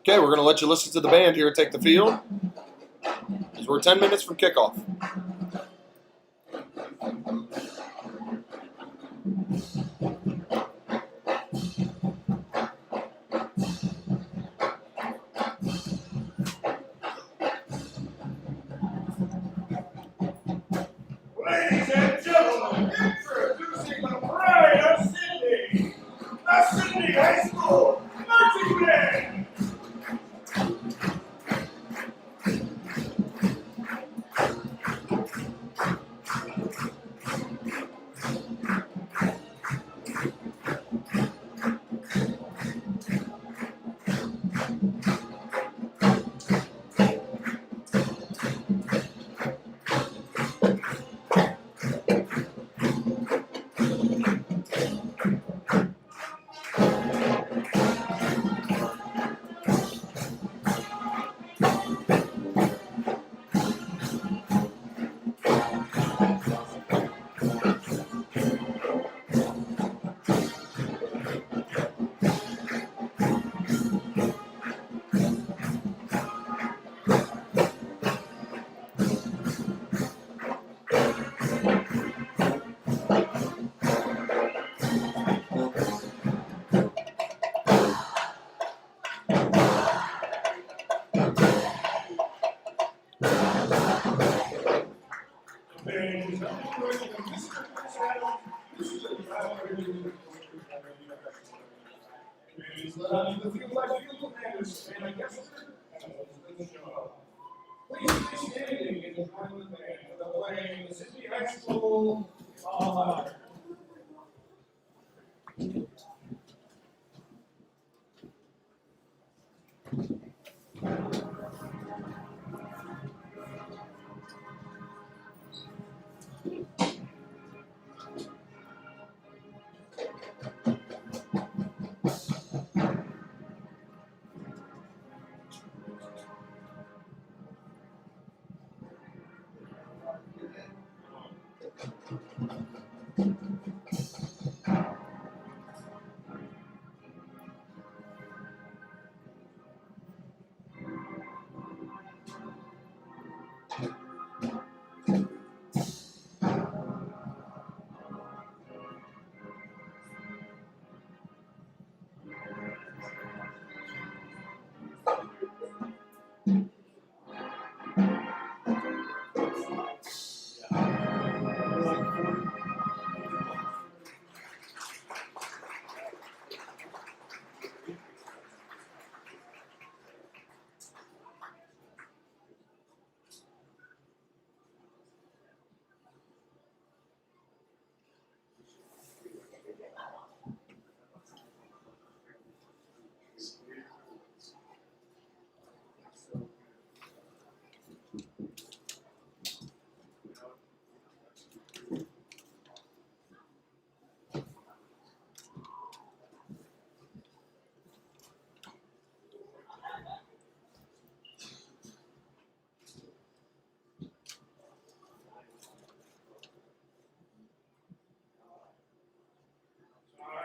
Okay, we're going to let you listen to the band here take the field, because we're 10 minutes from kickoff. Ladies and gentlemen, introducing the pride of Sidney, the Sidney High School marching band. Please be standing and join the band for the playing the Sidney High School alma mater.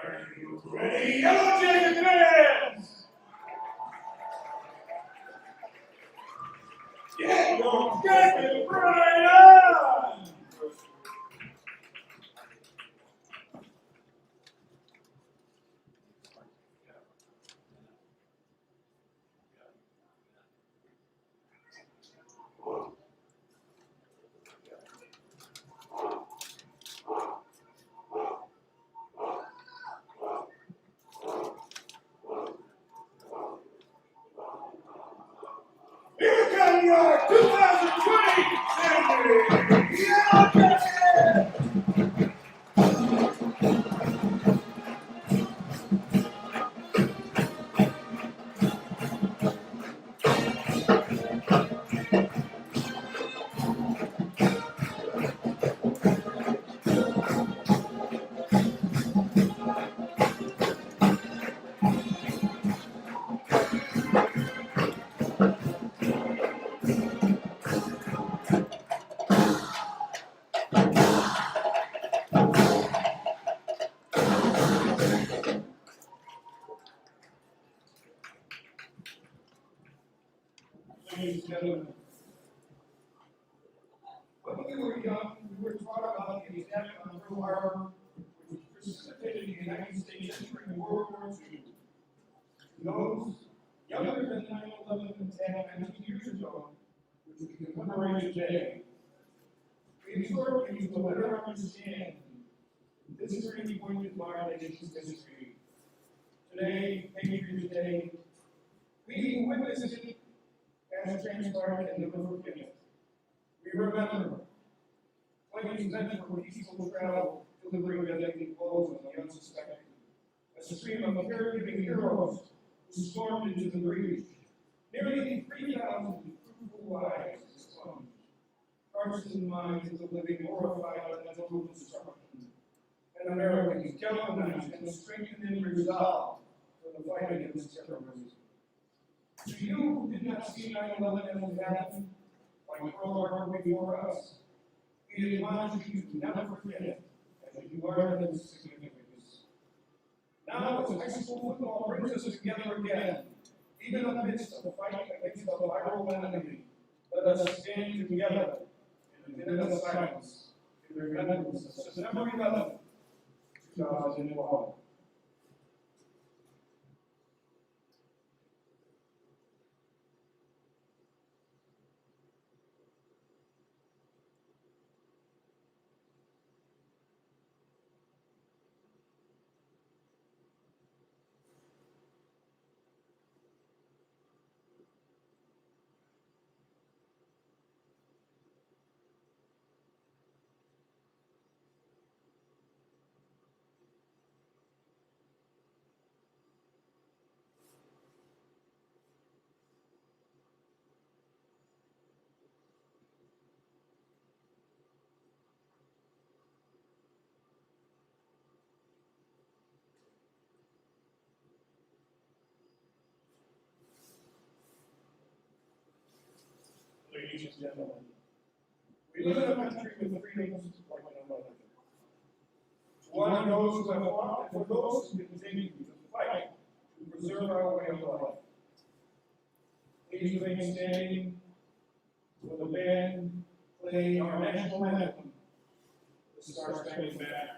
Are you ready, Yellow Jacket fans? Get your jacket right on! gentlemen. When we were young, we were taught about the attack on Pearl Harbor, which precipitated the United States entering World War II. Those younger than 9/11 attack 19 years ago, which we commemorate today, we exhort you to better understand this turning point in our nation's history. Today, Patriots Day, we witness it as transpired and never forget it. We remember planes meant for peaceful travel, delivering deadly blows on the unsuspecting. A stream of caregiving heroes who stormed into the breach. Nearly 3,000 fruitful lives expunged. Hearts and minds of the living horrified by that brutal destruction. And Americans galvanized and strengthened in resolve for the fight against terrorism. To you who did not see 9/11 as it happened, like Pearl Harbor before us, we admonish you to never forget as you learn its significance. Now, as high school football brings us together again, even amidst the fight against the viral enemy, let us stand together in a minute of silence in remembrance of September 11, 2001. Ladies and gentlemen, we live in a country with freedoms like no other. To honor those who have fought and for those who continue to fight to preserve our way of life. Please remain standing for the band playing our national anthem, the Star-Spangled Banner.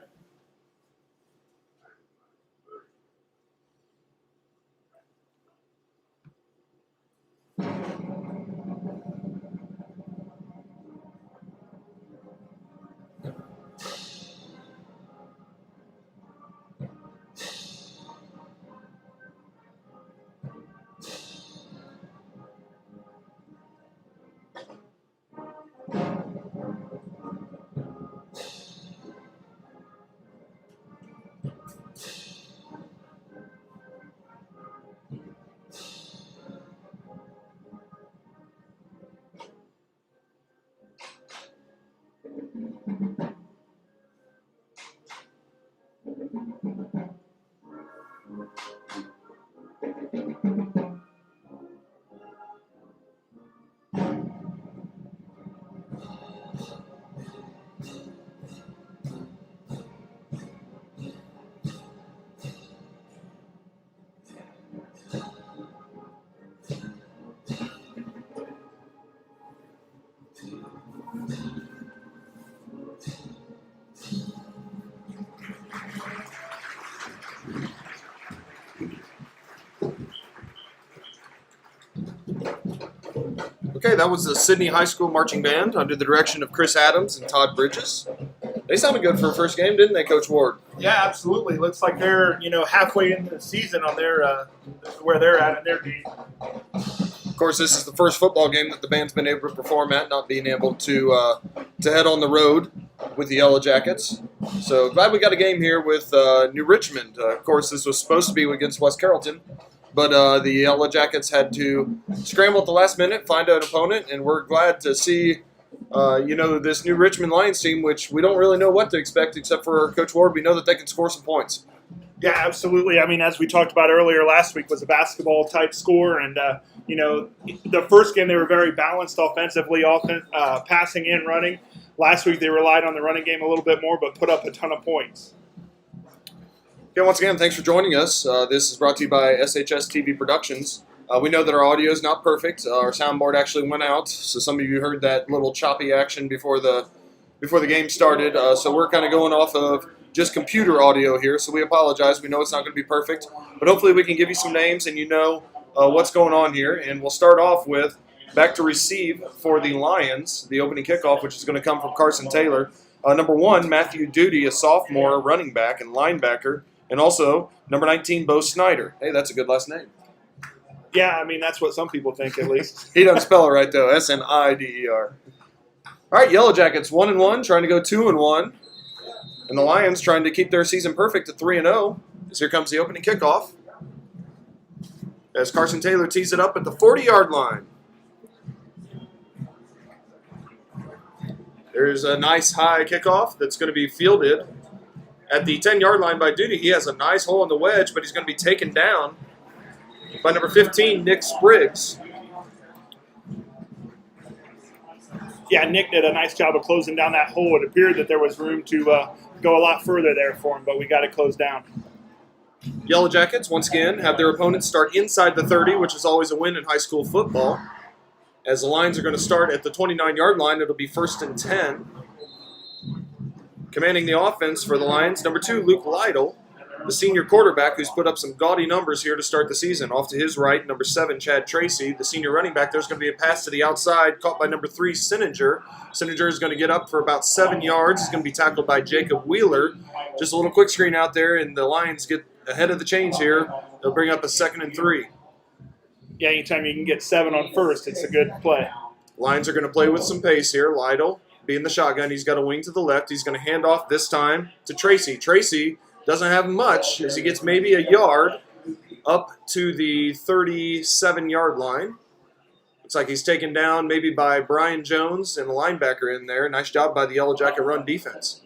Okay, that was the Sidney High School Marching Band under the direction of Chris Adams and Todd Bridges. They sounded good for a first game, didn't they, Coach Ward? Yeah, absolutely. Looks like they're halfway into the season on their where they're at in their game. Of course, this is the first football game that the band's been able to perform at, not being able to head on the road with the Yellow Jackets. So glad we got a game here with New Richmond. Of course, this was supposed to be against West Carrollton, but the Yellow Jackets had to scramble at the last minute, find an opponent, and we're glad to see this New Richmond Lions team, which we don't really know what to expect except for Coach Ward. We know that they can score some points. Yeah, absolutely. I mean, as we talked about earlier, last week was a basketball-type score, and, the first game they were very balanced offensively, passing and running. Last week they relied on the running game a little bit more, but put up a ton of points. Okay, once again, thanks for joining us. This is brought to you by SHS TV Productions. We know that our audio is not perfect. Our soundboard actually went out, so some of you heard that little choppy action before the game started. So we're kind of going off of just computer audio here, so we apologize. We know it's not going to be perfect, but hopefully we can give you some names and you know what's going on here. And we'll start off with back to receive for the Lions, the opening kickoff, which is going to come from Carson Taylor. Number 1, Matthew Duty, a sophomore running back and linebacker, and also number 19, Bo Snyder. Hey, that's a good last name. Yeah, I mean, that's what some people think, at least. He doesn't spell it right, though. Snider. All right, Yellow Jackets 1-1, trying to go 2-1. And the Lions trying to keep their season perfect at 3-0. As here comes the opening kickoff. As Carson Taylor tees it up at the 40-yard line. There's a nice high kickoff that's going to be fielded at the 10-yard line by Duty. He has a nice hole in the wedge, but he's going to be taken down by number 15, Nick Spriggs. Yeah, Nick did a nice job of closing down that hole. It appeared that there was room to go a lot further there for him, but we got it closed down. Yellow Jackets, once again, have their opponents start inside the 30, which is always a win in high school football. As the Lions are going to start at the 29-yard line, it'll be 1st and 10. Commanding the offense for the Lions, number 2, Luke Lytle, the senior quarterback who's put up some gaudy numbers here to start the season. Off to his right, number 7, Chad Tracy, the senior running back. There's going to be a pass to the outside, caught by number 3, Sininger. Sininger is going to get up for about 7 yards. He's going to be tackled by Jacob Wheeler. Just a little quick screen out there, and the Lions get ahead of the chains here. They'll bring up a 2nd and 3. Yeah, anytime you can get 7 on first, it's a good play. Lions are going to play with some pace here. Lytle being the shotgun. He's got a wing to the left. He's going to hand off this time to Tracy. Tracy doesn't have much as he gets maybe a yard up to the 37-yard line. Looks like he's taken down maybe by Brian Jones and the linebacker in there. Nice job by the Yellow Jacket run defense.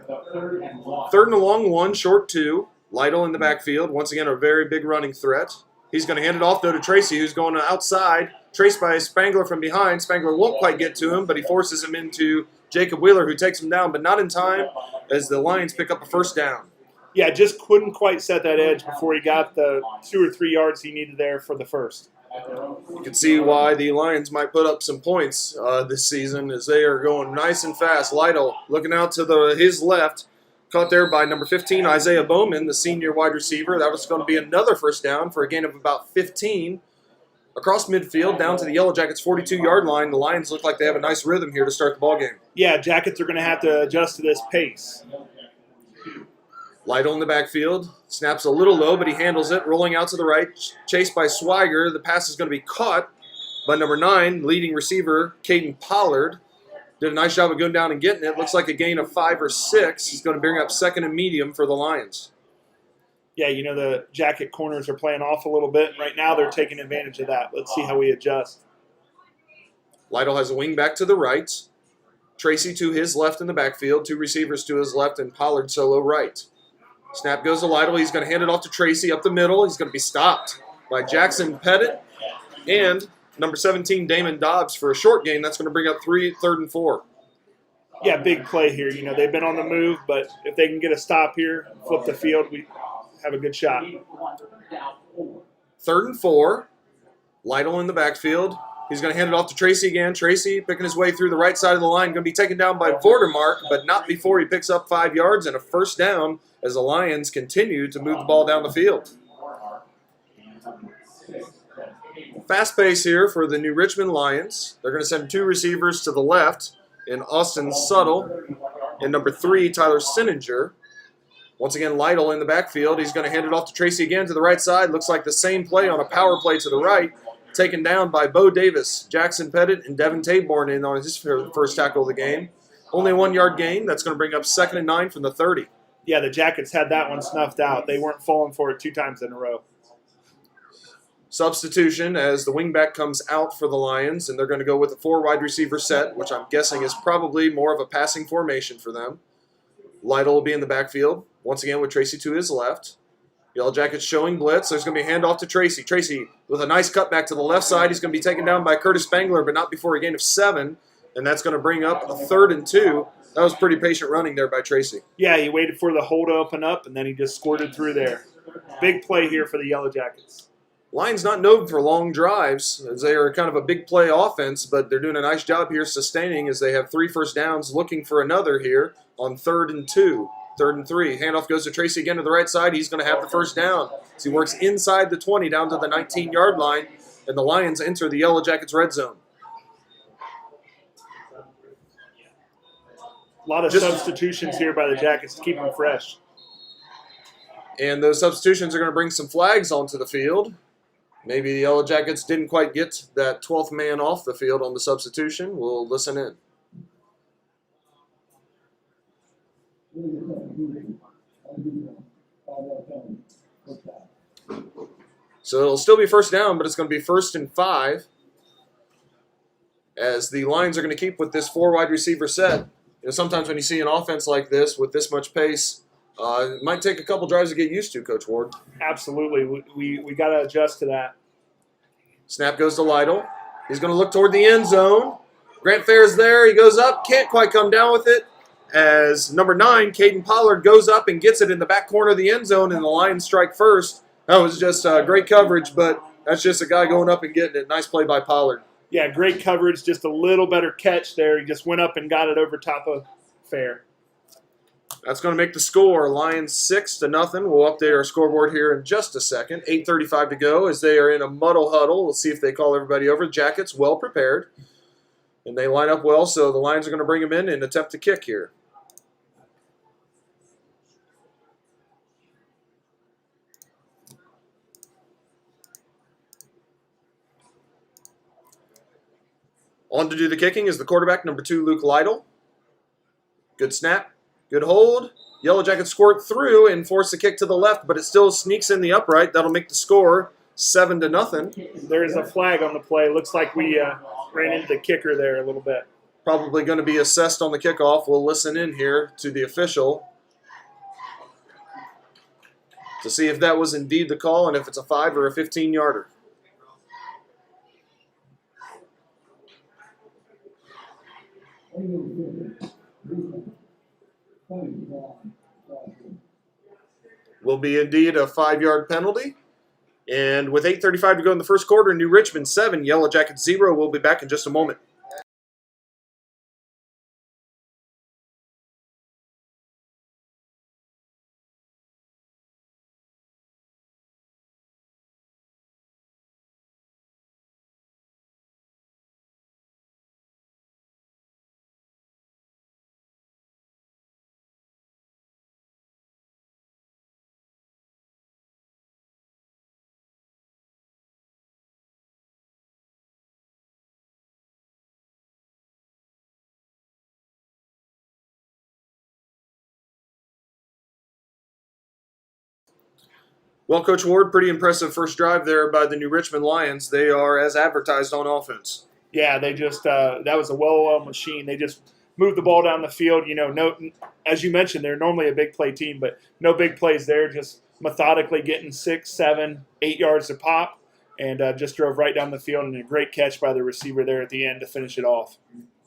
3rd and a long 1, short 2. Lytle in the backfield. Once again, a very big running threat. He's going to hand it off, though, to Tracy, who's going outside. Traced by Spangler from behind. Spangler won't quite get to him, but he forces him into Jacob Wheeler, who takes him down, but not in time as the Lions pick up a 1st down. Yeah, just couldn't quite set that edge before he got the 2 or 3 yards he needed there for the first. You can see why the Lions might put up some points this season as they are going nice and fast. Lytle looking out to his left. Caught there by number 15, Isaiah Bowman, the senior wide receiver. That was going to be another 1st down for a gain of about 15. Across midfield, down to the Yellow Jackets' 42-yard line. The Lions look like they have a nice rhythm here to start the ballgame. Yeah, Jackets are going to have to adjust to this pace. Lytle in the backfield. Snaps a little low, but he handles it. Rolling out to the right. Chased by Swiger. The pass is going to be caught by number 9, leading receiver, Caden Pollard. Did a nice job of going down and getting it. Looks like a gain of 5 or 6. He's going to bring up 2nd and medium for the Lions. Yeah, you know, the Jacket corners are playing off a little bit. Right now they're taking advantage of that. Let's see how we adjust. Lytle has a wing back to the right. Tracy to his left in the backfield. 2 receivers to his left and Pollard solo right. Snap goes to Lytle. He's going to hand it off to Tracy up the middle. He's going to be stopped by Jackson Pettit and number 17, Damon Dobbs, for a short gain. That's going to bring up 3rd and 4. Yeah, big play here. You know, they've been on the move, but if they can get a stop here, flip the field, we have a good shot. 3rd and 4. Lytle in the backfield. He's going to hand it off to Tracy again. Tracy picking his way through the right side of the line. Going to be taken down by Vordermark, but not before he picks up 5 yards and a 1st down as the Lions continue to move the ball down the field. Fast pace here for the New Richmond Lions. They're going to send 2 receivers to the left in Austin Suttle and number 3, Tyler Sininger. Once again, Lytle in the backfield. He's going to hand it off to Tracy again to the right side. Looks like the same play on a power play to the right. Taken down by Bo Davis, Jackson Pettit, and Devin Taborn in on his first tackle of the game. Only a 1-yard gain. That's going to bring up 2nd and 9 from the 30. Yeah, the Jackets had that one snuffed out. They weren't falling for it 2 times in a row. Substitution as the wingback comes out for the Lions, and they're going to go with a 4 wide receiver set, which I'm guessing is probably more of a passing formation for them. Lytle will be in the backfield, once again with Tracy to his left. Yellow Jackets showing blitz. There's going to be a handoff to Tracy. Tracy with a nice cutback to the left side. He's going to be taken down by Curtis Spangler, but not before a gain of 7, and that's going to bring up a 3rd and 2. That was pretty patient running there by Tracy. Yeah, he waited for the hole to open up, and then he just squirted through there. big play here for the Yellow Jackets. Lions not known for long drives, as they are kind of a big play offense, but they're doing a nice job here sustaining as they have 3 first downs, looking for another here on 3rd and 2, 3rd and 3. Handoff goes to Tracy again to the right side. He's going to have the first down. So he works inside the 20 down to the 19-yard line, and the Lions enter the Yellow Jackets red zone. A lot of substitutions here by the Jackets to keep them fresh. And those substitutions are going to bring some flags onto the field. Maybe the Yellow Jackets didn't quite get that 12th man off the field on the substitution. We'll listen in. So it'll still be first down, but it's going to be 1st and 5. As the Lions are going to keep with this 4 wide receiver set. You know, sometimes when you see an offense like this with this much pace, it might take a couple drives to get used to, Coach Ward. Absolutely. We got to adjust to that. Snap goes to Lytle. He's going to look toward the end zone. Grant Fair's there. He goes up. Can't quite come down with it. As number 9, Caden Pollard, goes up and gets it in the back corner of the end zone, and the Lions strike first. That was just great coverage, but that's just a guy going up and getting it. Nice play by Pollard. Yeah, great coverage. Just a little better catch there. He just went up and got it over top of Fair. That's going to make the score Lions 6-0. We'll update our scoreboard here in just a second. 8:35 to go as they are in a muddle huddle. We'll see if they call everybody over. Jackets well prepared, and they line up well, so the Lions are going to bring them in and attempt to kick here. On to do the kicking is the quarterback, number 2, Luke Lytle. Good snap. Good hold. Yellow Jackets squirt through and force the kick to the left, but it still sneaks in the upright. That'll make the score 7-0. There is a flag on the play. Looks like we ran into the kicker there a little bit. Probably going to be assessed on the kickoff. We'll listen in here to the official to see if that was indeed the call and if it's a 5 or a 15-yarder. Will be indeed a 5-yard penalty. And with 8:35 to go in the first quarter, New Richmond 7, Yellow Jackets 0. We'll be back in just a moment. Well, Coach Ward, pretty impressive first drive there by the New Richmond Lions. They are as advertised on offense. Yeah, they just that was a well-oiled machine. They just moved the ball down the field. You know, no, as you mentioned, they're normally a big play team, but no big plays there. Just methodically getting 6, 7, 8 yards to pop, and just drove right down the field, and a great catch by the receiver there at the end to finish it off.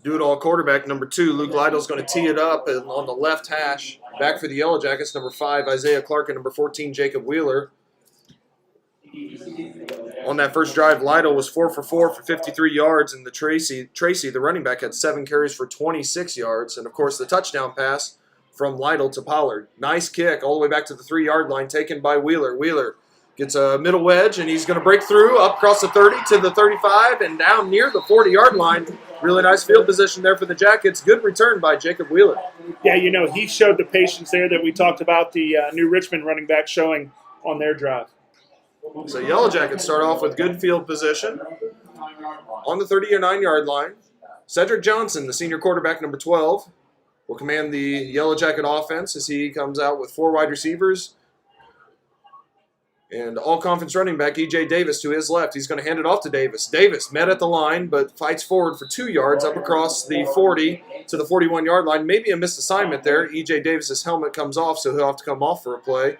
Do-it-all quarterback, number 2, Luke Lytle's going to tee it up on the left hash. Back for the Yellow Jackets, number 5, Isaiah Clark, and number 14, Jacob Wheeler. On that first drive, Lytle was 4 for 4 for 53 yards, and Tracy, the running back, had 7 carries for 26 yards. And, of course, the touchdown pass from Lytle to Pollard. Nice kick all the way back to the 3-yard line taken by Wheeler. Wheeler gets a middle wedge, and he's going to break through up across the 30 to the 35 and down near the 40-yard line. Really nice field position there for the Jackets. Good return by Jacob Wheeler. Yeah, you know, he showed the patience there that we talked about the New Richmond running back showing on their drive. So Yellow Jackets start off with good field position on the 39-yard line. Cedric Johnson, the senior quarterback, number 12, will command the Yellow Jacket offense as he comes out with 4 wide receivers. And all-conference running back E.J. Davis to his left. He's going to hand it off to Davis. Davis met at the line, but fights forward for 2 yards up across the 40 to the 41-yard line. Maybe a missed assignment there. E.J. Davis's helmet comes off, so he'll have to come off for a play.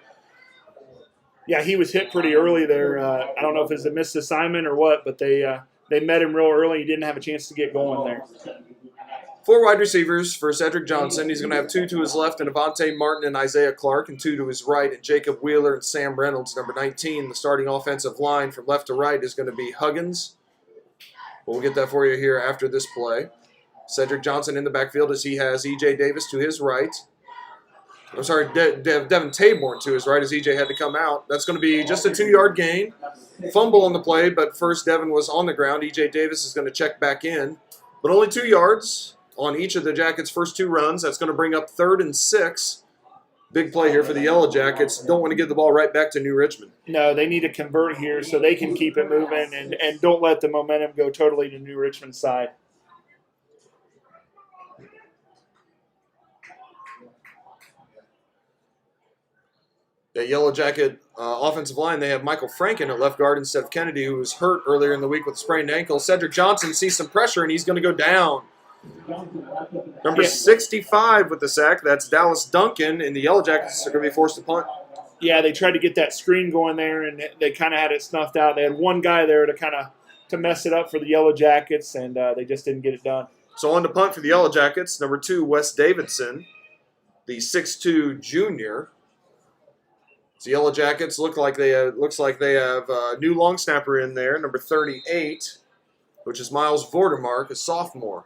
Yeah, he was hit pretty early there. I don't know if it's a missed assignment or what, but they met him real early. He didn't have a chance to get going there. 4 wide receivers for Cedric Johnson. He's going to have 2 to his left, and Avante Martin and Isaiah Clark, and 2 to his right, and Jacob Wheeler and Sam Reynolds, number 19. The starting offensive line from left to right is going to be Huggins. We'll get that for you here after this play. Cedric Johnson in the backfield as he has E.J. Davis to his right. I'm sorry, Devin Taborn to his right as E.J. had to come out. That's going to be just a 2-yard gain. Fumble on the play, but first Devin was on the ground. E.J. Davis is going to check back in, but only 2 yards on each of the Jackets' first 2 runs. That's going to bring up 3rd and 6. Big play here for the Yellow Jackets. Don't want to give the ball right back to New Richmond. No, they need to convert here so they can keep it moving and don't let the momentum go totally to New Richmond's side. The Yellow Jacket offensive line, they have Michael Franken at left guard instead of Kennedy, who was hurt earlier in the week with a sprained ankle. Cedric Johnson sees some pressure, and he's going to go down. Number 65 with the sack. That's Dallas Duncan, and the Yellow Jackets are going to be forced to punt. Yeah, they tried to get that screen going there, and they kind of had it snuffed out. They had one guy there to mess it up for the Yellow Jackets, and they just didn't get it done. So on to punt for the Yellow Jackets. Number 2, Wes Davidson, the 6'2 junior. The Yellow Jackets looks like they have a new long snapper in there, number 38, which is Miles Vordermark, a sophomore.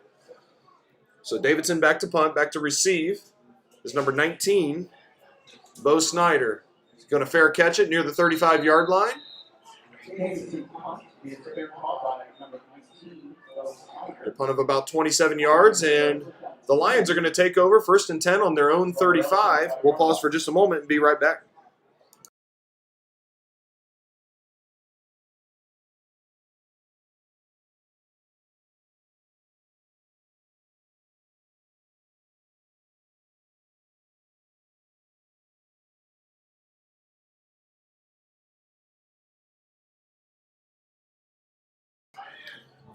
So Davidson back to punt, back to receive is number 19, Bo Snyder. He's going to fair catch it near the 35-yard line. A punt of about 27 yards, and the Lions are going to take over 1st and 10 on their own 35. We'll pause for just a moment and be right back.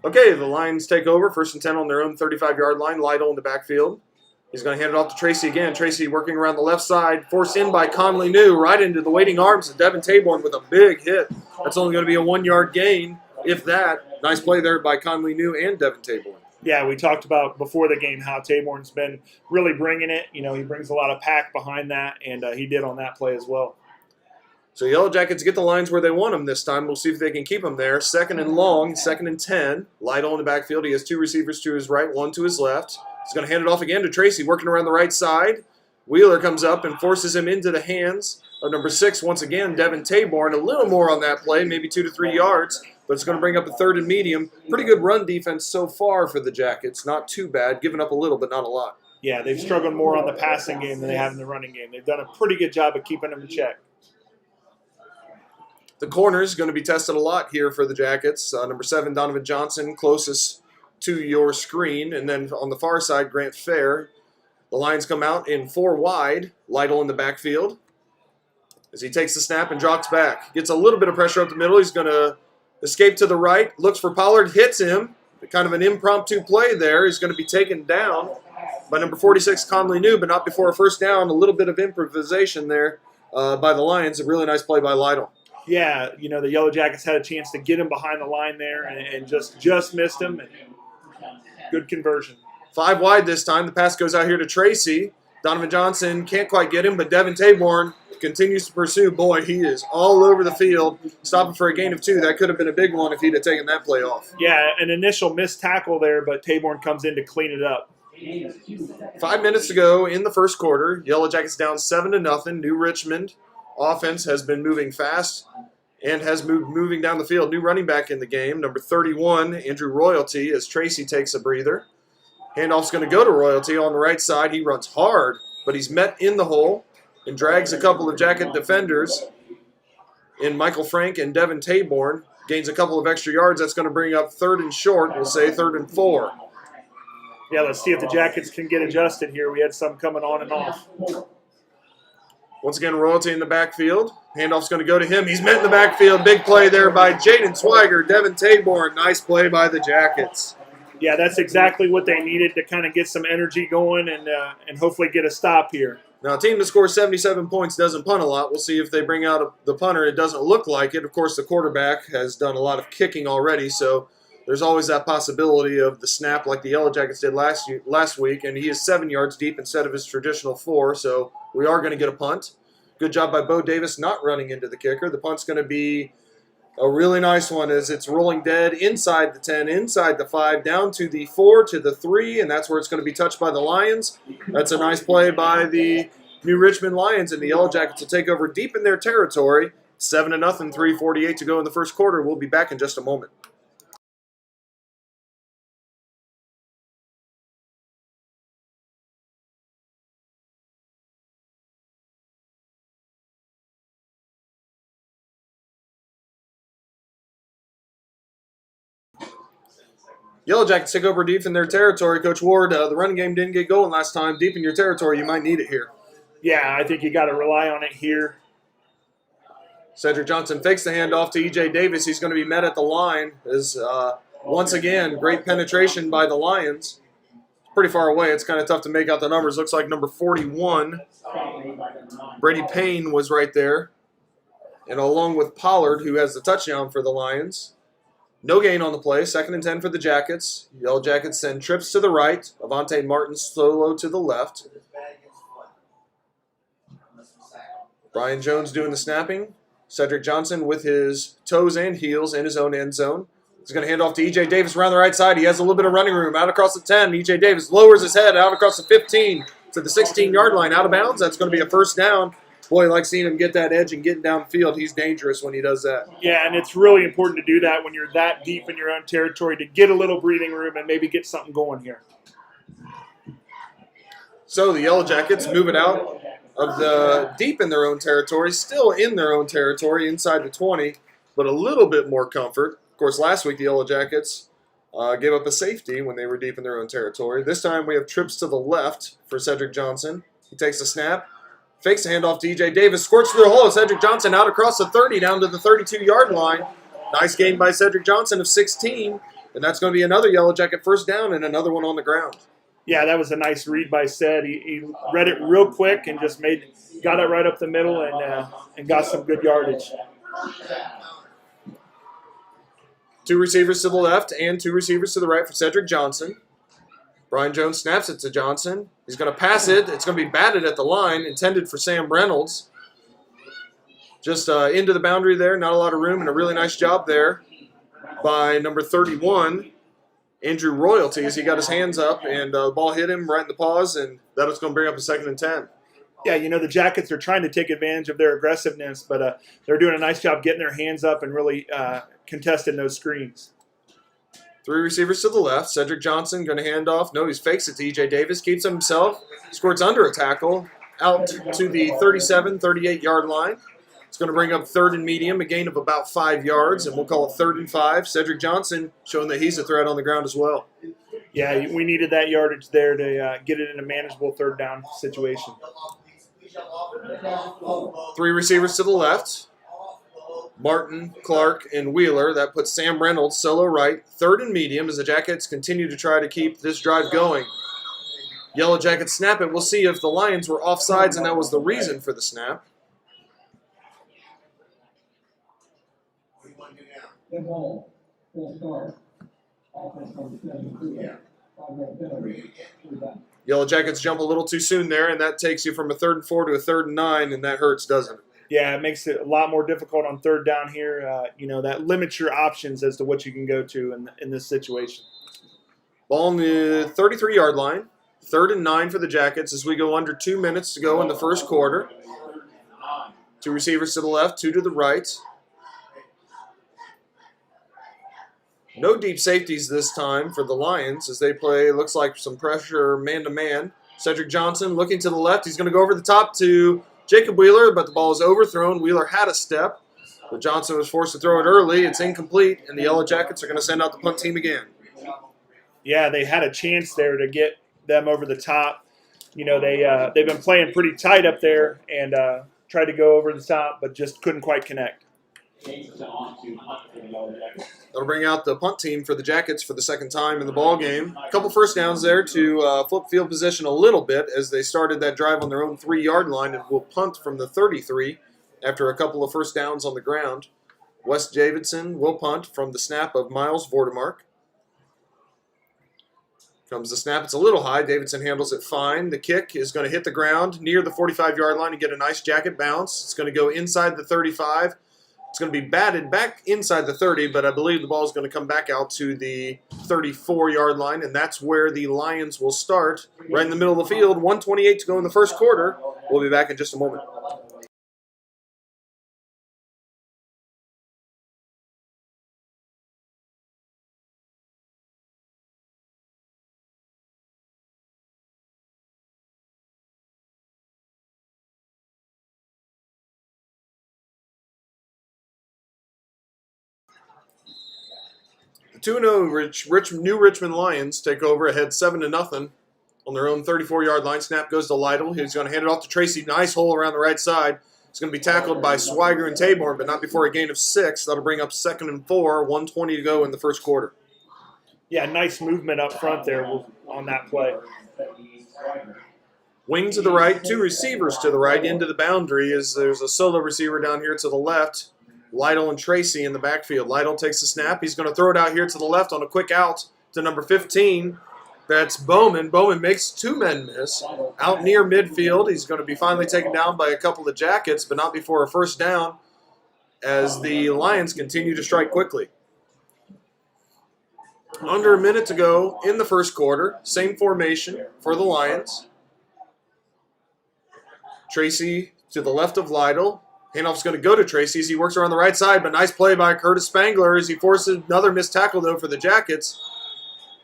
Okay, the Lions take over, 1st and 10 on their own 35-yard line. Lytle in the backfield. He's going to hand it off to Tracy again. Tracy working around the left side, forced in by Conley New, right into the waiting arms of Devin Taborn with a big hit. That's only going to be a 1-yard gain, if that. Nice play there by Conley New and Devin Taborn. Yeah, we talked about before the game how Taborn's been really bringing it. You know, he brings a lot of pack behind that, and he did on that play as well. So Yellow Jackets get the lines where they want them this time. We'll see if they can keep them there. 2nd and long, 2nd and 10. Lytle in the backfield. He has 2 receivers to his right, 1 to his left. He's going to hand it off again to Tracy, working around the right side. Wheeler comes up and forces him into the hands of number 6, once again, Devin Taborn. A little more on that play, maybe 2 to 3 yards, but it's going to bring up a 3rd and medium. Pretty good run defense so far for the Jackets. Not too bad. Giving up a little, but not a lot. Yeah, they've struggled more on the passing game than they have in the running game. They've done a pretty good job of keeping them in check. The corner is going to be tested a lot here for the Jackets. Number 7, Donovan Johnson, closest to your screen. And then on the far side, Grant Fair. The Lions come out in 4 wide. Lytle in the backfield as he takes the snap and drops back. Gets a little bit of pressure up the middle. He's going to escape to the right. Looks for Pollard, hits him. Kind of an impromptu play there. He's going to be taken down by number 46, Conley New, but not before a 1st down. A little bit of improvisation there by the Lions. A really nice play by Lytle. Yeah, you know, the Yellow Jackets had a chance to get him behind the line there and just missed him. And good conversion. 5 wide this time. The pass goes out here to Tracy. Donovan Johnson can't quite get him, but Devin Taborn continues to pursue. Boy, he is all over the field, stopping for a gain of 2. That could have been a big one if he'd have taken that play off. Yeah, an initial missed tackle there, but Taborn comes in to clean it up. 5 minutes to go in the 1st quarter. Yellow Jackets down 7-0. New Richmond offense has been moving fast and has moving down the field. New running back in the game, number 31, Andrew Royalty, as Tracy takes a breather. Handoff's going to go to Royalty on the right side. He runs hard, but he's met in the hole and drags a couple of Jacket defenders in Michael Frank and Devin Taborn. Gains a couple of extra yards. That's going to bring up 3rd and short. We'll say 3rd and 4. Yeah, let's see if the Jackets can get adjusted here. We had some coming on and off. Once again, Royalty in the backfield. Handoff's going to go to him. He's met in the backfield. Big play there by Jaden Swiger. Devin Taborn. Nice play by the Jackets. Yeah, that's exactly what they needed to kind of get some energy going and hopefully get a stop here. Now, a team that scores 77 points doesn't punt a lot. We'll see if they bring out the punter. It doesn't look like it. Of course, the quarterback has done a lot of kicking already, so there's always that possibility of the snap like the Yellow Jackets did last week, and he is 7 yards deep instead of his traditional 4, so we are going to get a punt. Good job by Bo Davis not running into the kicker. The punt's going to be a really nice one as it's rolling dead inside the 10, inside the 5, down to the 4, to the 3, and that's where it's going to be touched by the Lions. That's a nice play by the New Richmond Lions, and the Yellow Jackets will take over deep in their territory. 7-0, 3:48 to go in the first quarter. We'll be back in just a moment. Yellow Jackets take over deep in their territory. Coach Ward, the running game didn't get going last time. Deep in your territory, you might need it here. Yeah, I think you got to rely on it here. Cedric Johnson fakes the handoff to E.J. Davis. He's going to be met at the line as, once again, great penetration by the Lions. Pretty far away. It's kind of tough to make out the numbers. Looks like number 41, Brady Payne, was right there. And along with Pollard, who has the touchdown for the Lions. No gain on the play. 2nd and 10 for the Jackets. Yellow Jackets send trips to the right. Avante Martin solo to the left. Brian Jones doing the snapping. Cedric Johnson with his toes and heels in his own end zone. He's going to hand off to E.J. Davis around the right side. He has a little bit of running room. Out across the 10. E.J. Davis lowers his head out across the 15 to the 16-yard line. Out of bounds. That's going to be a first down. Boy, I like seeing him get that edge and getting downfield. He's dangerous when he does that. Yeah, and it's really important to do that when you're that deep in your own territory to get a little breathing room and maybe get something going here. So the Yellow Jackets move it out of the deep in their own territory, still in their own territory inside the 20, but a little bit more comfort. Of course, last week the Yellow Jackets gave up a safety when they were deep in their own territory. This time we have trips to the left for Cedric Johnson. He takes the snap. Fakes a handoff to E.J. Davis. Squirts through the hole. Cedric Johnson out across the 30 down to the 32-yard line. Nice gain by Cedric Johnson of 16. And that's going to be another Yellow Jacket first down and another one on the ground. Yeah, that was a nice read by Ced. He read it real quick and just got it right up the middle and got some good yardage. 2 receivers to the left and 2 receivers to the right for Cedric Johnson. Brian Jones snaps it to Johnson. He's going to pass it. It's going to be batted at the line, intended for Sam Reynolds. Just into the boundary there, not a lot of room, and a really nice job there by number 31, Andrew Royalty, as he got his hands up, and the ball hit him right in the paws, and that was going to bring up a 2nd and 10. Yeah, you know, the Jackets are trying to take advantage of their aggressiveness, but they're doing a nice job getting their hands up and really contesting those screens. 3 receivers to the left. Cedric Johnson going to hand off. No, he fakes it to E.J. Davis. Keeps it himself. Squirts under a tackle. Out to the 37, 38-yard line. It's going to bring up 3rd and medium, a gain of about 5 yards, and we'll call it 3rd and 5. Cedric Johnson showing that he's a threat on the ground as well. Yeah, we needed that yardage there to get it in a manageable 3rd down situation. 3 receivers to the left. Martin, Clark, and Wheeler. That puts Sam Reynolds solo right. 3rd and medium as the Jackets continue to try to keep this drive going. Yellow Jackets snap it. We'll see if the Lions were offsides and that was the reason for the snap. Yellow Jackets jump a little too soon there, and that takes you from a 3rd and 4 to a 3rd and 9, and that hurts, doesn't it? Yeah, it makes it a lot more difficult on 3rd down here. You know, that limits your options as to what you can go to in this situation. Ball on the 33-yard line. 3rd and 9 for the Jackets as we go under 2 minutes to go in the first quarter. 2 receivers to the left, 2 to the right. No deep safeties this time for the Lions as they play, looks like some pressure man-to-man. Cedric Johnson looking to the left. He's going to go over the top to Jacob Wheeler, but the ball is overthrown. Wheeler had a step, but Johnson was forced to throw it early. It's incomplete, and the Yellow Jackets are going to send out the punt team again. Yeah, they had a chance there to get them over the top. You know, they've been playing pretty tight up there and tried to go over the top, but just couldn't quite connect. That'll bring out the punt team for the Jackets for the 2nd time in the ball game. A couple first downs there to flip field position a little bit as they started that drive on their own 3-yard line and will punt from the 33 after a couple of first downs on the ground. Wes Davidson will punt from the snap of Miles Vordemark. Comes the snap. It's a little high. Davidson handles it fine. The kick is going to hit the ground near the 45-yard line and get a nice jacket bounce. It's going to go inside the 35. It's going to be batted back inside the 30, but I believe the ball is going to come back out to the 34-yard line, and that's where the Lions will start, right in the middle of the field. 1:28 to go in the first quarter. We'll be back in just a moment. The 2-0 New Richmond Lions take over ahead 7-0 on their own 34-yard line. Snap goes to Lytle. He's going to hand it off to Tracy. Nice hole around the right side. It's going to be tackled by Swiger and Taborn, but not before a gain of 6. That'll bring up 2nd and 4, 1:20 to go in the first quarter. Yeah, nice movement up front there on that play. Wing to the right, 2 receivers to the right into the boundary as there's a solo receiver down here to the left. Lytle and Tracy in the backfield. Lytle takes the snap. He's going to throw it out here to the left on a quick out to number 15. That's Bowman. Bowman makes 2 men miss. Out near midfield. He's going to be finally taken down by a couple of Jackets, but not before a first down as the Lions continue to strike quickly. Under a minute to go in the first quarter. Same formation for the Lions. Tracy to the left of Lytle. Handoff's going to go to Tracy as he works around the right side, but nice play by Curtis Spangler as he forces another missed tackle, though, for the Jackets.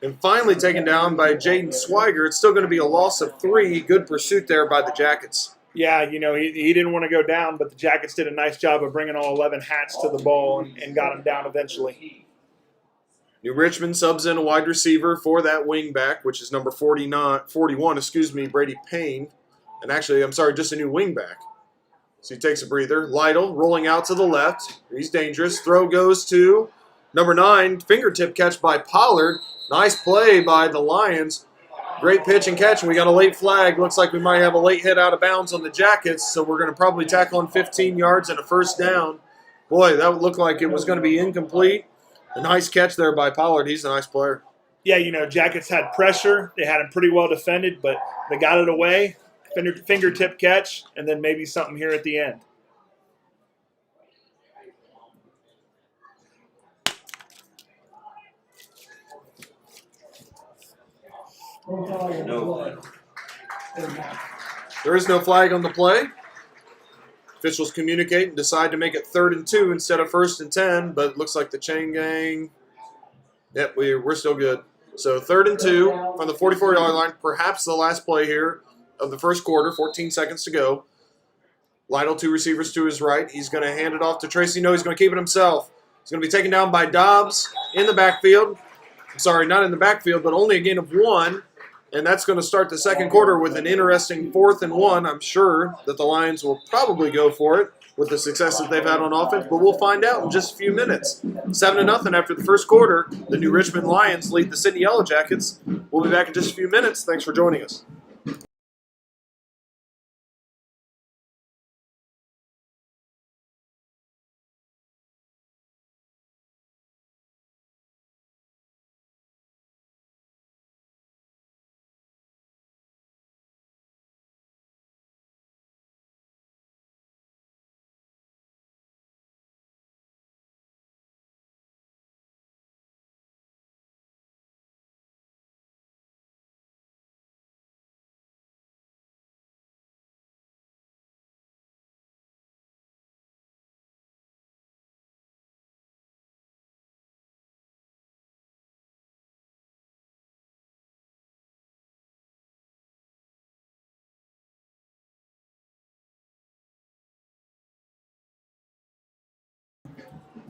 And finally taken down by Jaden Swiger. It's still going to be a loss of 3. Good pursuit there by the Jackets. Yeah, he didn't want to go down, but the Jackets did a nice job of bringing all 11 hats to the ball and got him down eventually. New Richmond subs in a wide receiver for that wing back, which is number 41, Brady Payne. And actually, just a new wing back. So he takes a breather. Lytle rolling out to the left. He's dangerous. Throw goes to number 9. Fingertip catch by Pollard. Nice play by the Lions. Great pitch and catch. And we got a late flag. Looks like we might have a late hit out of bounds on the Jackets. So we're going to probably tackle on 15 yards and a first down. Boy, that would look like it was going to be incomplete. A nice catch there by Pollard. He's a nice player. Yeah, Jackets had pressure. They had him pretty well defended, but they got it away. Fingertip catch, and then maybe something here at the end. There is no flag on the play. Officials communicate and decide to make it 3rd and 2 instead of 1st and 10, but it looks like the chain gang. Yep, we're still good. So 3rd and 2 from the 44-yard line, perhaps the last play here of the first quarter, 14 seconds to go. Lytle, 2 receivers to his right. He's going to hand it off to Tracy. No, he's going to keep it himself. He's going to be taken down by Dobbs in the backfield. I'm sorry, not in the backfield, but only a gain of 1. And that's going to start the second quarter with an interesting 4th and 1. I'm sure that the Lions will probably go for it with the success that they've had on offense, but we'll find out in just a few minutes. 7-0 after the first quarter. The New Richmond Lions lead the Sidney Yellow Jackets. We'll be back in just a few minutes. Thanks for joining us.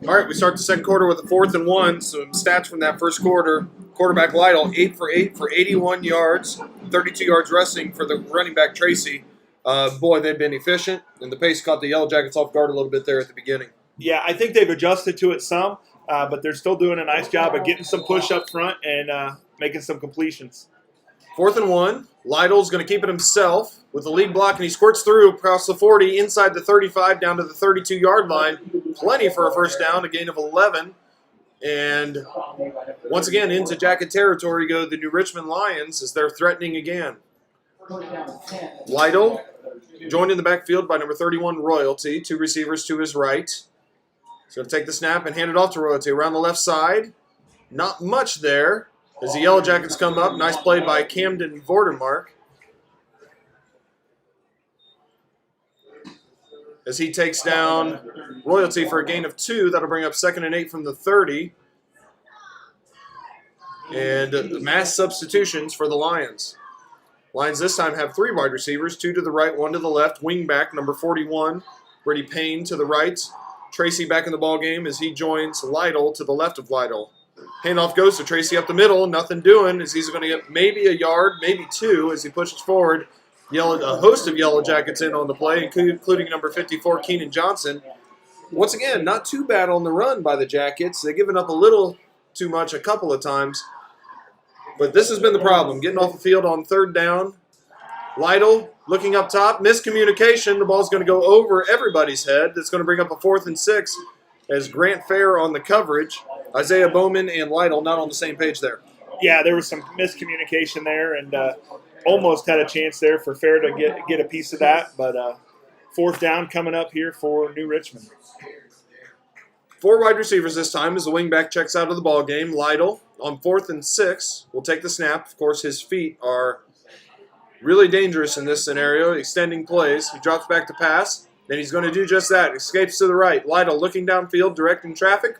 All right, we start the second quarter with a 4th and 1. Some stats from that first quarter. Quarterback Lytle, 8 for 8 for 81 yards, 32 yards rushing for the running back Tracy. Boy, they've been efficient, and the pace caught the Yellow Jackets off guard a little bit there at the beginning. Yeah, I think they've adjusted to it some, but they're still doing a nice job of getting some push up front and making some completions. 4th and 1. Lytle's going to keep it himself with the lead block, and he squirts through across the 40, inside the 35, down to the 32-yard line. Plenty for a first down, a gain of 11. And once again, into Jacket territory go the New Richmond Lions as they're threatening again. Lytle joined in the backfield by number 31, Royalty. 2 receivers to his right. He's going to take the snap and hand it off to Royalty around the left side. Not much there as the Yellow Jackets come up. Nice play by Camden Vordermark as he takes down Royalty for a gain of 2. That'll bring up 2nd and 8 from the 30. And mass substitutions for the Lions. Lions this time have 3 wide receivers, 2 to the right, 1 to the left. Wingback, number 41, Brady Payne to the right. Tracy back in the ball game as he joins Lytle to the left of Lytle. Handoff goes to Tracy up the middle. Nothing doing as he's going to get maybe a yard, maybe 2 as he pushes forward. A host of Yellow Jackets in on the play, including number 54, Keenan Johnson. Once again, not too bad on the run by the Jackets. They've given up a little too much a couple of times. But this has been the problem, getting off the field on 3rd down. Lytle looking up top, miscommunication. The ball's going to go over everybody's head. That's going to bring up a 4th and 6 as Grant Fair on the coverage. Isaiah Bowman and Lytle not on the same page there. Yeah, there was some miscommunication there, and almost had a chance there for Fair to get a piece of that. But 4th down coming up here for New Richmond. 4 wide receivers this time as the wingback checks out of the ball game. Lytle on 4th and 6 will take the snap. Of course, his feet are really dangerous in this scenario, extending plays. He drops back to pass, and he's going to do just that. Escapes to the right. Lytle looking downfield, directing traffic,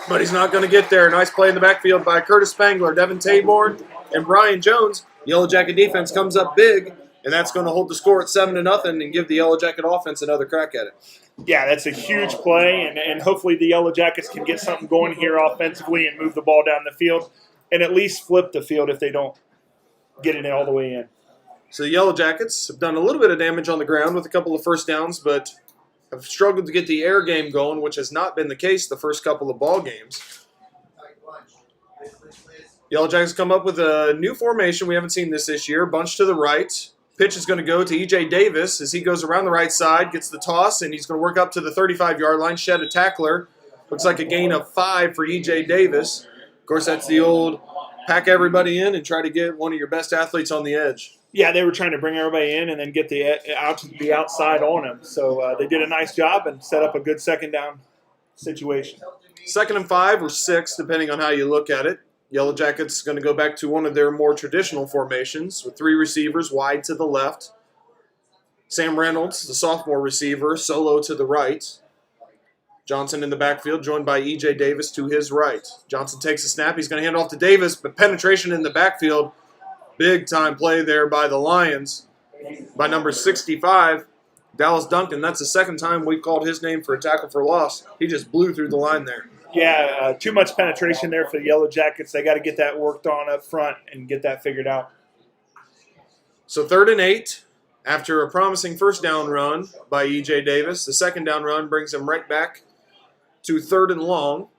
but he's not going to get there. Nice play in the backfield by Curtis Spangler, Devin Taborn, and Brian Jones. Yellow Jacket defense comes up big, and that's going to hold the score at 7-0 and give the Yellow Jacket offense another crack at it. Yeah, that's a huge play, and hopefully the Yellow Jackets can get something going here offensively and move the ball down the field and at least flip the field if they don't get it all the way in. So the Yellow Jackets have done a little bit of damage on the ground with a couple of first downs, but have struggled to get the air game going, which has not been the case the first couple of ball games. Yellow Jackets come up with a new formation. We haven't seen this year. Bunch to the right. Pitch is going to go to E.J. Davis as he goes around the right side, gets the toss, and he's going to work up to the 35-yard line, shed a tackler. Looks like a gain of 5 for E.J. Davis. Of course, that's the old pack everybody in and try to get one of your best athletes on the edge. Yeah, they were trying to bring everybody in and then get the outside on him. So they did a nice job and set up a good 2nd down situation. 2nd and 5 or 6, depending on how you look at it. Yellow Jackets going to go back to one of their more traditional formations with 3 receivers wide to the left. Sam Reynolds, the sophomore receiver, solo to the right. Johnson in the backfield, joined by E.J. Davis to his right. Johnson takes a snap. He's going to hand off to Davis, but penetration in the backfield. Big-time play there by the Lions. By number 65, Dallas Duncan. That's the 2nd time we've called his name for a tackle for loss. He just blew through the line there. Yeah, too much penetration there for the Yellow Jackets. They got to get that worked on up front and get that figured out. So 3rd and 8, after a promising first down run by E.J. Davis, the 2nd down run brings him right back to 3rd and long.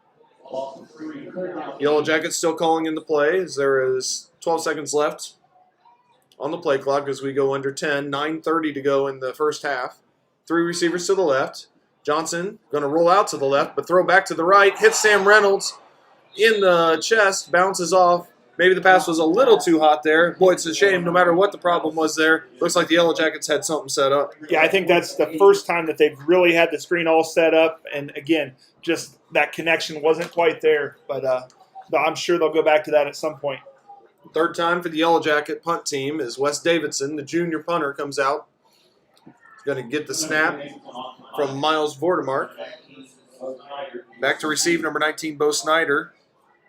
Yellow Jackets still calling in the play as there is 12 seconds left on the play clock as we go under 10. 9:30 to go in the first half. 3 receivers to the left. Johnson going to roll out to the left, but throw back to the right. Hits Sam Reynolds in the chest, bounces off. Maybe the pass was a little too hot there. Boy, it's a shame. No matter what the problem was there, looks like the Yellow Jackets had something set up. Yeah, I think that's the first time that they've really had the screen all set up. And, again, just that connection wasn't quite there. But I'm sure they'll go back to that at some point. 3rd time for the Yellow Jacket punt team is Wes Davidson, the junior punter, comes out. He's going to get the snap from Miles Vordermark. Back to receive number 19, Bo Snyder,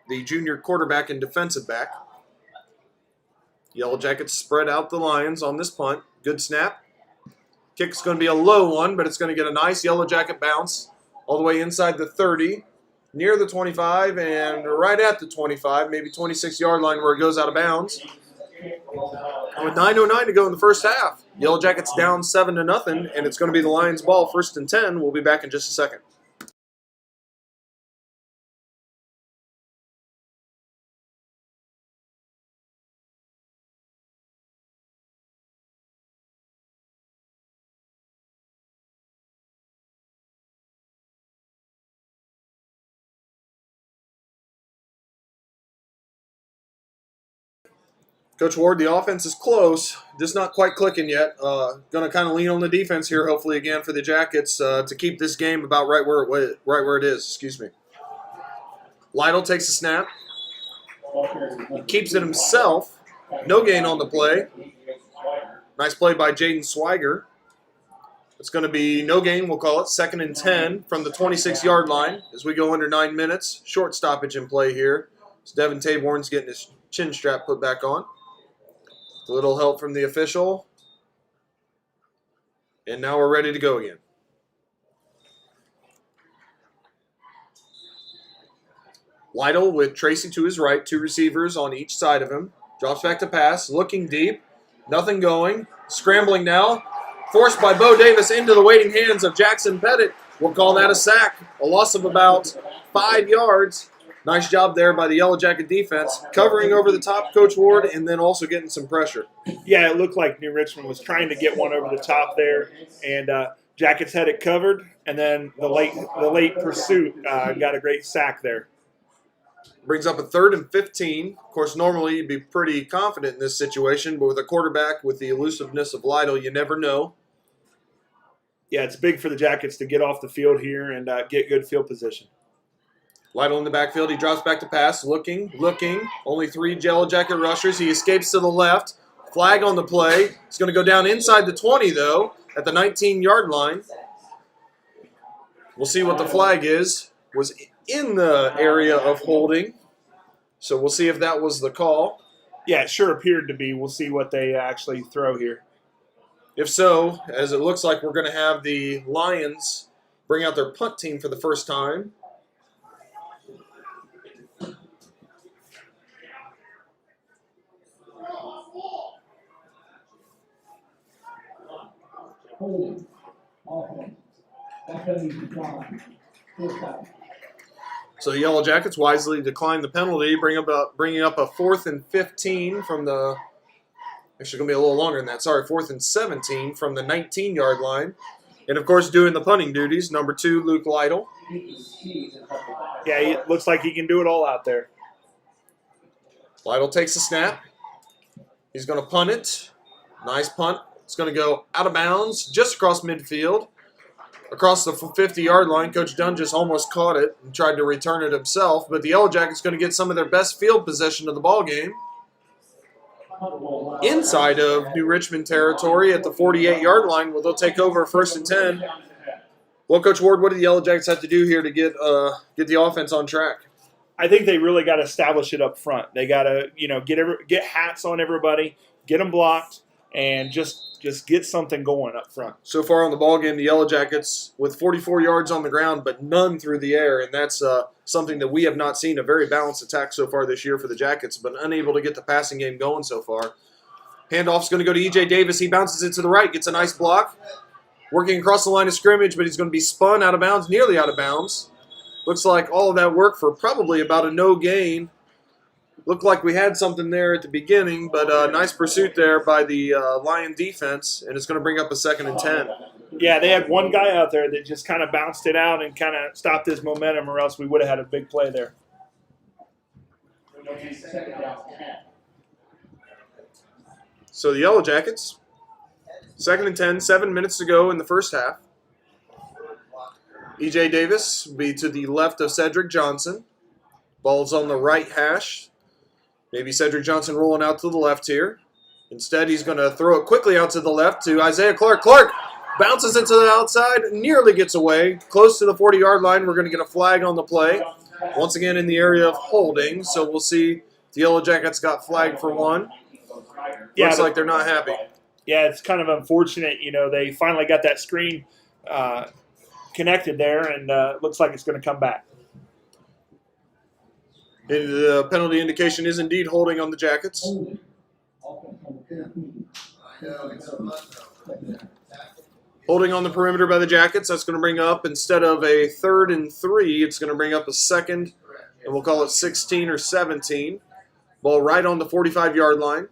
the junior quarterback and defensive back. Yellow Jackets spread out the Lions on this punt. Good snap. Kick's going to be a low one, but it's going to get a nice Yellow Jacket bounce all the way inside the 30, near the 25, and right at the 25, maybe 26-yard line where it goes out of bounds. And with 9:09 to go in the first half, Yellow Jackets down 7-0, and it's going to be the Lions' ball, 1st and 10. We'll be back in just a second. Coach Ward, the offense is close, just not quite clicking yet. Going to kind of lean on the defense here, hopefully again for the Jackets to keep this game about right where it is. Excuse me. Lytle takes a snap. He keeps it himself. No gain on the play. Nice play by Jaden Swiger. It's going to be no gain, we'll call it. 2nd and 10 from the 26-yard line as we go under 9 minutes. Short stoppage in play here. So Devin Taborn's getting his chin strap put back on. A little help from the official. And now we're ready to go again. Lytle with Tracy to his right, 2 receivers on each side of him. Drops back to pass, looking deep. Nothing going. Scrambling now. Forced by Bo Davis into the waiting hands of Jackson Pettit. We'll call that a sack. A loss of about 5 yards. Nice job there by the Yellow Jacket defense, covering over the top, Coach Ward, and then also getting some pressure. Yeah, it looked like New Richmond was trying to get one over the top there, and Jackets had it covered, and then the late pursuit got a great sack there. Brings up a 3rd and 15. Of course, normally you'd be pretty confident in this situation, but with a quarterback with the elusiveness of Lytle, you never know. Yeah, it's big for the Jackets to get off the field here and get good field position. Lytle in the backfield. He drops back to pass. Looking. Only 3 Yellow Jacket rushers. He escapes to the left. Flag on the play. It's going to go down inside the 20, though, at the 19-yard line. We'll see what the flag is. Was in the area of holding. So we'll see if that was the call. Yeah, it sure appeared to be. We'll see what they actually throw here. If so, as it looks like we're going to have the Lions bring out their punt team for the first time. So the Yellow Jackets wisely decline the penalty, bringing up a 4th and 15 from the – actually going to be a little longer than that. Sorry, 4th and 17 from the 19-yard line. And, of course, doing the punting duties, number 2, Luke Lytle. Yeah, it looks like he can do it all out there. Lytle takes a snap. He's going to punt it. Nice punt. It's going to go out of bounds just across midfield. Across the 50-yard line, Coach Dunn just almost caught it and tried to return it himself. But the Yellow Jackets going to get some of their best field possession of the ball game. Inside of New Richmond territory at the 48-yard line, where they'll take over 1st and 10. Well, Coach Ward, what do the Yellow Jackets have to do here to get the offense on track? I think they really got to establish it up front. They got to, get hats on everybody, get them blocked, and just get something going up front. So far on the ball game, the Yellow Jackets with 44 yards on the ground, but none through the air, and that's something that we have not seen. A very balanced attack so far this year for the Jackets, but unable to get the passing game going so far. Handoff's going to go to E.J. Davis. He bounces it to the right, gets a nice block. Working across the line of scrimmage, but he's going to be spun out of bounds, nearly out of bounds. Looks like all of that work for probably about a no gain. Looked like we had something there at the beginning, but a nice pursuit there by the Lion defense, and it's going to bring up a 2nd and 10. Yeah, they had one guy out there that just kind of bounced it out and kind of stopped his momentum, or else we would have had a big play there. So the Yellow Jackets, 2nd and 10, 7 minutes to go in the first half. E.J. Davis will be to the left of Cedric Johnson. Ball's on the right hash. Maybe Cedric Johnson rolling out to the left here. Instead, he's going to throw it quickly out to the left to Isaiah Clark. Clark bounces it to the outside, nearly gets away. Close to the 40-yard line, we're going to get a flag on the play. Once again in the area of holding, so we'll see the Yellow Jackets got flagged for one. Looks like they're not happy. Yeah, it's kind of unfortunate. They finally got that screen connected there, and looks like it's going to come back. And the penalty indication is indeed holding on the Jackets. Holding on the perimeter by the Jackets. That's going to bring up, instead of a 3rd and 3, it's going to bring up a 2nd, and we'll call it 16 or 17. Ball right on the 45-yard line.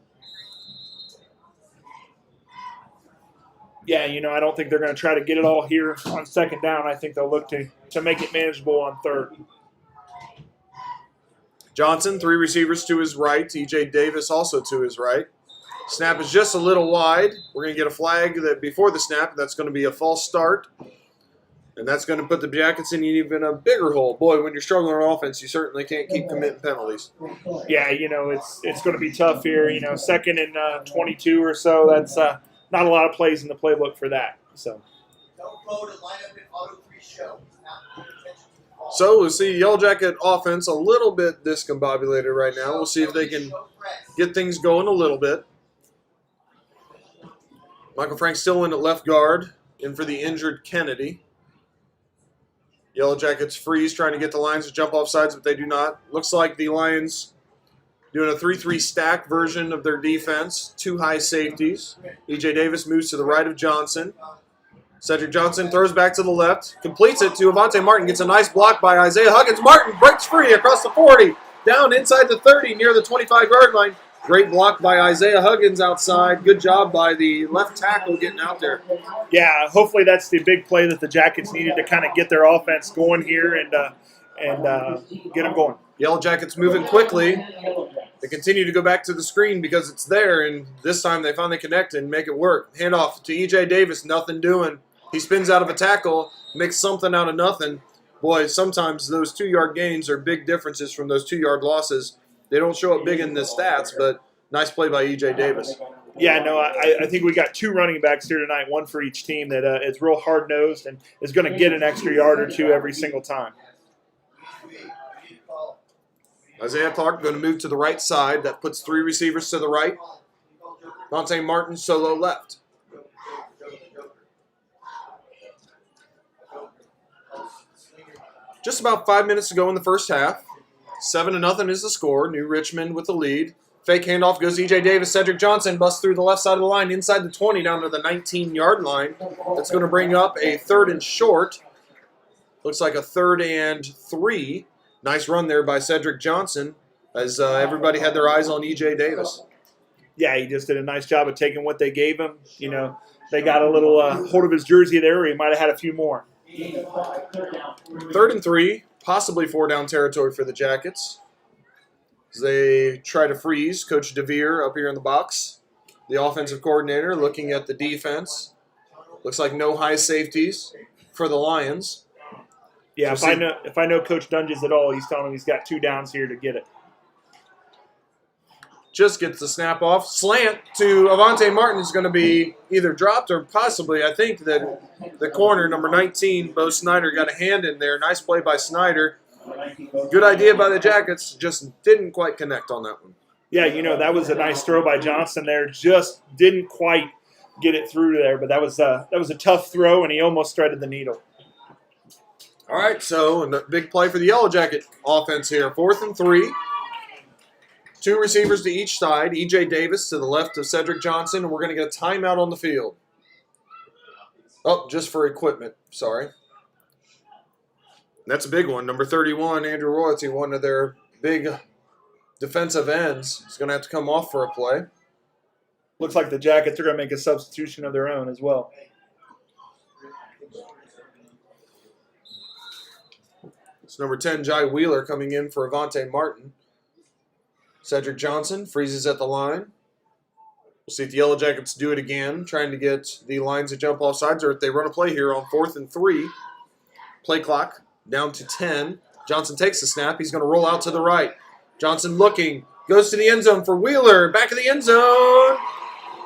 Yeah, I don't think they're going to try to get it all here on 2nd down. I think they'll look to make it manageable on 3rd. Johnson, 3 receivers to his right. E.J. Davis also to his right. Snap is just a little wide. We're going to get a flag that before the snap. That's going to be a false start. And that's going to put the Jackets in even a bigger hole. Boy, when you're struggling on offense, you certainly can't keep committing penalties. Yeah, it's going to be tough here. 2nd and 22 or so. That's not a lot of plays in the playbook for that. So. Don't go to line up in auto 3 show. He's not paying attention to the ball. So we'll see Yellow Jacket offense a little bit discombobulated right now. We'll see if they can get things going a little bit. Michael Frank still in at left guard, in for the injured Kennedy. Yellow Jackets freeze, trying to get the Lions to jump off sides, but they do not. Looks like the Lions doing a 3-3 stack version of their defense. 2 high safeties. E.J. Davis moves to the right of Johnson. Cedric Johnson throws back to the left, completes it to Avante Martin, gets a nice block by Isaiah Huggins. Martin breaks free across the 40, down inside the 30 near the 25-yard line. Great block by Isaiah Huggins outside. Good job by the left tackle getting out there. Yeah, hopefully that's the big play that the Jackets needed to kind of get their offense going here and get them going. Yellow Jackets moving quickly. They continue to go back to the screen because it's there, and this time they finally connect and make it work. Handoff to E.J. Davis, nothing doing. He spins out of a tackle, makes something out of nothing. Boy, sometimes those 2-yard gains are big differences from those 2-yard losses. They don't show up big in the stats, but nice play by E.J. Davis. Yeah, no, I think we got 2 running backs here tonight, one for each team that is real hard-nosed and is going to get an extra yard or 2 every single time. Isaiah Clark going to move to the right side. That puts 3 receivers to the right. Avante Martin solo left. Just about 5 minutes to go in the first half. 7-0 is the score. New Richmond with the lead. Fake handoff goes E.J. Davis. Cedric Johnson busts through the left side of the line, inside the 20, down to the 19-yard line. That's going to bring up a 3rd and short. Looks like a 3rd and 3. Nice run there by Cedric Johnson as everybody had their eyes on E.J. Davis. Yeah, he just did a nice job of taking what they gave him. They got a little hold of his jersey there, or he might have had a few more. 3rd and 3, possibly 4-down territory for the Jackets. As they try to freeze Coach DeVere up here in the box. The offensive coordinator looking at the defense. Looks like no high safeties for the Lions. Yeah, So if I know Coach Dunges at all, he's telling him he's got 2 downs here to get it. Just gets the snap off. Slant to Avante Martin is going to be either dropped or possibly, I think, that the corner, number 19, Bo Snyder, got a hand in there. Nice play by Snyder. Good idea by the Jackets. Just didn't quite connect on that one. Yeah, that was a nice throw by Johnson there. Just didn't quite get it through there, but that was a tough throw, and he almost threaded the needle. All right, so a big play for the Yellow Jacket offense here. 4th and 3. 2 receivers to each side. E.J. Davis to the left of Cedric Johnson, and we're going to get a timeout on the field. Oh, just for equipment. Sorry. That's a big one. Number 31, Andrew Royalty, one of their big defensive ends, is going to have to come off for a play. Looks like the Jackets are going to make a substitution of their own as well. It's number 10, Jai Wheeler, coming in for Avante Martin. Cedric Johnson freezes at the line. We'll see if the Yellow Jackets do it again, trying to get the Lions to jump off sides, or if they run a play here on 4th and 3. Play clock down to 10. Johnson takes the snap. He's going to roll out to the right. Johnson looking. Goes to the end zone for Wheeler. Back of the end zone.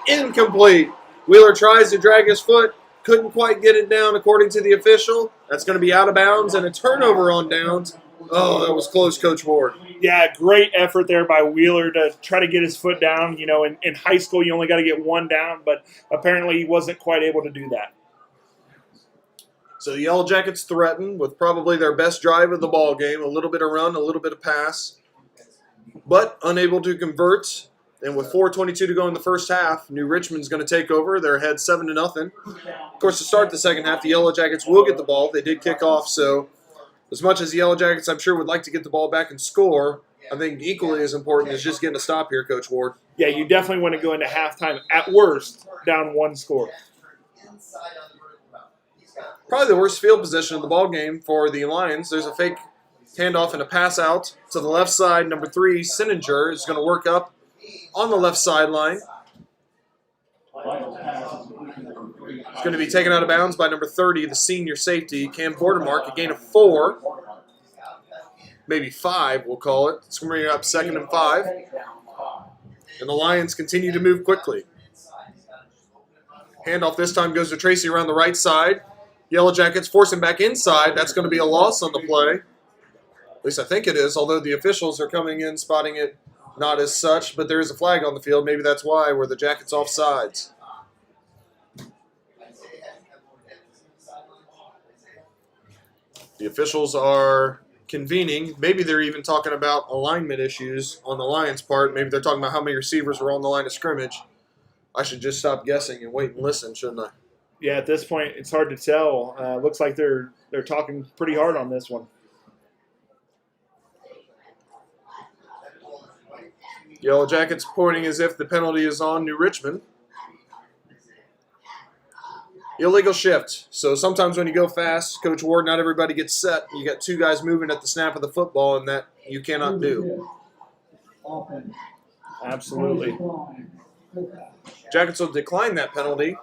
Incomplete. Wheeler tries to drag his foot. Couldn't quite get it down according to the official. That's going to be out of bounds and a turnover on downs. Oh, that was close, Coach Ward. Yeah, great effort there by Wheeler to try to get his foot down. In high school, you only got to get 1 down, but apparently he wasn't quite able to do that. So the Yellow Jackets threaten with probably their best drive of the ball game. A little bit of run, a little bit of pass, but unable to convert. And with 4:22 to go in the first half, New Richmond's going to take over. They're ahead 7-0. Of course, to start the second half, the Yellow Jackets will get the ball. They did kick off, so as much as the Yellow Jackets, I'm sure, would like to get the ball back and score, I think equally as important is just getting a stop here, Coach Ward. Yeah, you definitely want to go into halftime, at worst, down 1 score. Probably the worst field position of the ball game for the Lions. There's a fake Handoff and a pass out to the left side. Number 3, Sinninger, is going to work up on the left sideline. It's going to be taken out of bounds by number 30, the senior safety, Cam Bordermark, a gain of 4. Maybe 5, we'll call it. It's going to bring it up 2nd and 5. And the Lions continue to move quickly. Handoff this time goes to Tracy around the right side. Yellow Jackets force him back inside. That's going to be a loss on the play. At least I think it is, although the officials are coming in, spotting it not as such. But there is a flag on the field. Maybe that's why, where the Jackets offsides. The officials are convening. Maybe they're even talking about alignment issues on the Lions' part. Maybe they're talking about how many receivers were on the line of scrimmage. I should just stop guessing and wait and listen, shouldn't I? Yeah, at this point, it's hard to tell. Looks like they're talking pretty hard on this one. Yellow Jackets pointing as if the penalty is on New Richmond. Illegal shift. So sometimes when you go fast, Coach Ward, not everybody gets set. You got 2 guys moving at the snap of the football, and that you cannot do. Absolutely. Jackets will decline that penalty.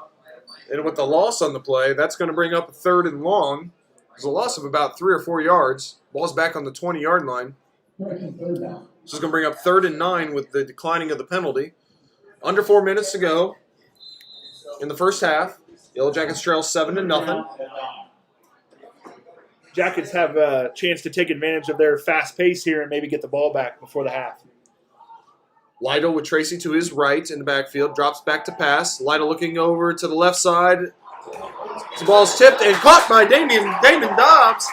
And with the loss on the play, that's going to bring up a 3rd and long. There's a loss of about 3 or 4 yards. Ball's back on the 20-yard line. This is going to bring up 3rd and 9 with the declining of the penalty. Under 4 minutes to go in the first half. Yellow Jackets trail 7-0. Jackets have a chance to take advantage of their fast pace here and maybe get the ball back before the half. Lytle with Tracy to his right in the backfield. Drops back to pass. Lytle looking over to the left side. The ball's tipped and caught by Damon Dobbs.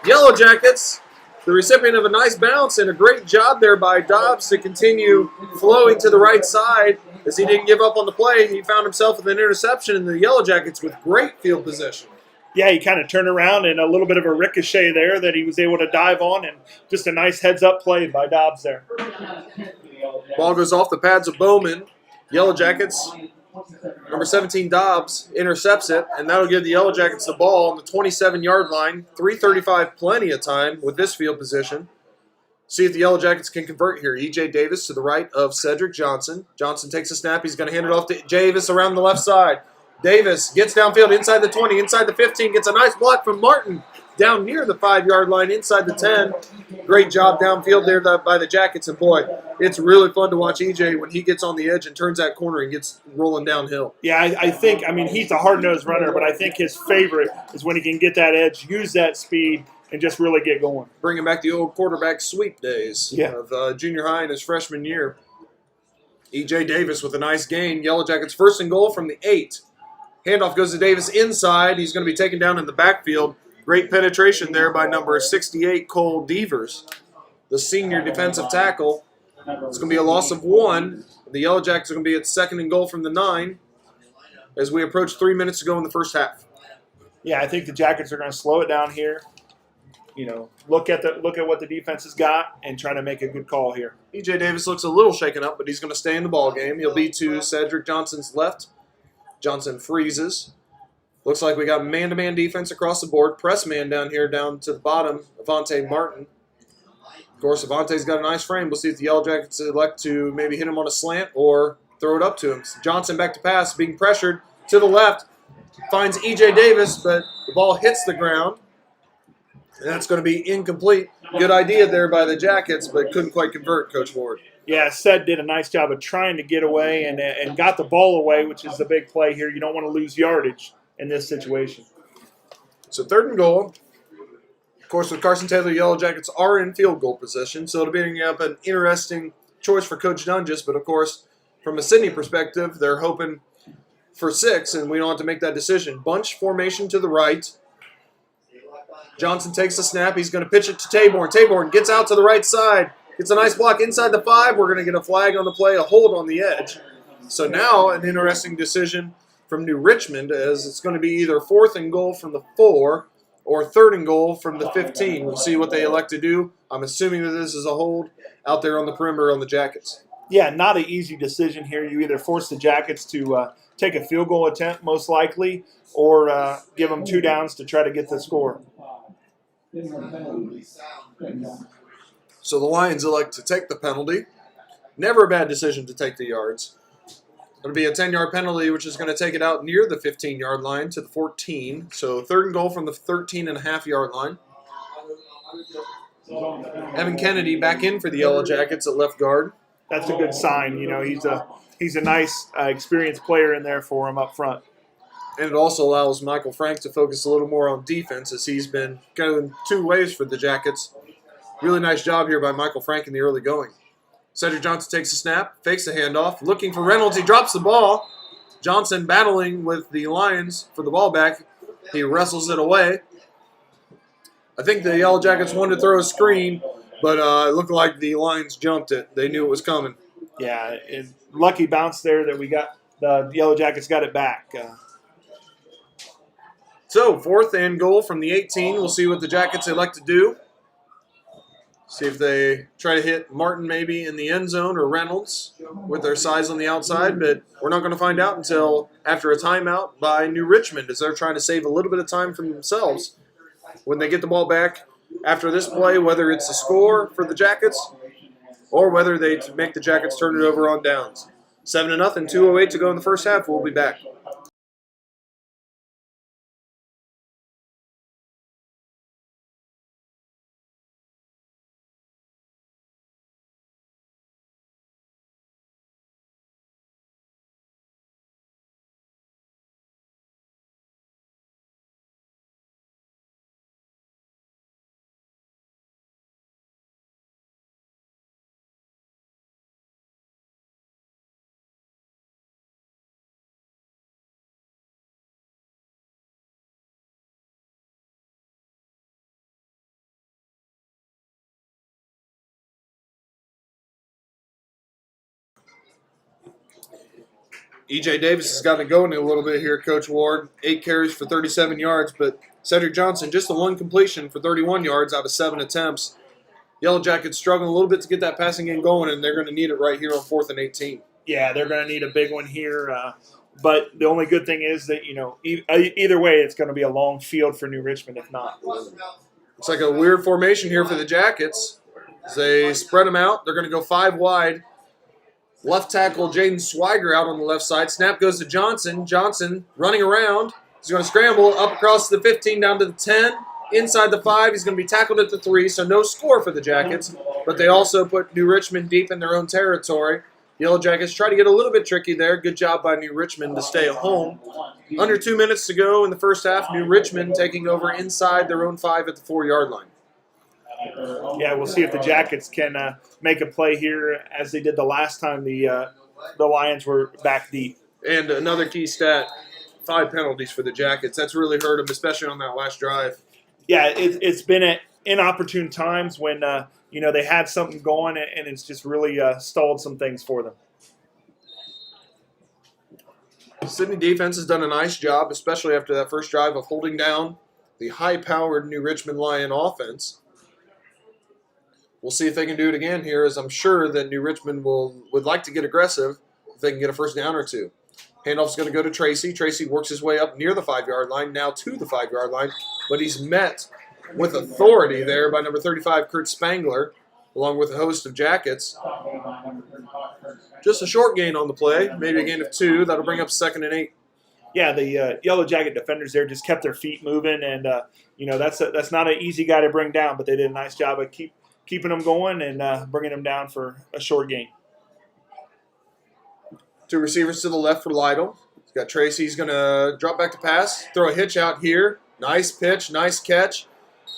Yellow Jackets, the recipient of a nice bounce, and a great job there by Dobbs to continue flowing to the right side. As he didn't give up on the play, he found himself with an interception, and the Yellow Jackets with great field position. Yeah, he kind of turned around and a little bit of a ricochet there that he was able to dive on, and just a nice heads-up play by Dobbs there. Ball goes off the pads of Bowman. Yellow Jackets, number 17 Dobbs, intercepts it, and that'll give the Yellow Jackets the ball on the 27-yard line. 3:35, plenty of time with this field position. See if the Yellow Jackets can convert here. E.J. Davis to the right of Cedric Johnson. Johnson takes a snap. He's going to hand it off to Davis around the left side. Davis gets downfield inside the 20, inside the 15, gets a nice block from Martin down near the 5-yard line, inside the 10. Great job downfield there by the Jackets, and boy, it's really fun to watch EJ when he gets on the edge and turns that corner and gets rolling downhill. Yeah, I think, he's a hard-nosed runner, but I think his favorite is when he can get that edge, use that speed, and just really get going. Bringing back the old quarterback sweep days of junior high in his freshman year. E.J. Davis with a nice gain. Yellow Jackets 1st and goal from the 8. Handoff goes to Davis inside. He's going to be taken down in the backfield. Great penetration there by number 68, Cole Devers, the senior defensive tackle. It's going to be a loss of 1. The Yellow Jackets are going to be at 2nd and goal from the 9 as we approach 3 minutes to go in the first half. Yeah, I think the Jackets are going to slow it down here. Look at what the defense has got and try to make a good call here. E.J. Davis looks a little shaken up, but he's going to stay in the ball game. He'll be to Cedric Johnson's left. Johnson freezes. Looks like we got man-to-man defense across the board. Press man down here, down to the bottom, Avante Martin. Of course, Avante's got a nice frame. We'll see if the Yellow Jackets elect to maybe hit him on a slant or throw it up to him. Johnson back to pass, being pressured to the left. Finds E.J. Davis, but the ball hits the ground. And that's going to be incomplete. Good idea there by the Jackets, but couldn't quite convert, Coach Ward. Yeah, Sed did a nice job of trying to get away and got the ball away, which is the big play here. You don't want to lose yardage in this situation. So 3rd and goal. Of course, with Carson Taylor, Yellow Jackets are in field goal position, so it'll be up an interesting choice for Coach Dunges. But, of course, from a Sidney perspective, they're hoping for 6, and we don't have to make that decision. Bunch formation to the right. Johnson takes the snap. He's going to pitch it to Taborn. Taborn gets out to the right side. Gets a nice block inside the 5. We're going to get a flag on the play, a hold on the edge. So now an interesting decision from New Richmond, as it's going to be either 4th and goal from the 4 or 3rd and goal from the 15. We'll see what they elect to do. I'm assuming that this is a hold out there on the perimeter on the Jackets. Yeah, not an easy decision here. You either force the Jackets to take a field goal attempt, most likely, or give them 2 downs to try to get the score. Absolutely sound. So the Lions elect to take the penalty. Never a bad decision to take the yards. It'll be a 10-yard penalty, which is going to take it out near the 15-yard line to the 14. So 3rd and goal from the 13.5-yard line. Evan Kennedy back in for the Yellow Jackets at left guard. That's a good sign. You know, he's a nice, experienced player in there for him up front. And it also allows Michael Frank to focus a little more on defense, as he's been going 2 ways for the Jackets. Really nice job here by Michael Frank in the early going. Cedric Johnson takes a snap, fakes the handoff, looking for Reynolds. He drops the ball. Johnson battling with the Lions for the ball back. He wrestles it away. I think the Yellow Jackets wanted to throw a screen, but it looked like the Lions jumped it. They knew it was coming. Yeah, lucky bounce there that we got. The Yellow Jackets got it back. So 4th and goal from the 18. We'll see what the Jackets elect to do. See if they try to hit Martin maybe in the end zone or Reynolds with their size on the outside, but we're not going to find out until after a timeout by New Richmond, as they're trying to save a little bit of time for themselves when they get the ball back after this play, whether it's a score for the Jackets or whether they make the Jackets turn it over on downs. 7-0, 2:08 to go in the first half. We'll be back. E.J. Davis has gotten it going a little bit here, Coach Ward. 8 carries for 37 yards, but Cedric Johnson just the 1 completion for 31 yards out of 7 attempts. Yellow Jackets struggling a little bit to get that passing game going, and they're going to need it right here on 4th and 18. Yeah, they're going to need a big one here. But the only good thing is that, you know, either way, it's going to be a long field for New Richmond if not. It's like a weird formation here for the Jackets. As they spread them out, they're going to go 5 wide. Left tackle Jaden Swiger out on the left side. Snap goes to Johnson. Johnson running around. He's going to scramble up across the 15 down to the 10. Inside the 5. He's going to be tackled at the 3, so no score for the Jackets. But they also put New Richmond deep in their own territory. Yellow Jackets try to get a little bit tricky there. Good job by New Richmond to stay at home. Under 2 minutes to go in the first half. New Richmond taking over inside their own 5 at the 4-yard line. Yeah, we'll see if the Jackets can make a play here as they did the last time the Lions were back deep. And another key stat, 5 penalties for the Jackets. That's really hurt them, especially on that last drive. Yeah, it's been at inopportune times when you know, they had something going and it's just really stalled some things for them. Sidney defense has done a nice job, especially after that first drive, of holding down the high-powered New Richmond Lion offense. We'll see if they can do it again here, as I'm sure that New Richmond would like to get aggressive if they can get a first down or 2. Handoff's going to go to Tracy. Tracy works his way up near the 5-yard line, now to the 5-yard line, but he's met with authority there by number 35, Kurt Spangler, along with a host of Jackets. Just a short gain on the play, maybe a gain of 2. That'll bring up 2nd and 8. Yeah, the Yellow Jacket defenders there just kept their feet moving, and you know, that's not an easy guy to bring down, but they did a nice job of keeping them going and bringing them down for a short gain. 2 receivers to the left for Lytle. He's got Tracy. He's going to drop back to pass, throw a hitch out here. Nice pitch, nice catch.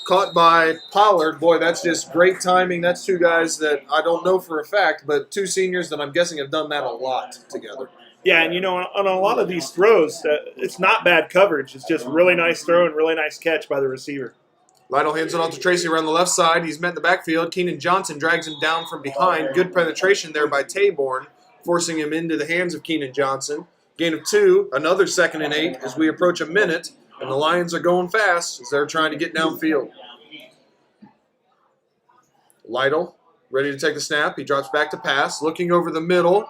Caught by Pollard. Boy, that's just great timing. That's 2 guys that I don't know for a fact, but 2 seniors that I'm guessing have done that a lot together. Yeah, and you know, on a lot of these throws, it's not bad coverage. It's just really nice throw and really nice catch by the receiver. Lytle hands it off to Tracy around the left side. He's met in the backfield. Keenan Johnson drags him down from behind. Good penetration there by Taborn, forcing him into the hands of Keenan Johnson. Gain of 2, another 2nd and 8 as we approach a minute, and the Lions are going fast as they're trying to get downfield. Lytle ready to take the snap. He drops back to pass, looking over the middle,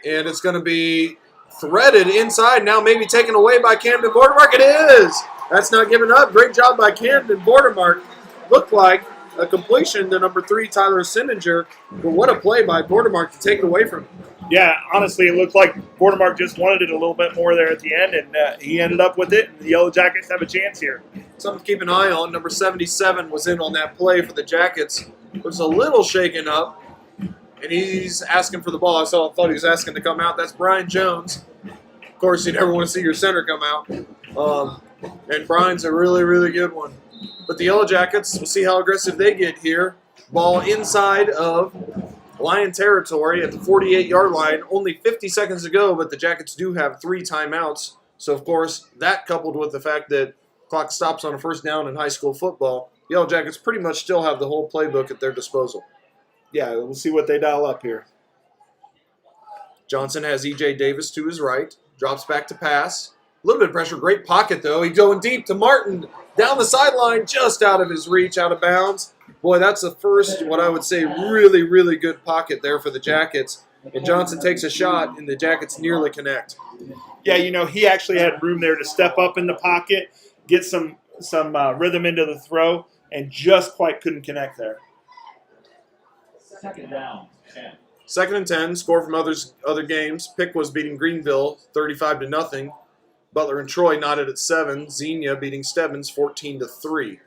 and it's going to be threaded inside, now maybe taken away by Camden Bordermark. It is! That's not giving up. Great job by Camden Bordermark. looked like a completion to number 3, Tyler Sinninger. But what a play by Bordemark to take it away from him. Yeah, honestly, it looked like Bordemark just wanted it a little bit more there at the end, and he ended up with it. And the Yellow Jackets have a chance here. Something to keep an eye on. Number 77 was in on that play for the Jackets. Was a little shaken up, and he's asking for the ball. I thought he was asking to come out. That's Brian Jones. Of course, you never want to see your center come out. And Brian's a really, really good one. But the Yellow Jackets, we'll see how aggressive they get here. Ball inside of Lion territory at the 48-yard line. Only 50 seconds to go, but the Jackets do have 3 timeouts. So, of course, that coupled with the fact that clock stops on a first down in high school football, Yellow Jackets pretty much still have the whole playbook at their disposal. Yeah, we'll see what they dial up here. Johnson has E.J. Davis to his right. Drops back to pass. A little bit of pressure. Great pocket, though. He's going deep to Martin. Down the sideline, just out of his reach, out of bounds. Boy, that's the first, what I would say, really, really good pocket there for the Jackets. And Johnson takes a shot, and the Jackets nearly connect. Yeah, he actually had room there to step up in the pocket, get some rhythm into the throw, and just quite couldn't connect there. Second down, 10. 2nd and 10, score from other games. Pick was beating Greenville 35-0. Butler and Troy knotted at 7. Xenia beating Stebbins 14-3.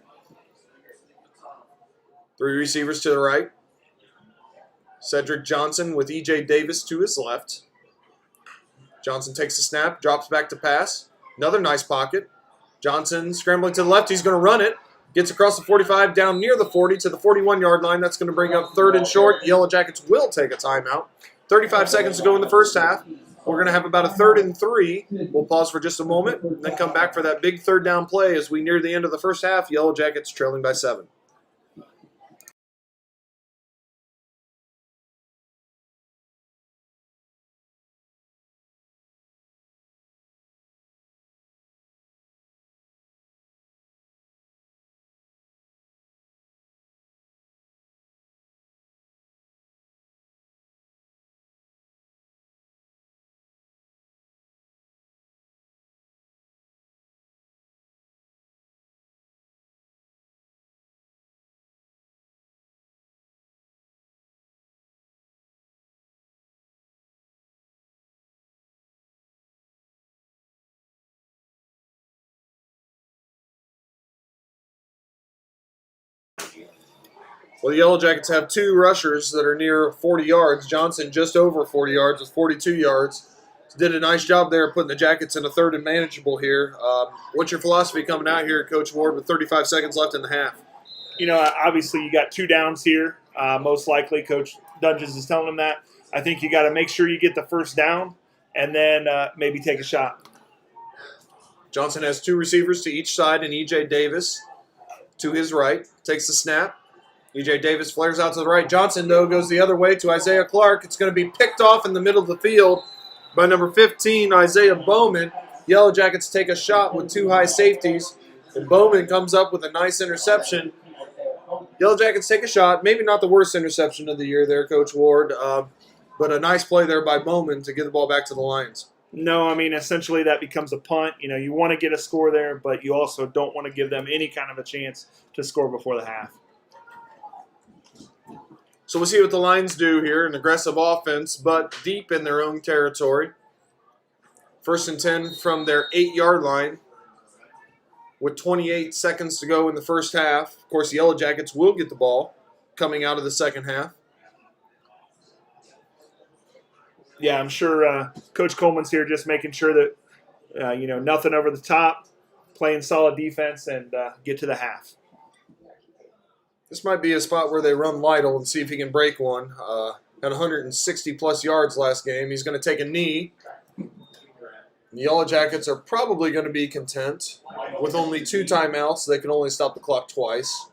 3 receivers to the right. Cedric Johnson with E.J. Davis to his left. Johnson takes the snap, drops back to pass. Another nice pocket. Johnson scrambling to the left. He's going to run it. Gets across the 45, down near the 40 to the 41-yard line. That's going to bring up 3rd and short. Yellow Jackets will take a timeout. 35 seconds to go in the first half. We're going to have about a 3rd and 3. We'll pause for just a moment and then come back for that big 3rd down play as we near the end of the first half. Yellow Jackets trailing by 7. Well, the Yellow Jackets have 2 rushers that are near 40 yards. Johnson just over 40 yards with 42 yards. Did a nice job there putting the Jackets in a 3rd and manageable here. What's your philosophy coming out here, Coach Ward, with 35 seconds left in the half? Obviously you got 2 downs here. Most likely, Coach Dunges is telling them that. I think you got to make sure you get the first down and then maybe take a shot. Johnson has 2 receivers to each side, and E.J. Davis to his right. Takes the snap. E.J. Davis flares out to the right. Johnson, though, goes the other way to Isaiah Clark. It's going to be picked off in the middle of the field by number 15, Isaiah Bowman. Yellow Jackets take a shot with 2 high safeties, and Bowman comes up with a nice interception. Yellow Jackets take a shot. Maybe not the worst interception of the year there, Coach Ward, but a nice play there by Bowman to get the ball back to the Lions. No, essentially that becomes a punt. You want to get a score there, but you also don't want to give them any kind of a chance to score before the half. So we'll see what the Lions do here. An aggressive offense, but deep in their own territory. 1st and 10 from their 8-yard line with 28 seconds to go in the first half. Of course, the Yellow Jackets will get the ball coming out of the second half. Yeah, I'm sure Coach Coleman's here just making sure that, nothing over the top, playing solid defense, and get to the half. This might be a spot where they run Lytle and see if he can break one. Had 160-plus yards last game. He's going to take a knee. The Yellow Jackets are probably going to be content with only 2 timeouts. They can only stop the clock twice.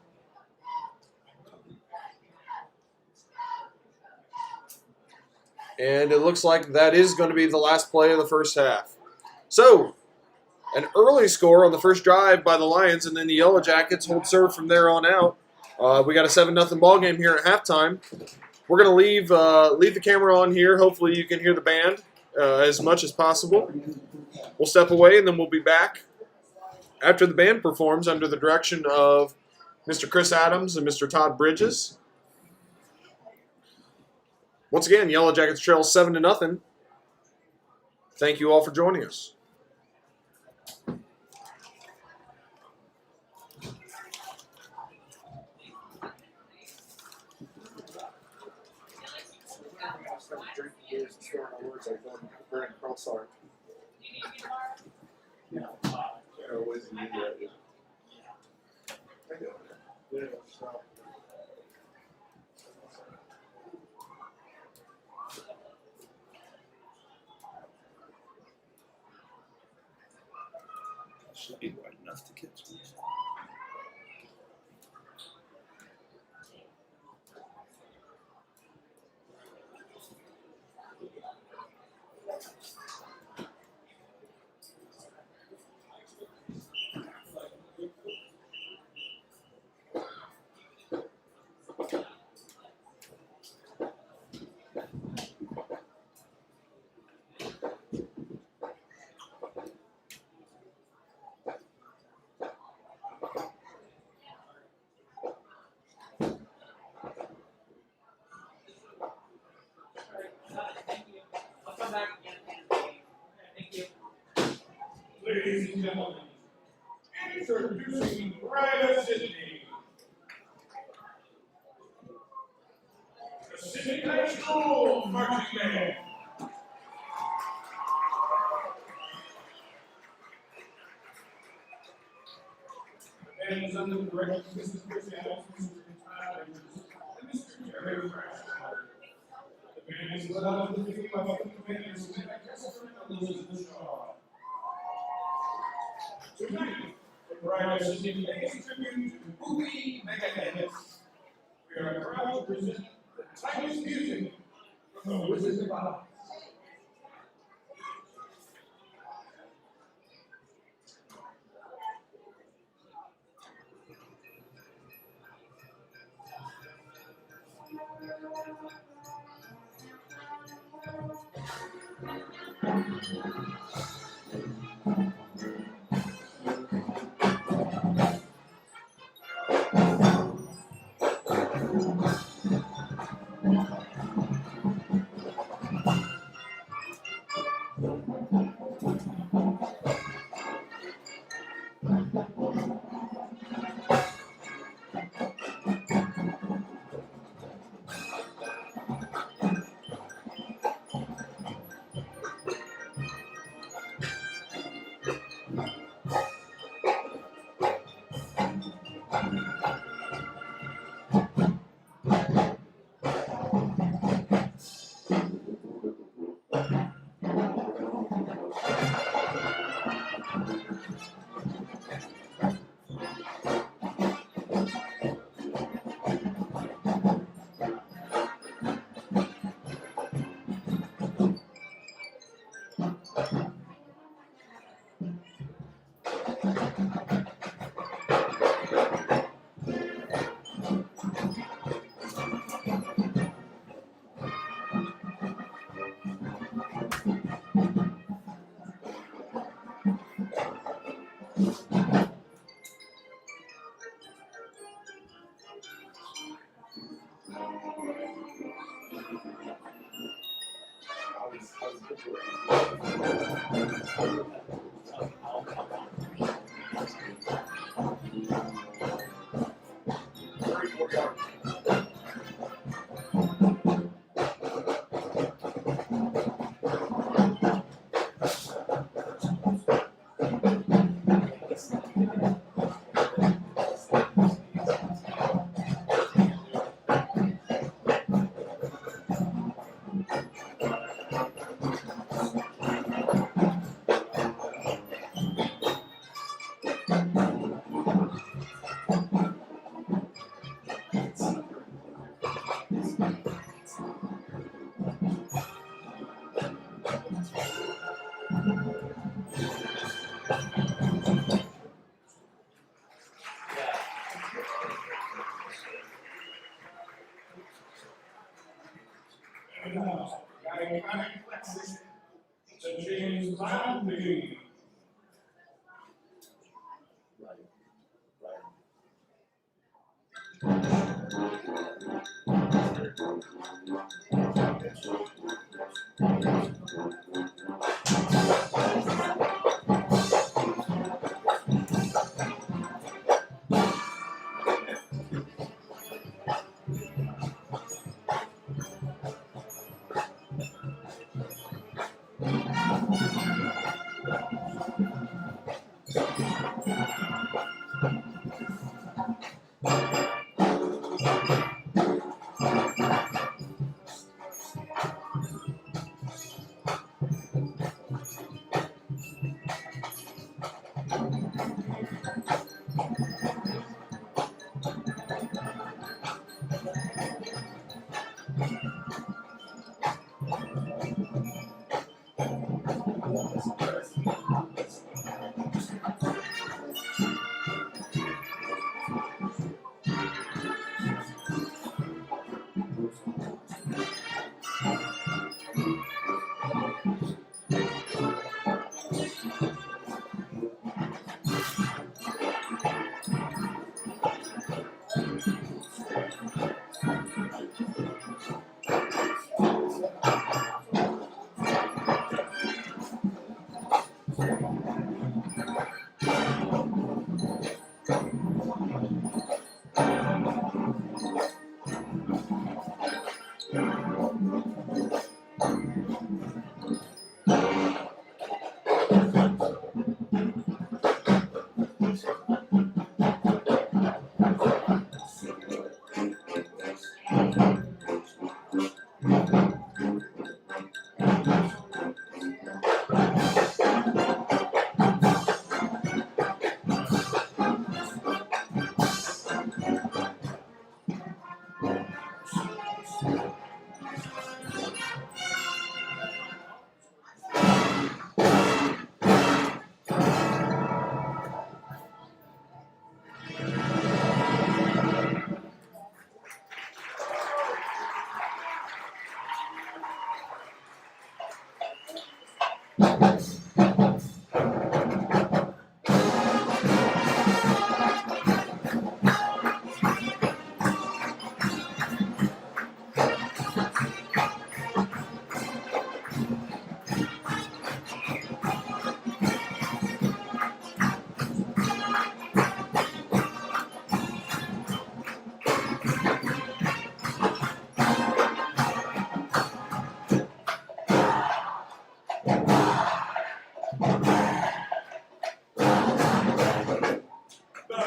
And it looks like that is going to be the last play of the first half. So, an early score on the first drive by the Lions, and then the Yellow Jackets hold serve from there on out. We got a 7-0 ball game here at halftime. We're going to leave the camera on here. Hopefully you can hear the band as much as possible. We'll step away, and then we'll be back after the band performs under the direction of Mr. Chris Adams and Mr. Todd Bridges. Once again, Yellow Jackets trail 7-0. Thank you all for joining us. Should be wide enough to catch me. Ladies and gentlemen, introducing Private Sidney. The Sidney High School marching band. The band is under the direction of Mrs. Chris Adams, Mr. Todd Bridges, and Mr. Jerry Freshwater. The band is led out of the field by the commanders with Christopher and Elizabeth Shaw. Tonight, the Private Sidney pays tribute to movie megaheads. We are proud to present the timeless music from the Wizard of Oz.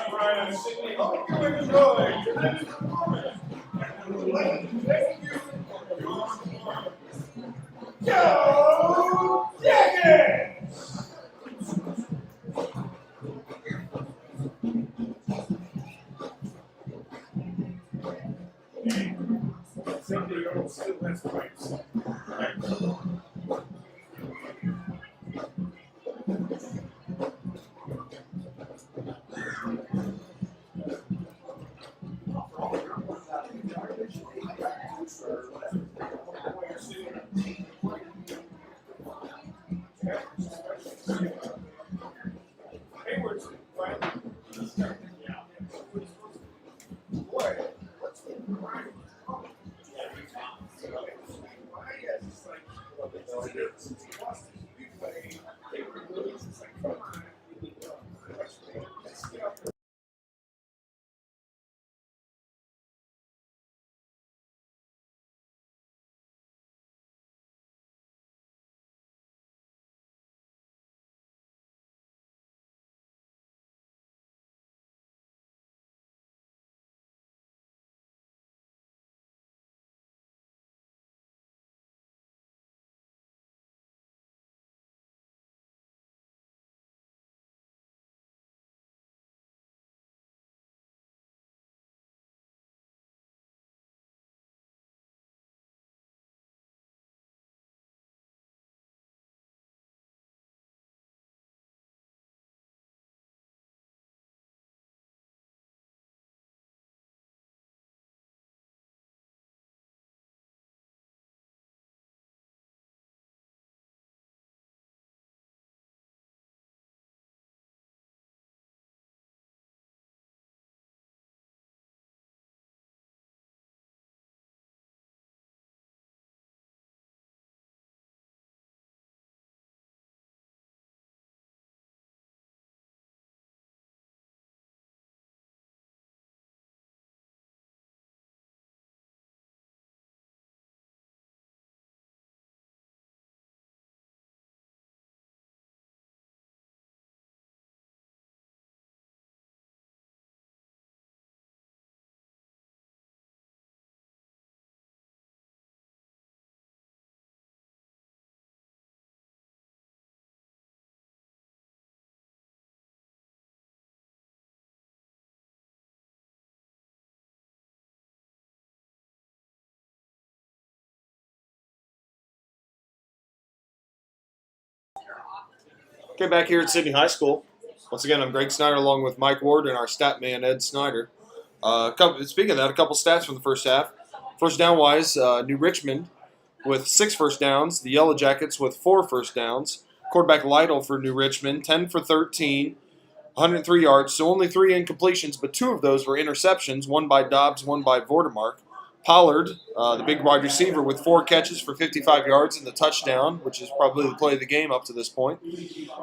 Brian and Sidney, hope you enjoyed today's performance. And we would like to thank you for your support. Go Jackets! Sidney still has points. Okay, back here at Sidney High School. Once again, I'm Greg Snyder along with Mike Ward and our stat man, Ed Snyder. Speaking of that, a couple stats from the first half. First down-wise, New Richmond with 6 first downs. The Yellow Jackets with 4 first downs. Quarterback Lytle for New Richmond, 10 for 13, 103 yards. So only 3 incompletions, but 2 of those were interceptions, one by Dobbs, one by Vordermark. Pollard, the big wide receiver, with 4 catches for 55 yards and the touchdown, which is probably the play of the game up to this point.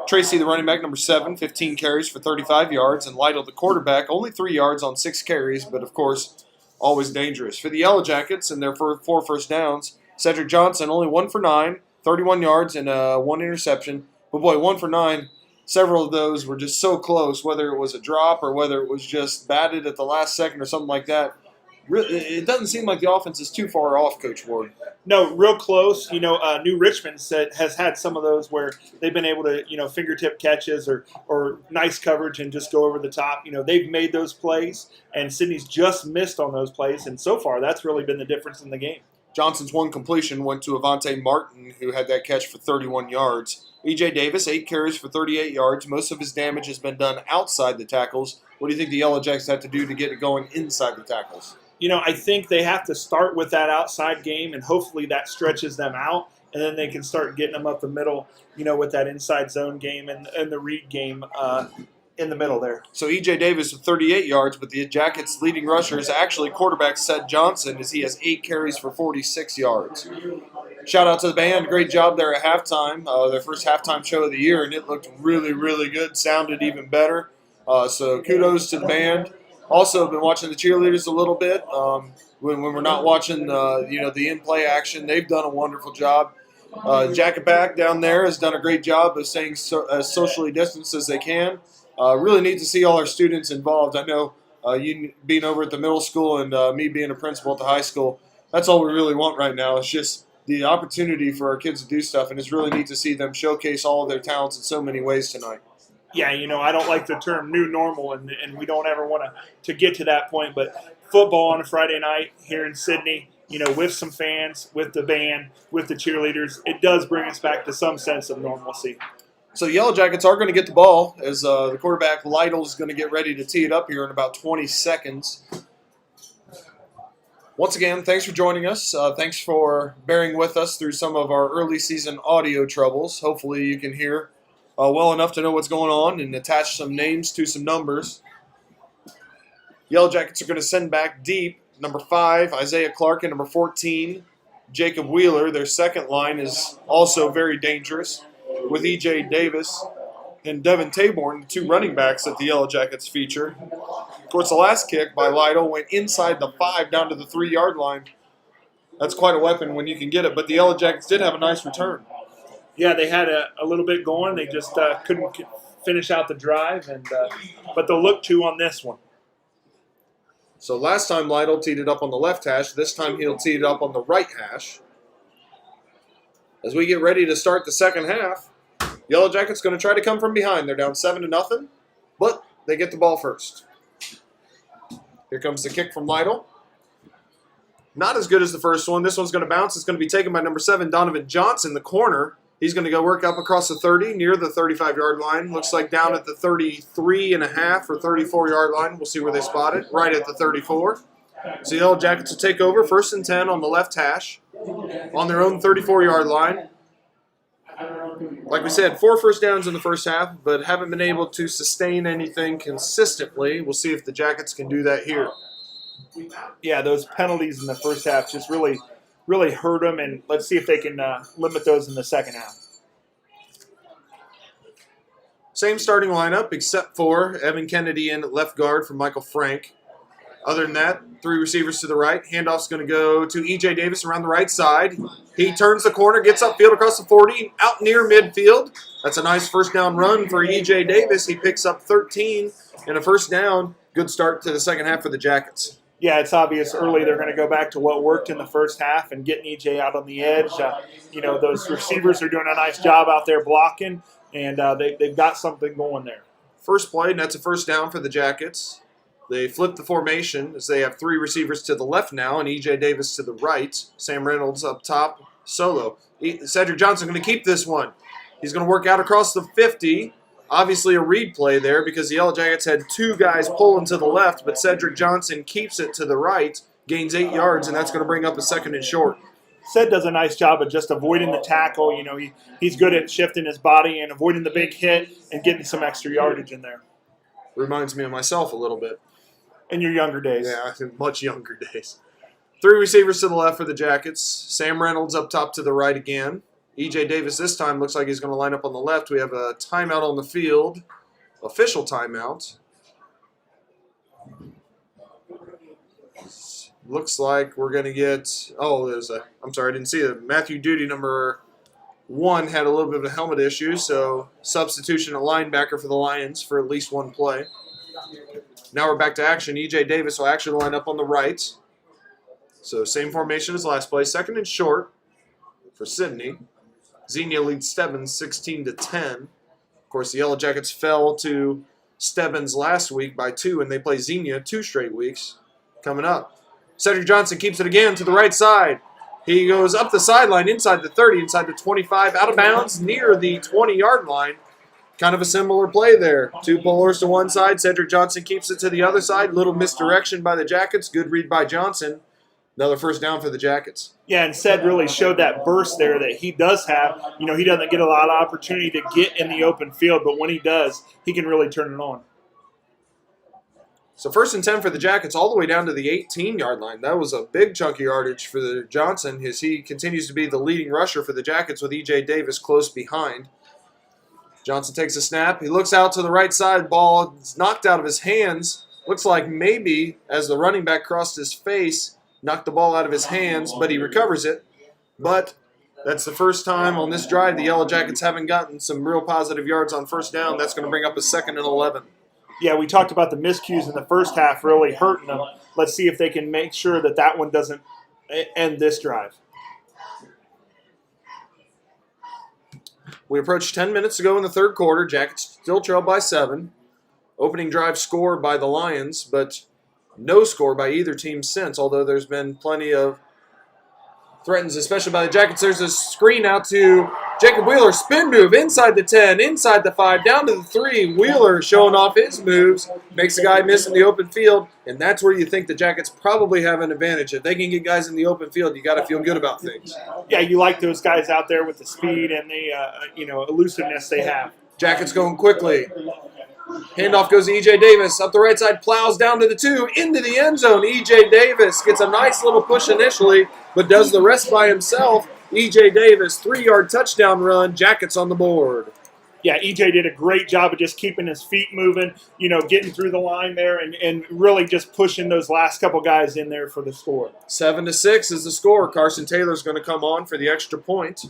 Tracy, the running back, number 7, 15 carries for 35 yards. And Lytle, the quarterback, only 3 yards on 6 carries, but of course, always dangerous. For the Yellow Jackets and their 4 first downs, Cedric Johnson, only 1 for 9, 31 yards and 1 interception. But boy, 1 for 9, several of those were just so close, whether it was a drop or whether it was just batted at the last second or something like that. It doesn't seem like the offense is too far off, Coach Ward. No, real close. New Richmond has had some of those where they've been able to, fingertip catches or nice coverage and just go over the top. They've made those plays, and Sidney's just missed on those plays, and so far that's really been the difference in the game. Johnson's 1 completion went to Avante Martin, who had that catch for 31 yards. E.J. Davis, 8 carries for 38 yards. Most of his damage has been done outside the tackles. What do you think the Yellow Jackets have to do to get it going inside the tackles? I think they have to start with that outside game, and hopefully that stretches them out, and then they can start getting them up the middle, with that inside zone game and the read game in the middle there. So E.J. Davis with 38 yards, but the Jackets' leading rusher is actually quarterback Seth Johnson, as he has 8 carries for 46 yards. Shout out to the band. Great job there at halftime. Their first halftime show of the year, and it looked really, really good. Sounded even better. So kudos to the band. Also, been watching the cheerleaders a little bit. When we're not watching, the in-play action, they've done a wonderful job. Jacket Back down there has done a great job of staying as socially distanced as they can. Really neat to see all our students involved. I know you being over at the middle school and me being a principal at the high school, that's all we really want right now. It's just the opportunity for our kids to do stuff, and it's really neat to see them showcase all of their talents in so many ways tonight. Yeah, I don't like the term new normal, and we don't ever want to get to that point, but football on a Friday night here in Sidney, with some fans, with the band, with the cheerleaders, it does bring us back to some sense of normalcy. So the Yellow Jackets are going to get the ball as the quarterback Lytle is going to get ready to tee it up here in about 20 seconds. Once again, thanks for joining us. Thanks for bearing with us through some of our early season audio troubles. Hopefully you can hear well enough to know what's going on and attach some names to some numbers. Yellow Jackets are going to send back deep. Number 5, Isaiah Clark, and number 14, Jacob Wheeler. Their second line is also very dangerous, with E.J. Davis and Devin Taborn, the 2 running backs that the Yellow Jackets feature. Of course, the last kick by Lytle went inside the 5 down to the 3-yard line. That's quite a weapon when you can get it, but the Yellow Jackets did have a nice return. Yeah, they had a little bit going. They just couldn't finish out the drive, but they'll look to on this one. So last time Lytle teed it up on the left hash. This time he'll tee it up on the right hash. As we get ready to start the second half, Yellow Jackets going to try to come from behind. They're down 7-0, but they get the ball first. Here comes the kick from Lytle. Not as good as the first one. This one's going to bounce. It's going to be taken by number 7, Donovan Johnson, the corner. He's going to go work up across the 30, near the 35-yard line. Looks like down at the 33.5 or 34-yard line. We'll see where they spot it. Right at the 34. So the Yellow Jackets will take over 1st and 10 on the left hash on their own 34-yard line. Like we said, 4 first downs in the first half, but haven't been able to sustain anything consistently. We'll see if the Jackets can do that here. Yeah, those penalties in the first half just really hurt them, and let's see if they can limit those in the second half. Same starting lineup except for Evan Kennedy in at left guard for Michael Frank. Other than that, 3 receivers to the right. Handoff's going to go to E.J. Davis around the right side. He turns the corner, gets upfield across the 40, out near midfield. That's a nice first down run for E.J. Davis. He picks up 13 and a first down. Good start to the second half for the Jackets. Yeah, it's obvious early they're going to go back to what worked in the first half and getting E.J. out on the edge. Those receivers are doing a nice job out there blocking, and they've got something going there. First play, and that's a first down for the Jackets. They flip the formation as they have 3 receivers to the left now and E.J. Davis to the right. Sam Reynolds up top, solo. Cedric Johnson going to keep this one. He's going to work out across the 50. Obviously a read play there because the Yellow Jackets had two guys pulling to the left, but Cedric Johnson keeps it to the right, gains 8 yards, and that's going to bring up a 2nd and short. Sid does a nice job of just avoiding the tackle. You know, he's good at shifting his body and avoiding the big hit and getting some extra yardage in there. Reminds me of myself a little bit. In your younger days. Yeah, much younger days. 3 receivers to the left for the Jackets. Sam Reynolds up top to the right again. E.J. Davis this time looks like he's going to line up on the left. We have a timeout on the field. Official timeout. Looks like we're going to get, I'm sorry, I didn't see it. Matthew Duty, number 1, had a little bit of a helmet issue, so substitution at linebacker for the Lions for at least 1 play. Now we're back to action. E.J. Davis will actually line up on the right. So same formation as last play. 2nd and short for Sidney. Xenia leads Stebbins 16-10. Of course, the Yellow Jackets fell to Stebbins last week by 2, and they play Xenia 2 straight weeks coming up. Cedric Johnson keeps it again to the right side. He goes up the sideline, inside the 30, inside the 25, out of bounds near the 20-yard line. Kind of a similar play there. 2 pullers to one side. Cedric Johnson keeps it to the other side. Little misdirection by the Jackets. Good read by Johnson. Another first down for the Jackets. Yeah, and Ced really showed that burst there that he does have. You know, he doesn't get a lot of opportunity to get in the open field, but when he does, he can really turn it on. So 1st and 10 for the Jackets all the way down to the 18-yard line. That was a big chunk of yardage for the Johnson as he continues to be the leading rusher for the Jackets with E.J. Davis close behind. Johnson takes a snap. He looks out to the right side. Ball is knocked out of his hands. Looks like maybe as the running back crossed his face, knocked the ball out of his hands, but he recovers it. But that's the first time on this drive the Yellow Jackets haven't gotten some real positive yards on first down. That's going to bring up a 2nd and 11. Yeah, we talked about the miscues in the first half really hurting them. Let's see if they can make sure that that one doesn't end this drive. We approached 10 minutes to go in the 3rd quarter. Jackets still trail by 7. Opening drive scored by the Lions, but no score by either team since, although there's been plenty of threats, especially by the Jackets. There's a screen out to Jacob Wheeler. Spin move inside the 10, inside the 5, down to the 3. Wheeler showing off his moves, makes a guy miss in the open field, and that's where you think the Jackets probably have an advantage. If they can get guys in the open field, you got to feel good about things. Yeah, you like those guys out there with the speed and the elusiveness they have. Jackets going quickly. Handoff goes to E.J. Davis. Up the right side, plows down to the 2, into the end zone. E.J. Davis gets a nice little push initially, but does the rest by himself. E.J. Davis, 3-yard touchdown run. Jackets on the board. Yeah, E.J. did a great job of just keeping his feet moving, getting through the line there and really just pushing those last couple guys in there for the score. 7-6 is the score. Carson Taylor's going to come on for the extra point.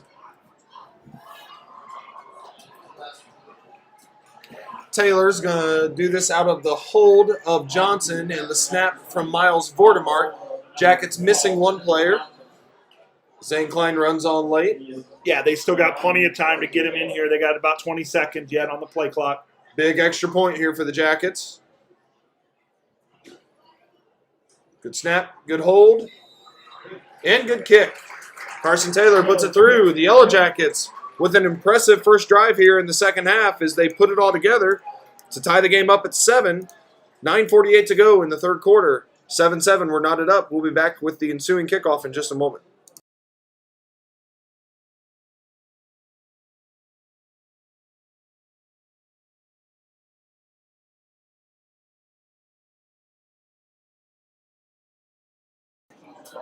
Taylor's going to do this out of the hold of Johnson and the snap from Miles Vortemart. Jackets missing 1 player. Zane Klein runs on late. Yeah, they still got plenty of time to get him in here. They got about 20 seconds yet on the play clock. Big extra point here for the Jackets. Good snap, good hold, and good kick. Carson Taylor puts it through. The Yellow Jackets with an impressive first drive here in the second half as they put it all together to tie the game up at 7. 9:48 to go in the 3rd quarter. 7-7, we're knotted up. We'll be back with the ensuing kickoff in just a moment.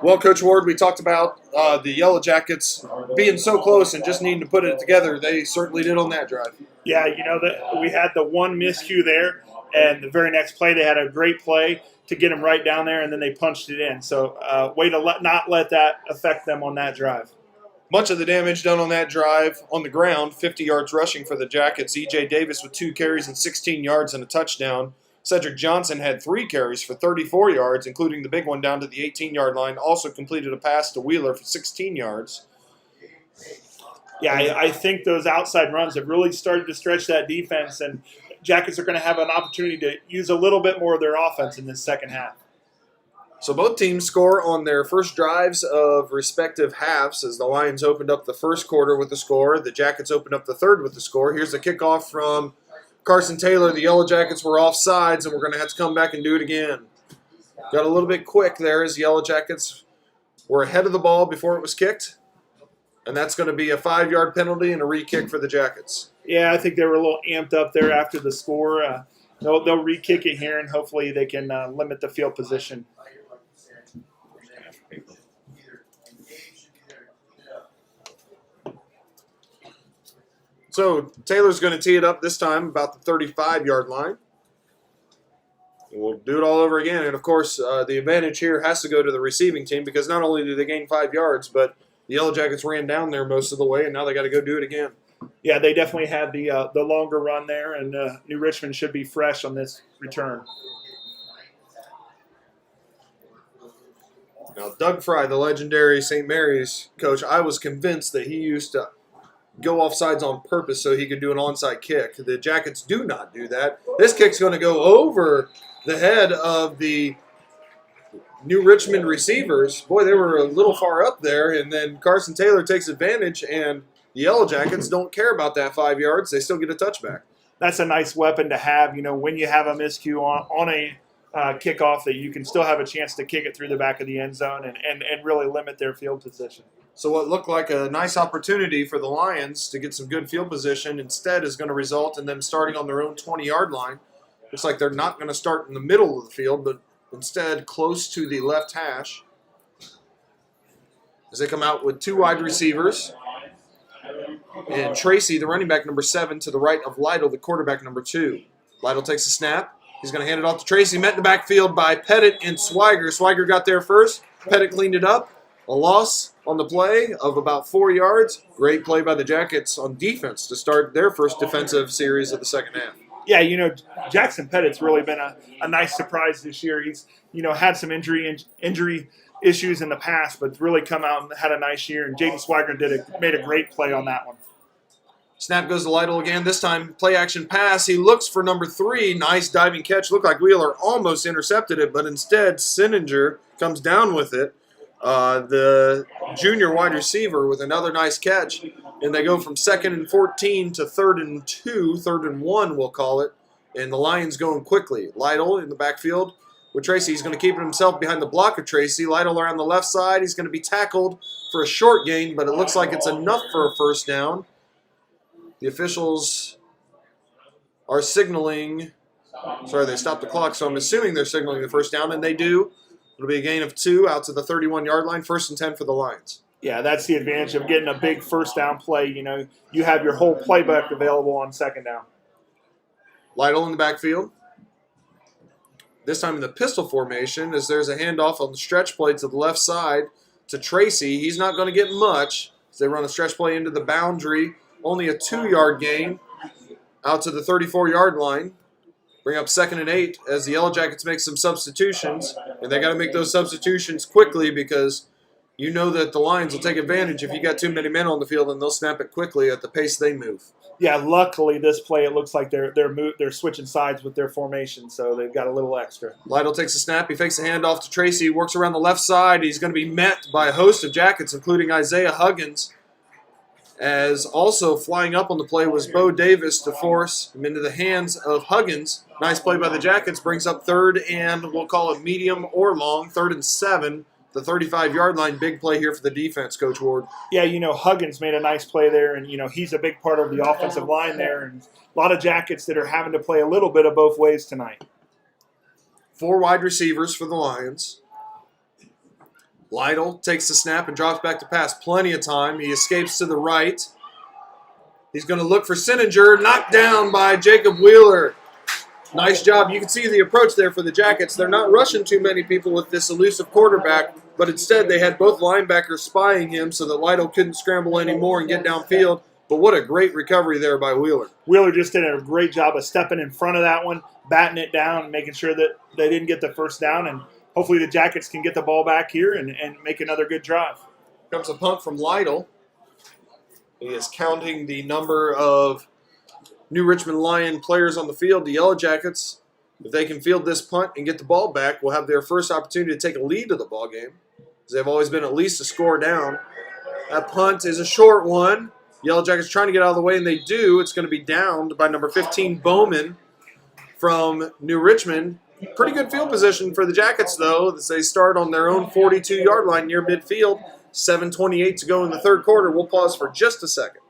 Well, Coach Ward, we talked about the Yellow Jackets being so close and just needing to put it together. They certainly did on that drive. Yeah, we had the one miscue there, and the very next play they had a great play to get them right down there, and then they punched it in. So way to not let that affect them on that drive. Much of the damage done on that drive on the ground, 50 yards rushing for the Jackets. E.J. Davis with 2 carries and 16 yards and a touchdown. Cedric Johnson had 3 carries for 34 yards, including the big one down to the 18-yard line. Also completed a pass to Wheeler for 16 yards. Yeah, I think those outside runs have really started to stretch that defense, and Jackets are going to have an opportunity to use a little bit more of their offense in this second half. So both teams score on their first drives of respective halves as the Lions opened up the first quarter with the score. The Jackets opened up the third with the score. Here's the kickoff from Carson Taylor. The Yellow Jackets were off sides, and we're going to have to come back and do it again. Got a little bit quick there as the Yellow Jackets were ahead of the ball before it was kicked. And that's going to be a 5-yard penalty and a re-kick for the Jackets. Yeah, I think they were a little amped up there after the score. They'll re-kick it here, and hopefully they can limit the field position. So Taylor's going to tee it up this time about the 35-yard line. And we'll do it all over again. And, of course, the advantage here has to go to the receiving team because not only do they gain 5 yards, but the Yellow Jackets ran down there most of the way, and now they got to go do it again. Yeah, they definitely had the longer run there, and New Richmond should be fresh on this return. Now, Doug Fry, the legendary St. Mary's coach, I was convinced that he used to go off sides on purpose so he could do an onside kick. The Jackets do not do that. This kick's going to go over the head of the New Richmond receivers. Boy, they were a little far up there, and then Carson Taylor takes advantage, and the Yellow Jackets don't care about that 5 yards. They still get a touchback. That's a nice weapon to have, when you have a miscue on a kickoff, that you can still have a chance to kick it through the back of the end zone and really limit their field position. So what looked like a nice opportunity for the Lions to get some good field position instead is going to result in them starting on their own 20-yard line. Looks like they're not going to start in the middle of the field, but instead close to the left hash. As they come out with 2 wide receivers. And Tracy, the running back, number 7, to the right of Lytle, the quarterback, number 2. Lytle takes a snap. He's going to hand it off to Tracy. Met in the backfield by Pettit and Swiger. Swiger got there first. Pettit cleaned it up. A loss on the play of about 4 yards. Great play by the Jackets on defense to start their first defensive series of the second half. Yeah, Jackson Pettit's really been a nice surprise this year. He's, had some injury issues in the past, but really come out and had a nice year. And Jaden Swiger made a great play on that one. Snap goes to Lytle again. This time, play action pass. He looks for number 3. Nice diving catch. Looked like Wheeler almost intercepted it, but instead, Sininger comes down with it. The junior wide receiver with another nice catch. And they go from 2nd and 14 to 3rd and 2, 3rd and 1, we'll call it. And the Lions going quickly. Lytle in the backfield with Tracy. He's going to keep himself behind the block of Tracy. Lytle around the left side. He's going to be tackled for a short gain, but it looks like it's enough for a first down. The officials are signaling. Sorry, they stopped the clock, so I'm assuming they're signaling the first down, and they do. It'll be a gain of 2 out to the 31-yard line. 1st and 10 for the Lions. Yeah, that's the advantage of getting a big first down play. You have your whole playbook available on 2nd down. Lytle in the backfield. This time in the pistol formation, as there's a handoff on the stretch play to the left side to Tracy. He's not going to get much as they run a stretch play into the boundary. Only a 2-yard gain out to the 34-yard line. Bring up 2nd and 8 as the Yellow Jackets make some substitutions. And they got to make those substitutions quickly because you know that the Lions will take advantage. If you got too many men on the field, and they'll snap it quickly at the pace they move. Yeah, luckily this play, it looks like they're switching sides with their formation, so they've got a little extra. Lytle takes a snap. He fakes a handoff to Tracy. He works around the left side. He's going to be met by a host of Jackets, including Isaiah Huggins. As also flying up on the play was Bo Davis to force him into the hands of Huggins. Nice play by the Jackets. Brings up 3rd and we'll call it medium or long. 3rd and 7. The 35-yard line. Big play here for the defense, Coach Ward. Yeah, Huggins made a nice play there, and, he's a big part of the offensive line there. And a lot of Jackets that are having to play a little bit of both ways tonight. 4 wide receivers for the Lions. Lytle takes the snap and drops back to pass. Plenty of time. He escapes to the right. He's going to look for Sininger. Knocked down by Jacob Wheeler. Nice job. You can see the approach there for the Jackets. They're not rushing too many people with this elusive quarterback, but instead they had both linebackers spying him so that Lytle couldn't scramble anymore and get downfield. But what a great recovery there by Wheeler. Wheeler just did a great job of stepping in front of that one, batting it down, making sure that they didn't get the first down, and hopefully the Jackets can get the ball back here and make another good drive. Comes a punt from Lytle. He is counting the number of New Richmond Lion players on the field. The Yellow Jackets If they can field this punt and get the ball back, we'll have their first opportunity to take a lead of the ball game, because they've always been at least a score down. That punt is a short one. Yellow Jackets trying to get out of the way, and they do. It's going to be downed by number 15, Bowman from New Richmond. Pretty good field position for the Jackets, though, as they start on their own 42-yard line near midfield. 7:28 to go in the third quarter. We'll pause for just a second.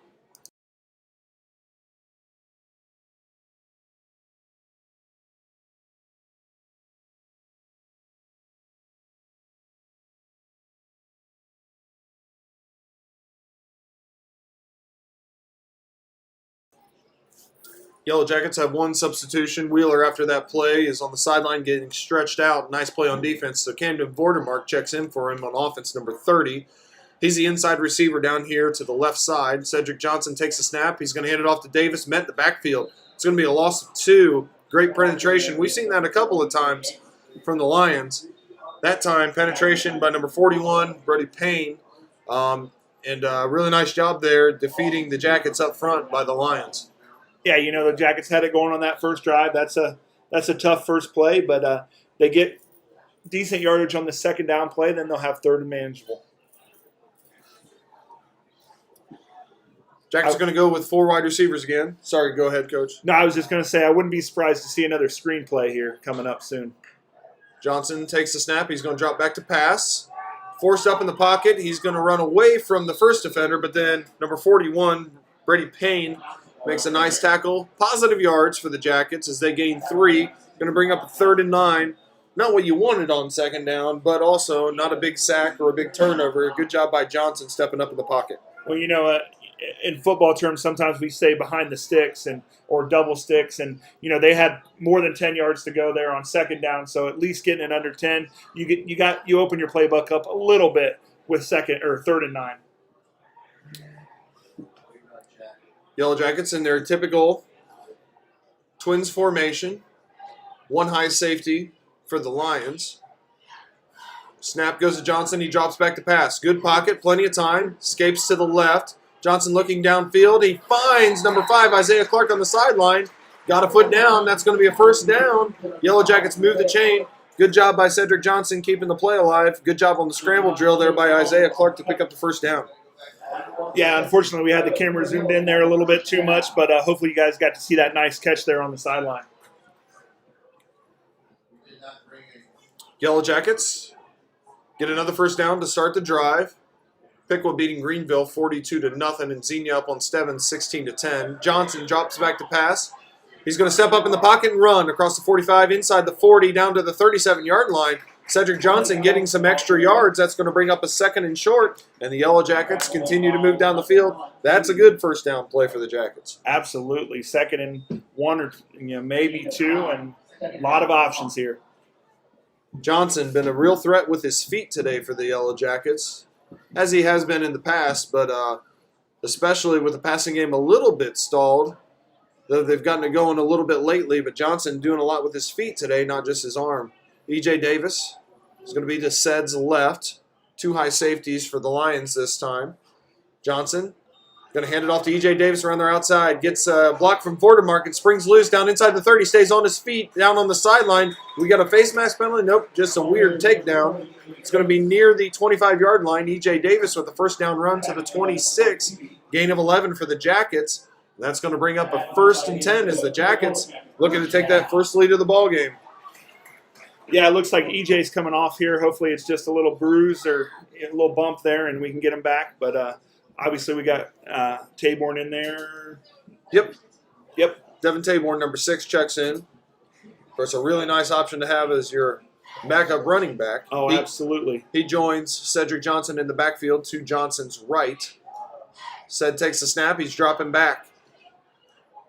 Yellow Jackets have one substitution. Wheeler, after that play, is on the sideline getting stretched out. Nice play on defense. So Camden Vordermark checks in for him on offense, number 30. He's the inside receiver down here to the left side. Cedric Johnson takes a snap. He's going to hand it off to Davis. Met the backfield. It's going to be a loss of 2. Great penetration. We've seen that a couple of times from the Lions. That time, penetration by number 41, Brody Payne. And a really nice job there defeating the Jackets up front by the Lions. Yeah, the Jackets had it going on that first drive. That's a tough first play, but they get decent yardage on the second down play. Then they'll have third and manageable. Jackets are going to go with 4 wide receivers again. Sorry, go ahead, Coach. No, I was just going to say I wouldn't be surprised to see another screen play here coming up soon. Johnson takes the snap. He's going to drop back to pass. Forced up in the pocket. He's going to run away from the first defender, but then number 41, Brady Payne, makes a nice tackle. Positive yards for the Jackets as they gain 3. Going to bring up a 3rd and 9. Not what you wanted on second down, but also not a big sack or a big turnover. Good job by Johnson stepping up in the pocket. Well, in football terms, sometimes we say behind the sticks or double sticks, and they had more than 10 yards to go there on second down. So at least getting it under 10, you open your playbook up a little bit with second or 3rd and 9. Yellow Jackets in their typical twins formation. 1 high safety for the Lions. Snap goes to Johnson. He drops back to pass. Good pocket, plenty of time. Escapes to the left. Johnson looking downfield. He finds number 5, Isaiah Clark, on the sideline. Got a foot down. That's going to be a first down. Yellow Jackets move the chain. Good job by Cedric Johnson keeping the play alive. Good job on the scramble drill there by Isaiah Clark to pick up the first down. Yeah, unfortunately, we had the camera zoomed in there a little bit too much, but hopefully you guys got to see that nice catch there on the sideline. Yellow Jackets get another first down to start the drive. Pickwood beating Greenville 42-0, and Xenia up on Stebbins 16-10. Johnson drops back to pass. He's going to step up in the pocket and run across the 45, inside the 40, down to the 37-yard line. Cedric Johnson getting some extra yards. That's going to bring up a 2nd and short, and the Yellow Jackets continue to move down the field. That's a good first down play for the Jackets. Absolutely. 2nd and 1 or maybe 2, and a lot of options here. Johnson been a real threat with his feet today for the Yellow Jackets, as he has been in the past, but especially with the passing game a little bit stalled. Though they've gotten it going a little bit lately, but Johnson doing a lot with his feet today, not just his arm. E.J. Davis is going to be to Ced's left. 2 high safeties for the Lions this time. Johnson going to hand it off to E.J. Davis around their outside. Gets a block from Vordermark and springs loose down inside the 30. Stays on his feet down on the sideline. We got a face mask penalty? Nope, just a weird takedown. It's going to be near the 25-yard line. E.J. Davis with a first down run to the 26. Gain of 11 for the Jackets. That's going to bring up a 1st and 10 as the Jackets looking to take that first lead of the ball game. Yeah, it looks like EJ's coming off here. Hopefully it's just a little bruise or a little bump there, and we can get him back. But obviously we got Taborn in there. Yep. Yep. Devin Taborn, number 6, checks in. Of course, a really nice option to have as your backup running back. Oh, absolutely. He joins Cedric Johnson in the backfield to Johnson's right. Ced takes the snap. He's dropping back.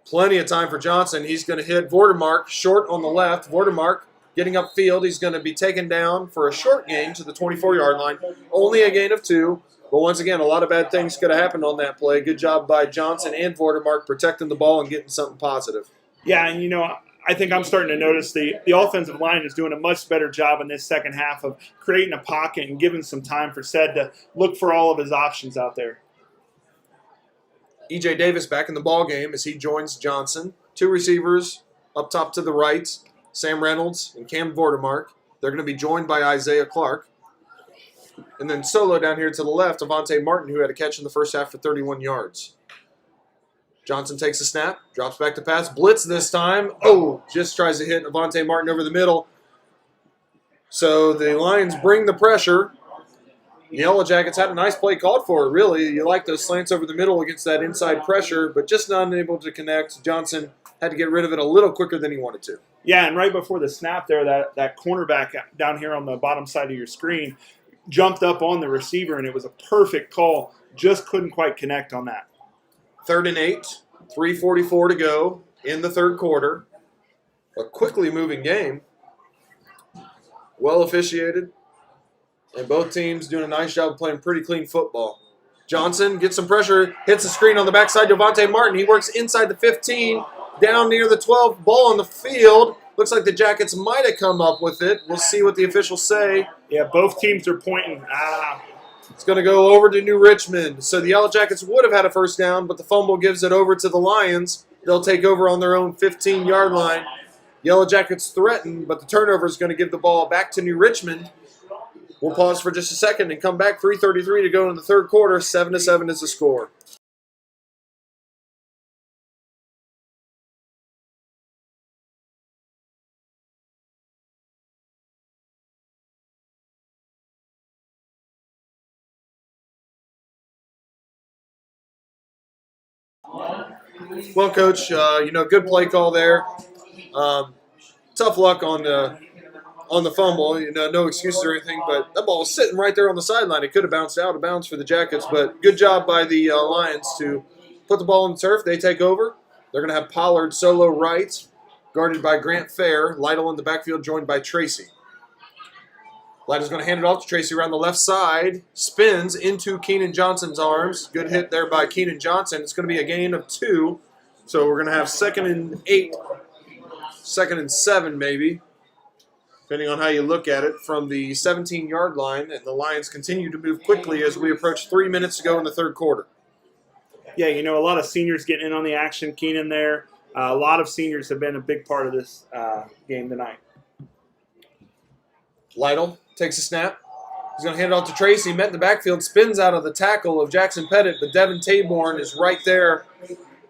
Plenty of time for Johnson. He's going to hit Vordermark short on the left. Vordermark getting upfield. He's going to be taken down for a short gain to the 24-yard line. Only a gain of 2. But once again, a lot of bad things could have happened on that play. Good job by Johnson and Vordermark protecting the ball and getting something positive. Yeah, and I think I'm starting to notice the offensive line is doing a much better job in this second half of creating a pocket and giving some time for Ced to look for all of his options out there. E.J. Davis back in the ball game as he joins Johnson. 2 receivers up top to the right. Sam Reynolds, and Cam Vordermark. They're going to be joined by Isaiah Clark. And then solo down here to the left, Avante Martin, who had a catch in the first half for 31 yards. Johnson takes a snap, drops back to pass, blitz this time. Oh, just tries to hit Avante Martin over the middle. So the Lions bring the pressure. The Yellow Jackets had a nice play called for it, really. You like those slants over the middle against that inside pressure, but just not able to connect. Johnson had to get rid of it a little quicker than he wanted to. Yeah, and right before the snap there, that cornerback down here on the bottom side of your screen jumped up on the receiver, and it was a perfect call. Just couldn't quite connect on that. 3rd and 8, 3:44 to go in the third quarter. A quickly moving game. Well officiated. And both teams doing a nice job of playing pretty clean football. Johnson gets some pressure, hits the screen on the backside to Avante Martin. He works inside the 15, down near the 12, ball on the field. Looks like the Jackets might have come up with it. We'll see what the officials say. Yeah, both teams are pointing. It's going to go over to New Richmond. So the Yellow Jackets would have had a first down, but the fumble gives it over to the Lions. They'll take over on their own 15-yard line. Yellow Jackets threaten, but the turnover is going to give the ball back to New Richmond. We'll pause for just a second and come back. 3:33 to go in the third quarter. 7-7 is the score. Well, Coach, good play call there. Tough luck on the fumble. No excuses or anything, but that ball was sitting right there on the sideline. It could have bounced out of bounds for the Jackets, but good job by the Lions to put the ball in the turf. They take over. They're going to have Pollard solo right, guarded by Grant Fair. Lytle in the backfield, joined by Tracy. Lytle's going to hand it off to Tracy around the left side. Spins into Keenan Johnson's arms. Good hit there by Keenan Johnson. It's going to be a gain of 2. So we're going to have 2nd and 8, 2nd and 7 maybe, depending on how you look at it, from the 17-yard line. And the Lions continue to move quickly as we approach 3 minutes to go in the third quarter. Yeah, a lot of seniors getting in on the action. Keenan there. A lot of seniors have been a big part of this game tonight. Lytle takes a snap. He's going to hand it off to Tracy. Met in the backfield. Spins out of the tackle of Jackson Pettit, but Devin Taborn is right there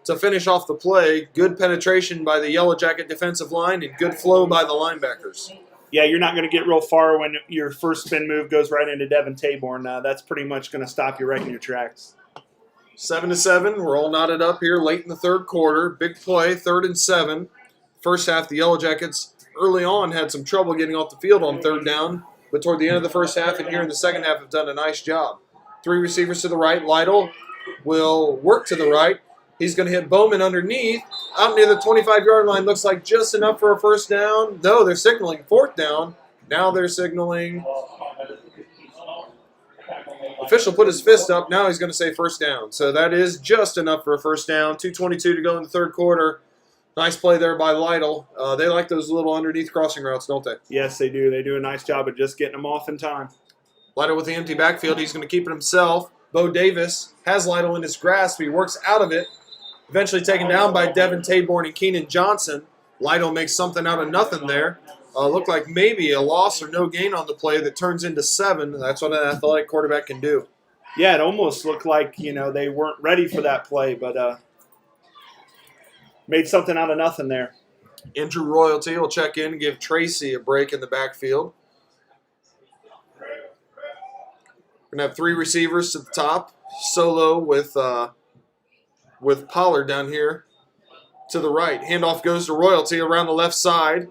to finish off the play. Good penetration by the Yellow Jacket defensive line and good flow by the linebackers. Yeah, you're not going to get real far when your first spin move goes right into Devin Taborn. That's pretty much going to stop you right in your tracks. 7-7. We're all knotted up here late in the third quarter. Big play, 3rd and 7. First half, the Yellow Jackets early on had some trouble getting off the field on 3rd down, but toward the end of the first half and here in the second half have done a nice job. 3 receivers to the right. Lytle will work to the right. He's going to hit Bowman underneath. Out near the 25-yard line. Looks like just enough for a first down. No, they're signaling 4th down. Now they're signaling. Official put his fist up. Now he's going to say first down. So that is just enough for a first down. 2:22 to go in the third quarter. Nice play there by Lytle. They like those little underneath crossing routes, don't they? Yes, they do. They do a nice job of just getting them off in time. Lytle with the empty backfield. He's going to keep it himself. Bo Davis has Lytle in his grasp. He works out of it. Eventually taken down by Devin Taborn and Keenan Johnson. Lytle makes something out of nothing there. Looked like maybe a loss or no gain on the play that turns into 7. That's what an athletic quarterback can do. Yeah, it almost looked like, they weren't ready for that play, but made something out of nothing there. Andrew Royalty will check in and give Tracy a break in the backfield. We're going to have 3 receivers to the top. Solo with Pollard down here to the right. Handoff goes to Royalty around the left side.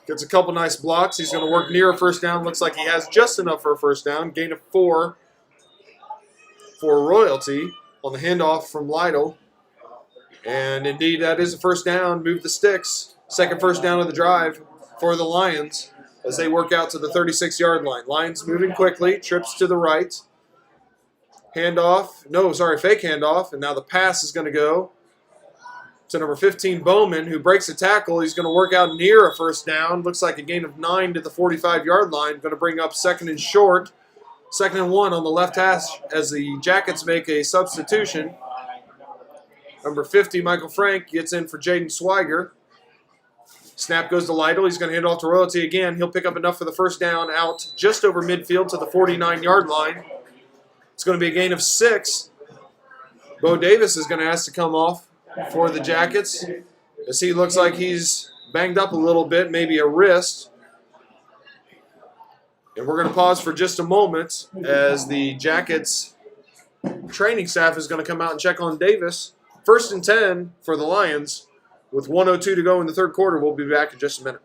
Gets a couple nice blocks. He's going to work near a first down. Looks like he has just enough for a first down. Gain of 4 for Royalty on the handoff from Lytle. And indeed, that is a first down. Move the sticks. Second first down of the drive for the Lions as they work out to the 36-yard line. Lions moving quickly. Trips to the right. Fake handoff. And now the pass is going to go to number 15, Bowman, who breaks a tackle. He's going to work out near a first down. Looks like a gain of 9 to the 45-yard line. Going to bring up 2nd and short. 2nd and 1 on the left hash as the Jackets make a substitution. Number 50, Michael Frank, gets in for Jaden Swiger. Snap goes to Lytle. He's going to hand it off to Royalty again. He'll pick up enough for the first down out just over midfield to the 49-yard line. It's going to be a gain of 6. Bo Davis is going to ask to come off for the Jackets, as he looks like he's banged up a little bit, maybe a wrist. And we're going to pause for just a moment as the Jackets training staff is going to come out and check on Davis. 1st and 10 for the Lions. With 1:02 to go in the third quarter, we'll be back in just a minute.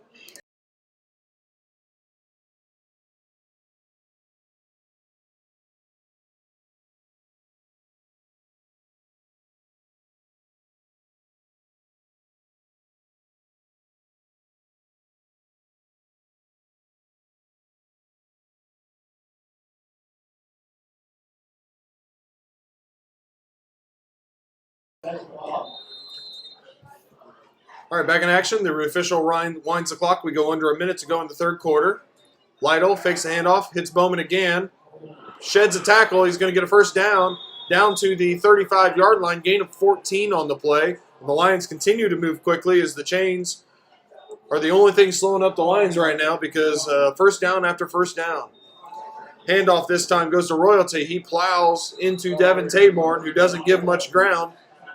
All right, back in action. The official winds the clock. We go under a minute to go in the third quarter. Lytle fakes the handoff, hits Bowman again, sheds a tackle. He's going to get a first down to the 35-yard line, gain of 14 on the play. And the Lions continue to move quickly as the chains are the only thing slowing up the Lions right now because first down after first down. Handoff this time goes to Royalty. He plows into Devin Taborn, who doesn't give much ground.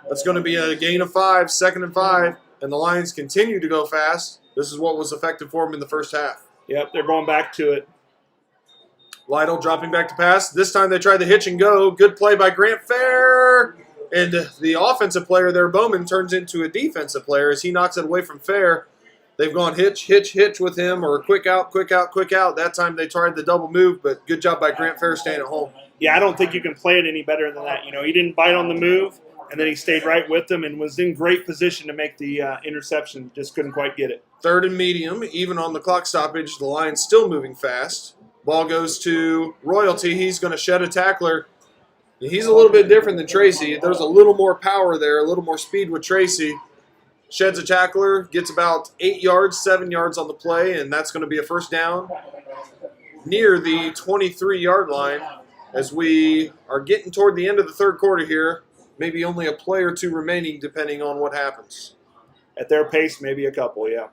That's going to be a gain of 5, 2nd and 5. And the Lions continue to go fast. This is what was effective for them in the first half. Yep, they're going back to it. Lytle dropping back to pass. This time they tried the hitch and go. Good play by Grant Fair. And the offensive player there, Bowman, turns into a defensive player as he knocks it away from Fair. They've gone hitch, hitch, hitch with him, or quick out, quick out, quick out. That time they tried the double move, but good job by Grant Fair staying at home. Yeah, I don't think you can play it any better than that. You know, he didn't bite on the move. And then he stayed right with them and was in great position to make the interception. Just couldn't quite get it. 3rd and medium, even on the clock stoppage. The Lions still moving fast. Ball goes to Royalty. He's going to shed a tackler. He's a little bit different than Tracy. There's a little more power there, a little more speed with Tracy. Sheds a tackler, gets about 8 yards, 7 yards on the play, and that's going to be a first down near the 23-yard line as we are getting toward the end of the third quarter here. Maybe only a play or two remaining depending on what happens. At their pace, maybe a couple, yeah.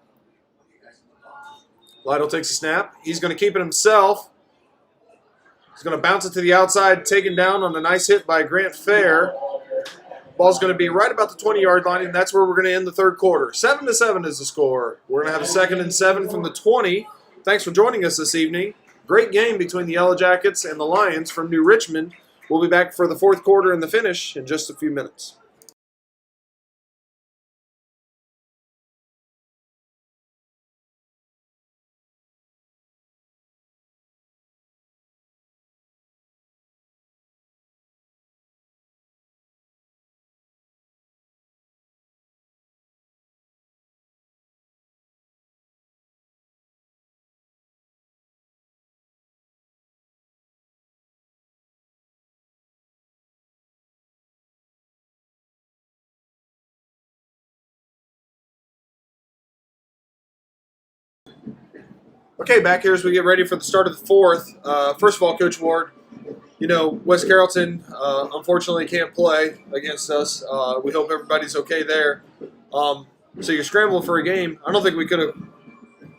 Lytle takes a snap. He's going to keep it himself. He's going to bounce it to the outside, taken down on a nice hit by Grant Fair. Ball's going to be right about the 20-yard line, and that's where we're going to end the third quarter. 7-7 is the score. We're going to have a 2nd and 7 from the 20. Thanks for joining us this evening. Great game between the Yellow Jackets and the Lions from New Richmond. We'll be back for the fourth quarter and the finish in just a few minutes. Okay, back here as we get ready for the start of the fourth. First of all, Coach Ward, you know, West Carrollton unfortunately can't play against us. We hope everybody's okay there. So you're scrambling for a game. I don't think we could have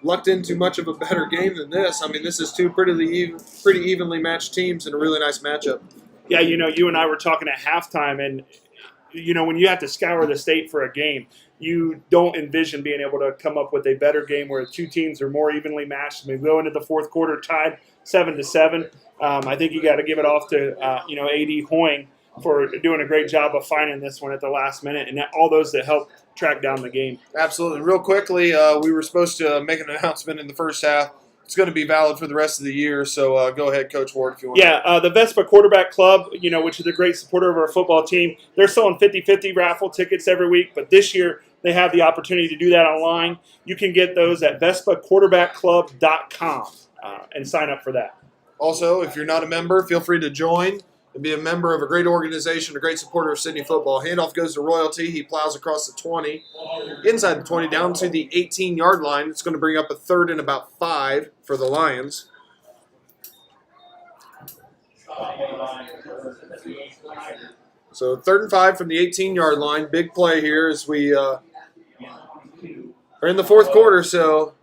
lucked into much of a better game than this. I mean, this is two pretty evenly matched teams and a really nice matchup. Yeah, you know, you and I were talking at halftime, and, you know, when you have to scour the state for a game, you don't envision being able to come up with a better game where two teams are more evenly matched. I mean, we go into the fourth quarter tied 7-7. I think you got to give it off to, A.D. Hoying for doing a great job of finding this one at the last minute and all those that helped track down the game. Absolutely. Real quickly, we were supposed to make an announcement in the first half. It's going to be valid for the rest of the year, so go ahead, Coach Ward, if you want. Yeah, the Vespa Quarterback Club, you know, which is a great supporter of our football team, they're selling 50-50 raffle tickets every week, but this year they have the opportunity to do that online. You can get those at VespaQuarterbackClub.com and sign up for that. Also, if you're not a member, feel free to join and be a member of a great organization, a great supporter of Sidney football. Handoff goes to Royalty. He plows across the 20, inside the 20, down to the 18-yard line. It's going to bring up a 3rd and about 5 for the Lions. So 3rd and 5 from the 18-yard line. Big play here as we We're in the fourth quarter, so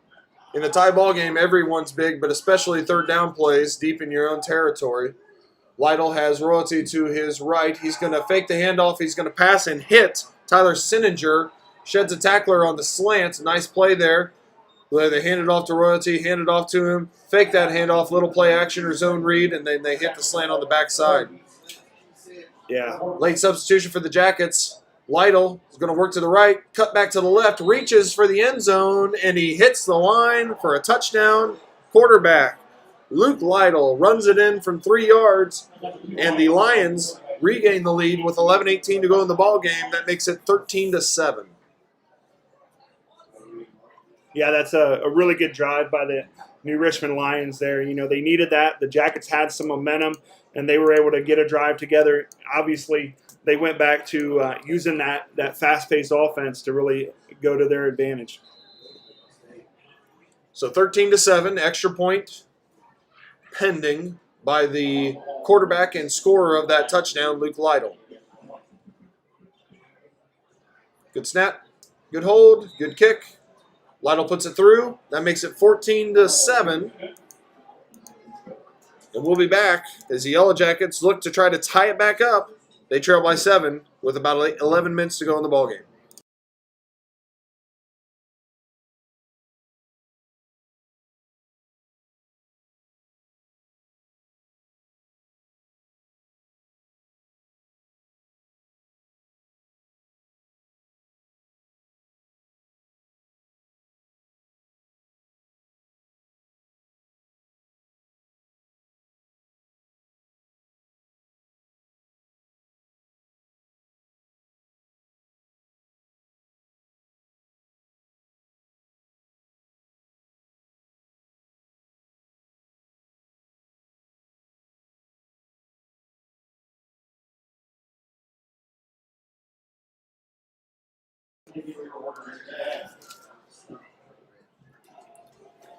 in a tie ball game, everyone's big, but especially third down plays deep in your own territory. Lytle has Royalty to his right. He's going to fake the handoff. He's going to pass and hit Tyler Sininger. Sheds a tackler on the slant. Nice play there. Where they hand it off to Royalty, hand it off to him, fake that handoff, little play action or zone read, and then they hit the slant on the backside. Yeah. Late substitution for the Jackets. Lytle is going to work to the right, cut back to the left, reaches for the end zone, and he hits the line for a touchdown. Quarterback Luke Lytle runs it in from 3 yards, and the Lions regain the lead with 11:18 to go in the ball game. That makes it 13-7. Yeah, that's a really good drive by the New Richmond Lions there. You know, they needed that. The Jackets had some momentum, and they were able to get a drive together. Obviously, they went back to using that fast-paced offense to really go to their advantage. So 13-7, extra point pending by the quarterback and scorer of that touchdown, Luke Lytle. Good snap, good hold, good kick. Lytle puts it through. That makes it 14-7. And we'll be back as the Yellow Jackets look to try to tie it back up. They trail by 7 with about 11 minutes to go in the ballgame.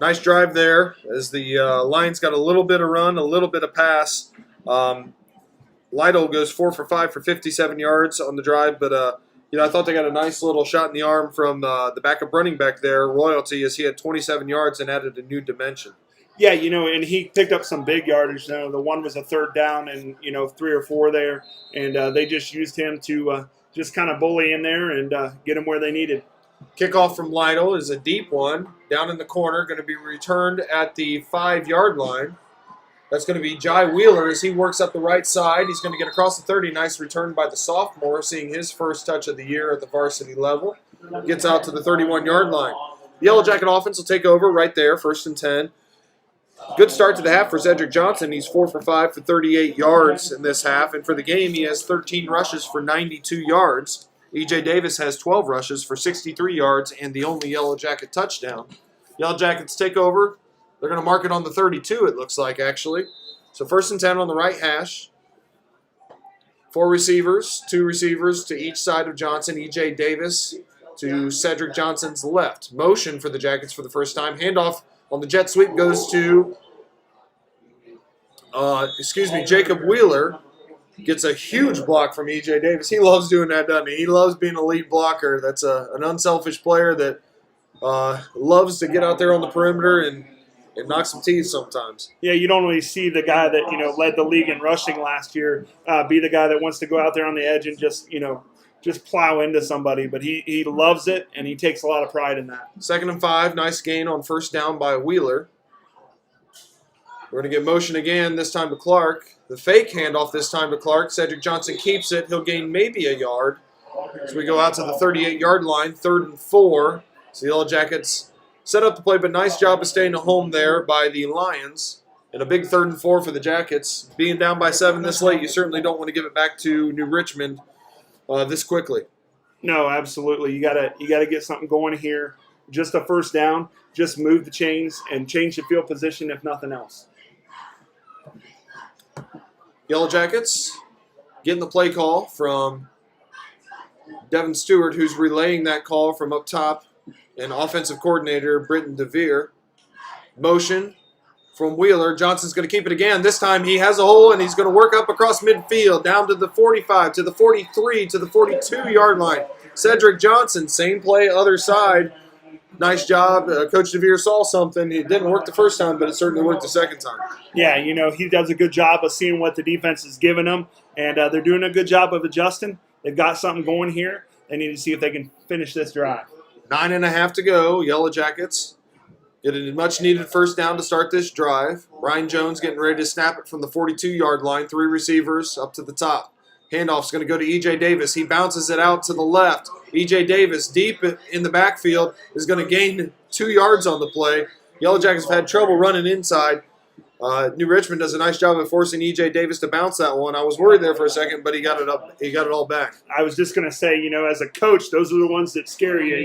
Nice drive there as the Lions got a little bit of run, a little bit of pass. Lytle goes 4 for 5 for 57 yards on the drive, but I thought they got a nice little shot in the arm from the backup running back there, Royalty, as he had 27 yards and added a new dimension. Yeah, and he picked up some big yardage. The one was a third down and, 3 or 4 there, and they just used him to just kind of bully in there and get him where they needed. Kickoff from Lytle is a deep one, down in the corner, going to be returned at the 5-yard line. That's going to be Jai Wheeler as he works up the right side. He's going to get across the 30. Nice return by the sophomore, seeing his first touch of the year at the varsity level. Gets out to the 31-yard line. The Yellow Jacket offense will take over right there, 1st and 10. Good start to the half for Cedric Johnson. He's 4 for 5 for 38 yards in this half. And for the game, he has 13 rushes for 92 yards. E.J. Davis has 12 rushes for 63 yards and the only Yellow Jacket touchdown. Yellow Jackets take over. They're going to mark it on the 32, it looks like, actually. So 1st and 10 on the right hash. 4 receivers, 2 receivers to each side of Johnson. E.J. Davis to Cedric Johnson's left. Motion for the Jackets for the first time. Handoff on the jet sweep goes to, Jacob Wheeler. Gets a huge block from E.J. Davis. He loves doing that, doesn't he? He loves being a lead blocker. That's an unselfish player that loves to get out there on the perimeter and knock some teeth sometimes. Yeah, you don't really see the guy that, led the league in rushing last year be the guy that wants to go out there on the edge and just plow into somebody. But he loves it, and he takes a lot of pride in that. 2nd and 5. Nice gain on 1st down by Wheeler. We're going to get motion again, this time to Clark. The fake handoff this time to Clark. Cedric Johnson keeps it. He'll gain maybe a yard. So we go out to the 38-yard line, 3rd and 4. So the Yellow Jackets set up the play, but nice job of staying at home there by the Lions. And a big 3rd and 4 for the Jackets. Being down by 7 this late, you certainly don't want to give it back to New Richmond this quickly. No, absolutely. You gotta get something going here. Just a 1st down. Just move the chains and change the field position, if nothing else. Yellow Jackets getting the play call from Devin Stewart, who's relaying that call from up top, and offensive coordinator Britton DeVere. Motion from Wheeler. Johnson's going to keep it again. This time he has a hole, and he's going to work up across midfield, down to the 45, to the 43, to the 42-yard line. Cedric Johnson, same play, other side. nice job. Coach DeVere saw something. It didn't work the first time, but it certainly worked the second time. Yeah, he does a good job of seeing what the defense is giving them, and they're doing a good job of adjusting. They've got something going here. They need to see if they can finish this drive. 9.5 to go. Yellow Jackets get a much-needed first down to start this drive. Ryan Jones getting ready to snap it from the 42-yard line. 3 receivers up to the top. Handoff's going to go to E.J. Davis. He bounces it out to the left. E.J. Davis, deep in the backfield, is going to gain 2 yards on the play. Yellow Jackets have had trouble running inside. New Richmond does a nice job of forcing E.J. Davis to bounce that one. I was worried there for a second, but he got it up. He got it all back. I was just going to say, as a coach, those are the ones that scare you.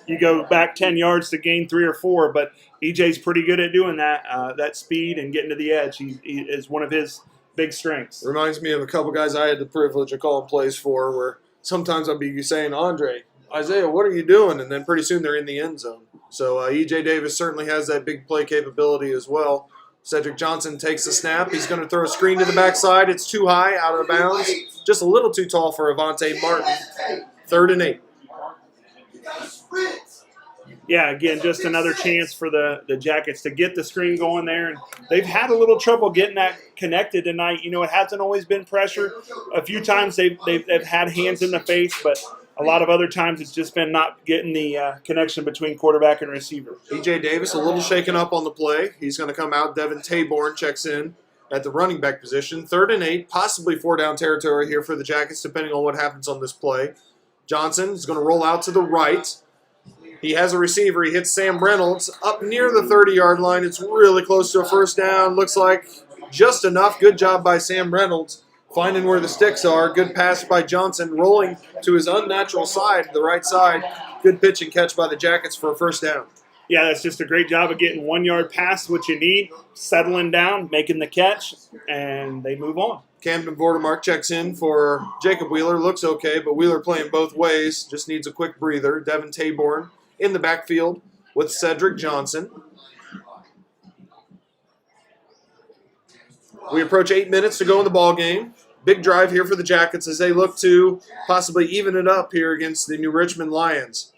You go back 10 yards to gain 3 or 4, but EJ's pretty good at doing that. That speed and getting to the edge he is one of his big strengths. Reminds me of a couple guys I had the privilege of calling plays for, where sometimes I'd be saying, Andre, Isaiah, what are you doing? And then pretty soon they're in the end zone. So E.J. Davis certainly has that big play capability as well. Cedric Johnson takes the snap. He's going to throw a screen to the backside. It's too high, out of bounds. Just a little too tall for Avante Martin. 3rd and 8. Yeah, again, just another chance for the Jackets to get the screen going there. And they've had a little trouble getting that connected tonight. It hasn't always been pressure. A few times they've had hands in the face, but a lot of other times it's just been not getting the connection between quarterback and receiver. E.J. Davis a little shaken up on the play. He's going to come out. Devin Taborn checks in at the running back position. 3rd and 8, possibly 4-down territory here for the Jackets, depending on what happens on this play. Johnson is going to roll out to the right. He has a receiver. He hits Sam Reynolds up near the 30-yard line. It's really close to a first down. Looks like just enough. Good job by Sam Reynolds finding where the sticks are. Good pass by Johnson, rolling to his unnatural side, the right side. Good pitch and catch by the Jackets for a first down. Yeah, that's just a great job of getting 1 yard past what you need, settling down, making the catch, and they move on. Camden Vordermark checks in for Jacob Wheeler. Looks okay, but Wheeler playing both ways. Just needs a quick breather. Devin Taborn in the backfield with Cedric Johnson. We approach 8 minutes to go in the ball game. Big drive here for the Jackets as they look to possibly even it up here against the New Richmond Lions.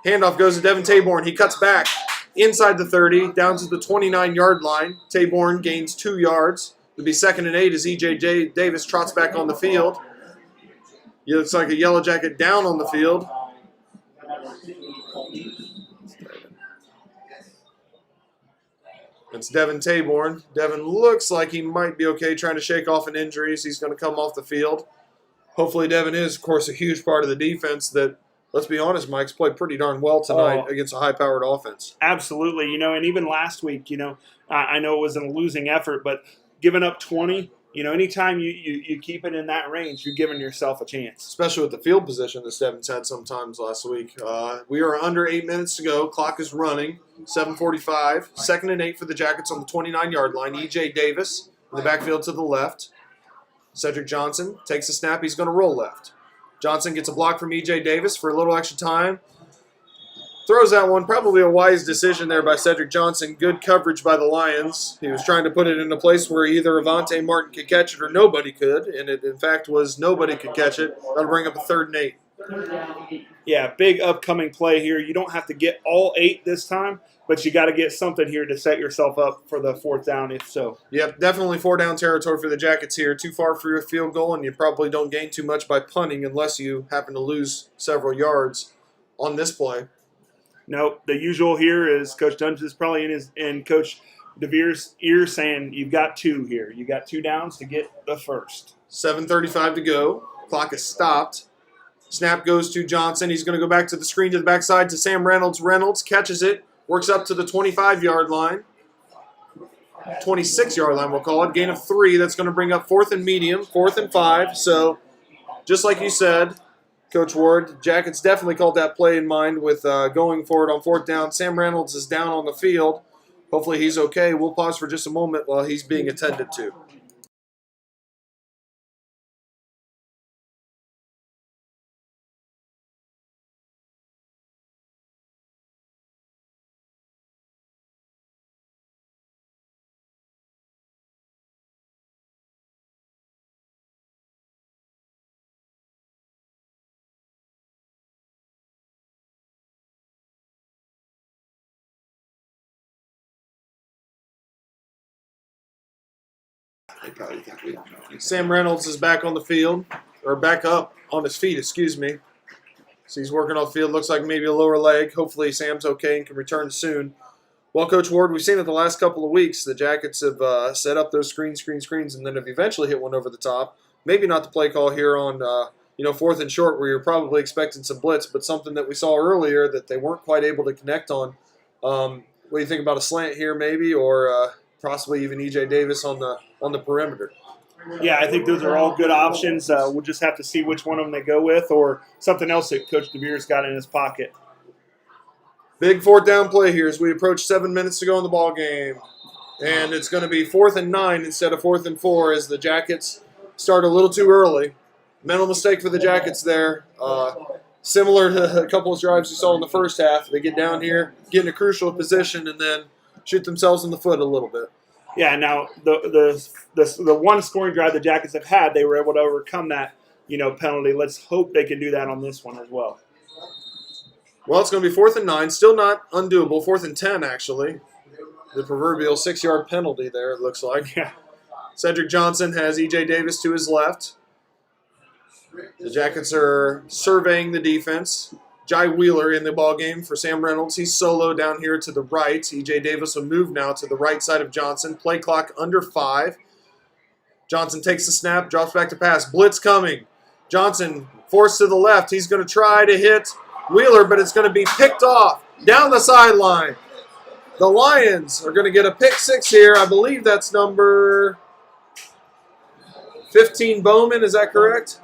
Handoff goes to Devin Taborn. He cuts back inside the 30, down to the 29-yard line. Taborn gains 2 yards. It'll be 2nd and 8 as E.J. Davis trots back on the field. He looks like a Yellow Jacket down on the field. It's Devin Taborn. Devin looks like he might be okay trying to shake off an injury, so he's going to come off the field. Hopefully Devin is, of course, a huge part of the defense that, let's be honest, Mike's played pretty darn well tonight against a high-powered offense. Absolutely. And even last week, I know it was a losing effort, but giving up 20, anytime you keep it in that range, you're giving yourself a chance. Especially with the field position that Devins had sometimes last week. We are under 8 minutes to go. Clock is running. 7:45. 2nd and 8 for the Jackets on the 29-yard line. E.J. Davis in the backfield to the left. Cedric Johnson takes a snap. He's going to roll left. Johnson gets a block from E.J. Davis for a little extra time. Throws that one. Probably a wise decision there by Cedric Johnson. Good coverage by the Lions. He was trying to put it in a place where either Avante Martin could catch it or nobody could. And it, in fact, was nobody could catch it. That'll bring up a 3rd and 8. Yeah, big upcoming play here. You don't have to get all 8 this time, but you got to get something here to set yourself up for the 4th down if so. Yep, definitely 4-down territory for the Jackets here. Too far for your field goal, and you probably don't gain too much by punting unless you happen to lose several yards on this play. No, the usual here is Coach Dunge is probably in Coach DeVere's ear saying you've got 2 here. You got 2 downs to get the first. 7:35 to go. Clock is stopped. Snap goes to Johnson. He's going to go back to the screen to the backside to Sam Reynolds. Reynolds catches it, works up to the 25-yard line. 26-yard line, we'll call it. Gain of 3. That's going to bring up 4th and medium, 4th and 5. So, just like you said, Coach Ward, Jackets definitely called that play in mind with going forward on 4th down. Sam Reynolds is down on the field. Hopefully he's okay. We'll pause for just a moment while he's being attended to. They probably think we don't know anything. Sam Reynolds is back on the field, or back up on his feet, excuse me. So he's working off the field. Looks like maybe a lower leg. Hopefully Sam's okay and can return soon. Well, Coach Ward, we've seen it the last couple of weeks. The Jackets have set up those screens, and then have eventually hit one over the top. Maybe not the play call here on 4th and short, where you're probably expecting some blitz, but something that we saw earlier that they weren't quite able to connect on. What do you think about a slant here, maybe, or possibly even E.J. Davis on the perimeter? Yeah, I think those are all good options. We'll just have to see which one of them they go with, or something else that Coach DeVere's got in his pocket. Big 4th down play here as we approach 7 minutes to go in the ball game. And it's going to be 4th and 9 instead of 4th and 4 as the Jackets start a little too early. Mental mistake for the Jackets there. Similar to a couple of drives you saw in the first half. They get down here, get in a crucial position, and then shoot themselves in the foot a little bit. Yeah, now the one scoring drive the Jackets have had, they were able to overcome that penalty. Let's hope they can do that on this one as well. Well, it's going to be 4th and 9. Still not undoable. 4th and 10, actually. The proverbial 6-yard penalty there, it looks like. Yeah. Cedric Johnson has E.J. Davis to his left. The Jackets are surveying the defense. Jai Wheeler in the ball game for Sam Reynolds. He's solo down here to the right. E.J. Davis will move now to the right side of Johnson. Play clock under 5. Johnson takes the snap, drops back to pass. Blitz coming. Johnson forced to the left. He's going to try to hit Wheeler, but it's going to be picked off down the sideline. The Lions are going to get a pick 6 here. I believe that's number 15 Bowman. Is that correct?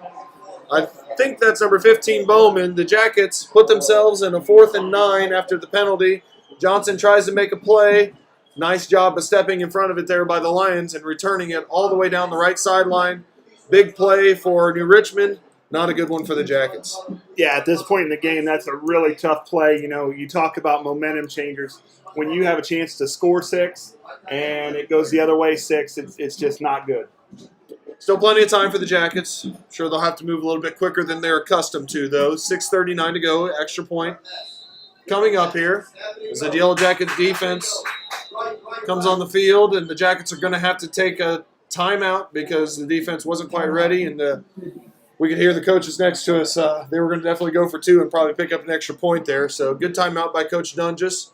I think that's number 15 Bowman. The Jackets put themselves in a 4th and 9 after the penalty. Johnson tries to make a play. Nice job of stepping in front of it there by the Lions and returning it all the way down the right sideline. Big play for New Richmond. Not a good one for the Jackets. Yeah, at this point in the game, that's a really tough play. You talk about momentum changers. When you have a chance to score 6 and it goes the other way 6, it's just not good. Still plenty of time for the Jackets. I'm sure they'll have to move a little bit quicker than they're accustomed to, though. 6:39 to go, extra point coming up here as the Yellow Jacket defense comes on the field, and the Jackets are going to have to take a timeout because the defense wasn't quite ready, and we could hear the coaches next to us. They were going to definitely go for 2 and probably pick up an extra point there. So good timeout by Coach Dunges.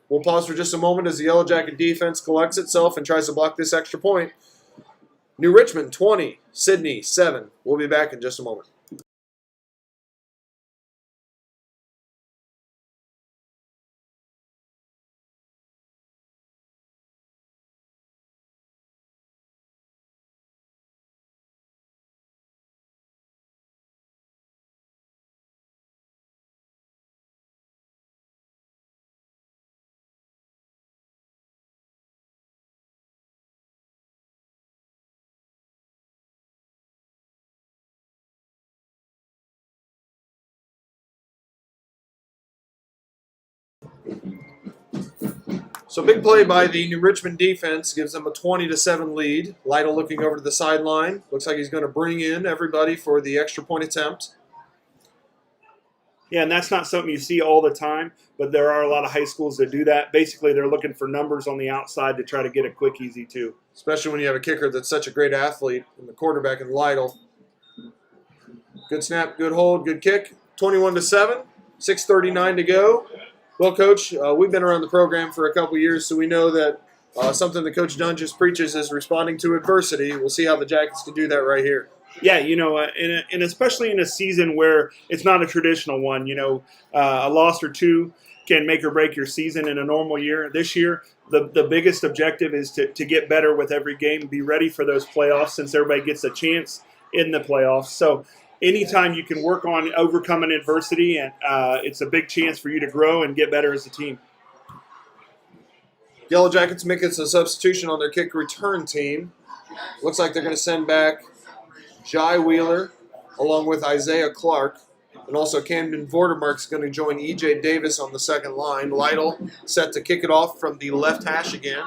We'll pause for just a moment as the Yellow Jacket defense collects itself and tries to block this extra point. New Richmond 20, Sidney 7. We'll be back in just a moment. So big play by the New Richmond defense gives them a 20-7 lead. Lytle looking over to the sideline. Looks like he's going to bring in everybody for the extra point attempt. Yeah, and that's not something you see all the time, but there are a lot of high schools that do that. Basically, they're looking for numbers on the outside to try to get a quick, easy 2. Especially when you have a kicker that's such a great athlete and the quarterback in Lytle. Good snap, good hold, good kick. 21-7, 6:39 to go. Well, Coach, we've been around the program for a couple years, so we know that something that Coach Dunges preaches is responding to adversity. We'll see how the Jackets can do that right here. Yeah, and especially in a season where it's not a traditional one, a loss or 2 can make or break your season in a normal year. This year, the biggest objective is to get better with every game, be ready for those playoffs since everybody gets a chance in the playoffs. So anytime you can work on overcoming adversity, and it's a big chance for you to grow and get better as a team. Yellow Jackets making a substitution on their kick return team. Looks like they're going to send back Jai Wheeler along with Isaiah Clark. And also Camden Vordermark's going to join E.J. Davis on the second line. Lytle set to kick it off from the left hash again.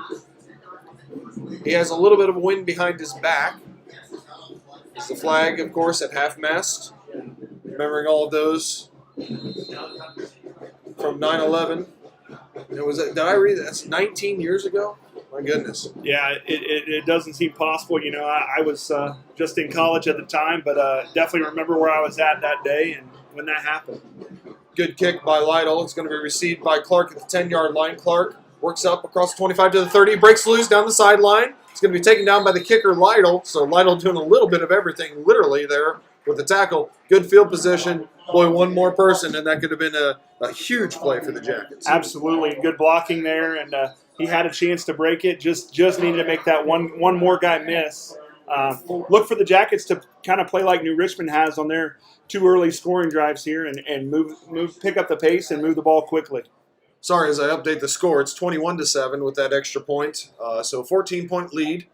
He has a little bit of wind behind his back. It's the flag, of course, at half-mast. Remembering all of those from 9/11. Did I read that? That's 19 years ago? My goodness. Yeah, it doesn't seem possible. You know, I was just in college at the time, but definitely remember where I was at that day and when that happened. Good kick by Lytle. It's going to be received by Clark at the 10-yard line. Clark works up across 25 to the 30, breaks loose down the sideline. It's going to be taken down by the kicker, Lytle. So Lytle doing a little bit of everything, literally, there with the tackle. Good field position. Boy, one more person, and that could have been a huge play for the Jackets. Absolutely. Good blocking there, and he had a chance to break it. Just needed to make that one more guy miss. Look for the Jackets to kind of play like New Richmond has on their 2 early scoring drives here and pick up the pace and move the ball quickly. Sorry, as I update the score, it's 21-7 with that extra point. So 14-point lead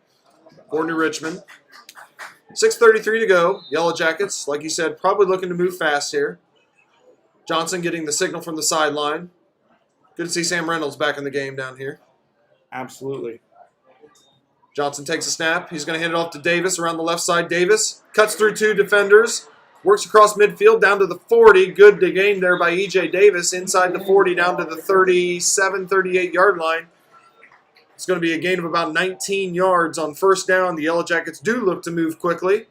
for New Richmond. 6:33 to go. Yellow Jackets, like you said, probably looking to move fast here. Johnson getting the signal from the sideline. Good to see Sam Reynolds back in the game down here. Absolutely. Johnson takes a snap. He's going to hand it off to Davis around the left side. Davis cuts through 2 defenders. Works across midfield down to the 40. Good gain there by E.J. Davis. Inside the 40 down to the 37, 38-yard line. It's going to be a gain of about 19 yards on first down. The Yellow Jackets do look to move quickly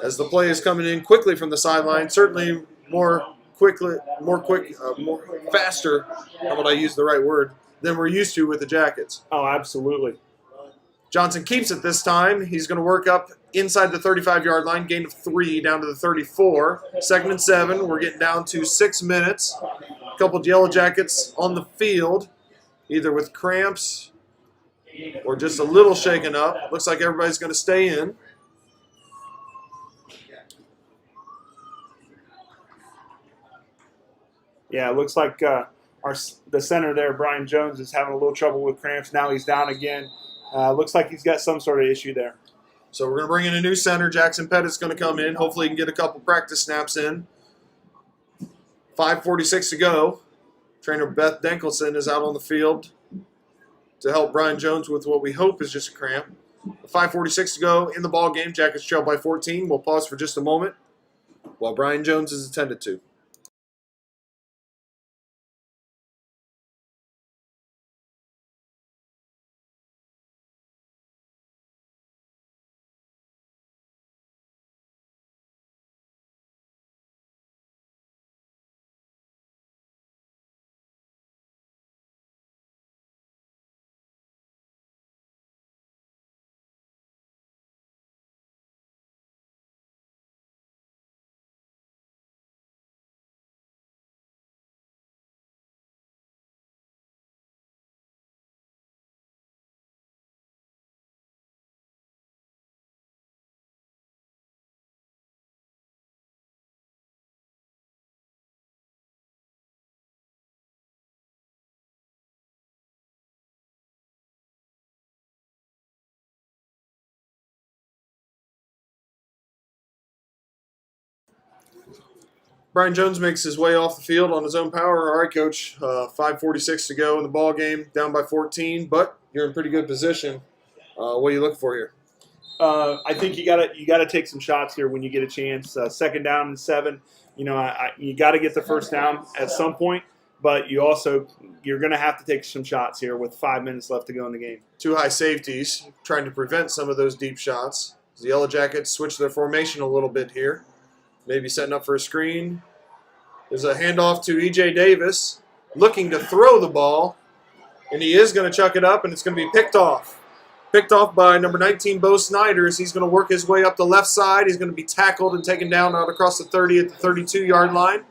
as the play is coming in quickly from the sideline. Certainly more faster, how would I use the right word, than we're used to with the Jackets. Oh, absolutely. Johnson keeps it this time. He's going to work up inside the 35-yard line, gain of 3 down to the 34. 2nd and 7. We're getting down to 6 minutes. A couple of Yellow Jackets on the field, either with cramps or just a little shaken up. Looks like everybody's going to stay in. Yeah, it looks like the center there, Brian Jones, is having a little trouble with cramps. Now he's down again. Looks like he's got some sort of issue there. So we're going to bring in a new center. Jackson Pettit's going to come in. Hopefully he can get a couple practice snaps in. 5:46 to go. Trainer Beth Denkelson is out on the field to help Brian Jones with what we hope is just a cramp. 5:46 to go in the ball game. Jackets trail by 14. We'll pause for just a moment while Brian Jones is attended to. Brian Jones makes his way off the field on his own power. All right, Coach, 5:46 to go in the ball game, down by 14, but you're in pretty good position. What are you looking for here? I think you gotta take some shots here when you get a chance. 2nd down and 7. You know, you got to get the first down at some point, but you're going to have to take some shots here with 5 minutes left to go in the game. 2 high safeties trying to prevent some of those deep shots. The Yellow Jackets switch their formation a little bit here. Maybe setting up for a screen. There's a handoff to E.J. Davis, looking to throw the ball, and he is going to chuck it up, and it's going to be picked off. Picked off by number 19, Bo Snyder, as he's going to work his way up the left side. He's going to be tackled and taken down out across the 30 at the 32-yard line.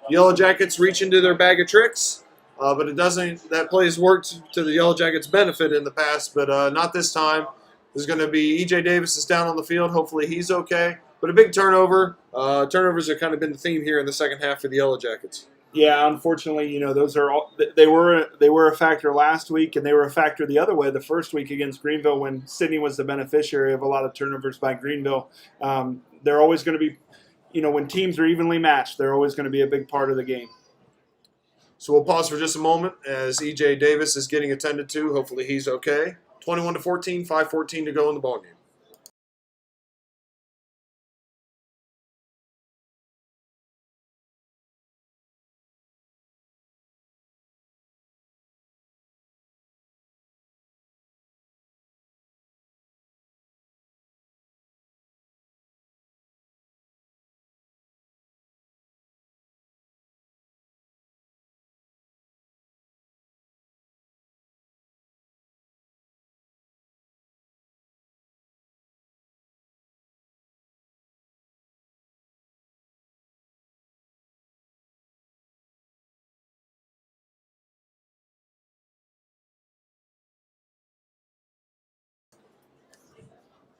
Yellow Jackets reach into their bag of tricks, but it doesn't. That play has worked to the Yellow Jackets' benefit in the past, but not this time. There's going to be E.J. Davis is down on the field. Hopefully he's okay. But a big turnover. Turnovers have kind of been the theme here in the second half for the Yellow Jackets. Yeah, unfortunately, you know, those are all they were a factor last week, and they were a factor the other way the first week against Greenville when Sidney was the beneficiary of a lot of turnovers by Greenville. They're always going to be, you know, when teams are evenly matched, they're always going to be a big part of the game. So we'll pause for just a moment as E.J. Davis is getting attended to. Hopefully he's okay. 21-14, 5:14 to go in the ballgame.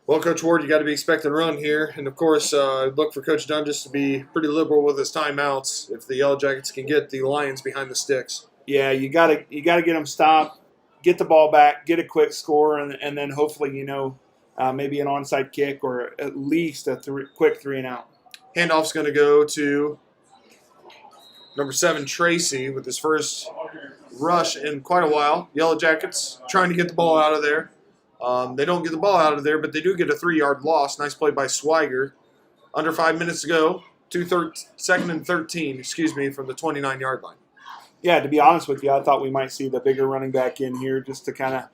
Well, Coach Ward, you got to be expecting a run here. And, of course, look for Coach Dunges to be pretty liberal with his timeouts if the Yellow Jackets can get the Lions behind the sticks. Yeah, you gotta get them stopped, get the ball back, get a quick score, and then hopefully, maybe an onside kick or at least a quick 3-and-out. Handoff's going to go to number 7, Tracy, with his first rush in quite a while. Yellow Jackets trying to get the ball out of there. They don't get the ball out of there, but they do get a 3-yard loss. Nice play by Swiger. Under 5 minutes to go. 2nd and 13, from the 29-yard line. Yeah, to be honest with you, I thought we might see the bigger running back in here just to kind of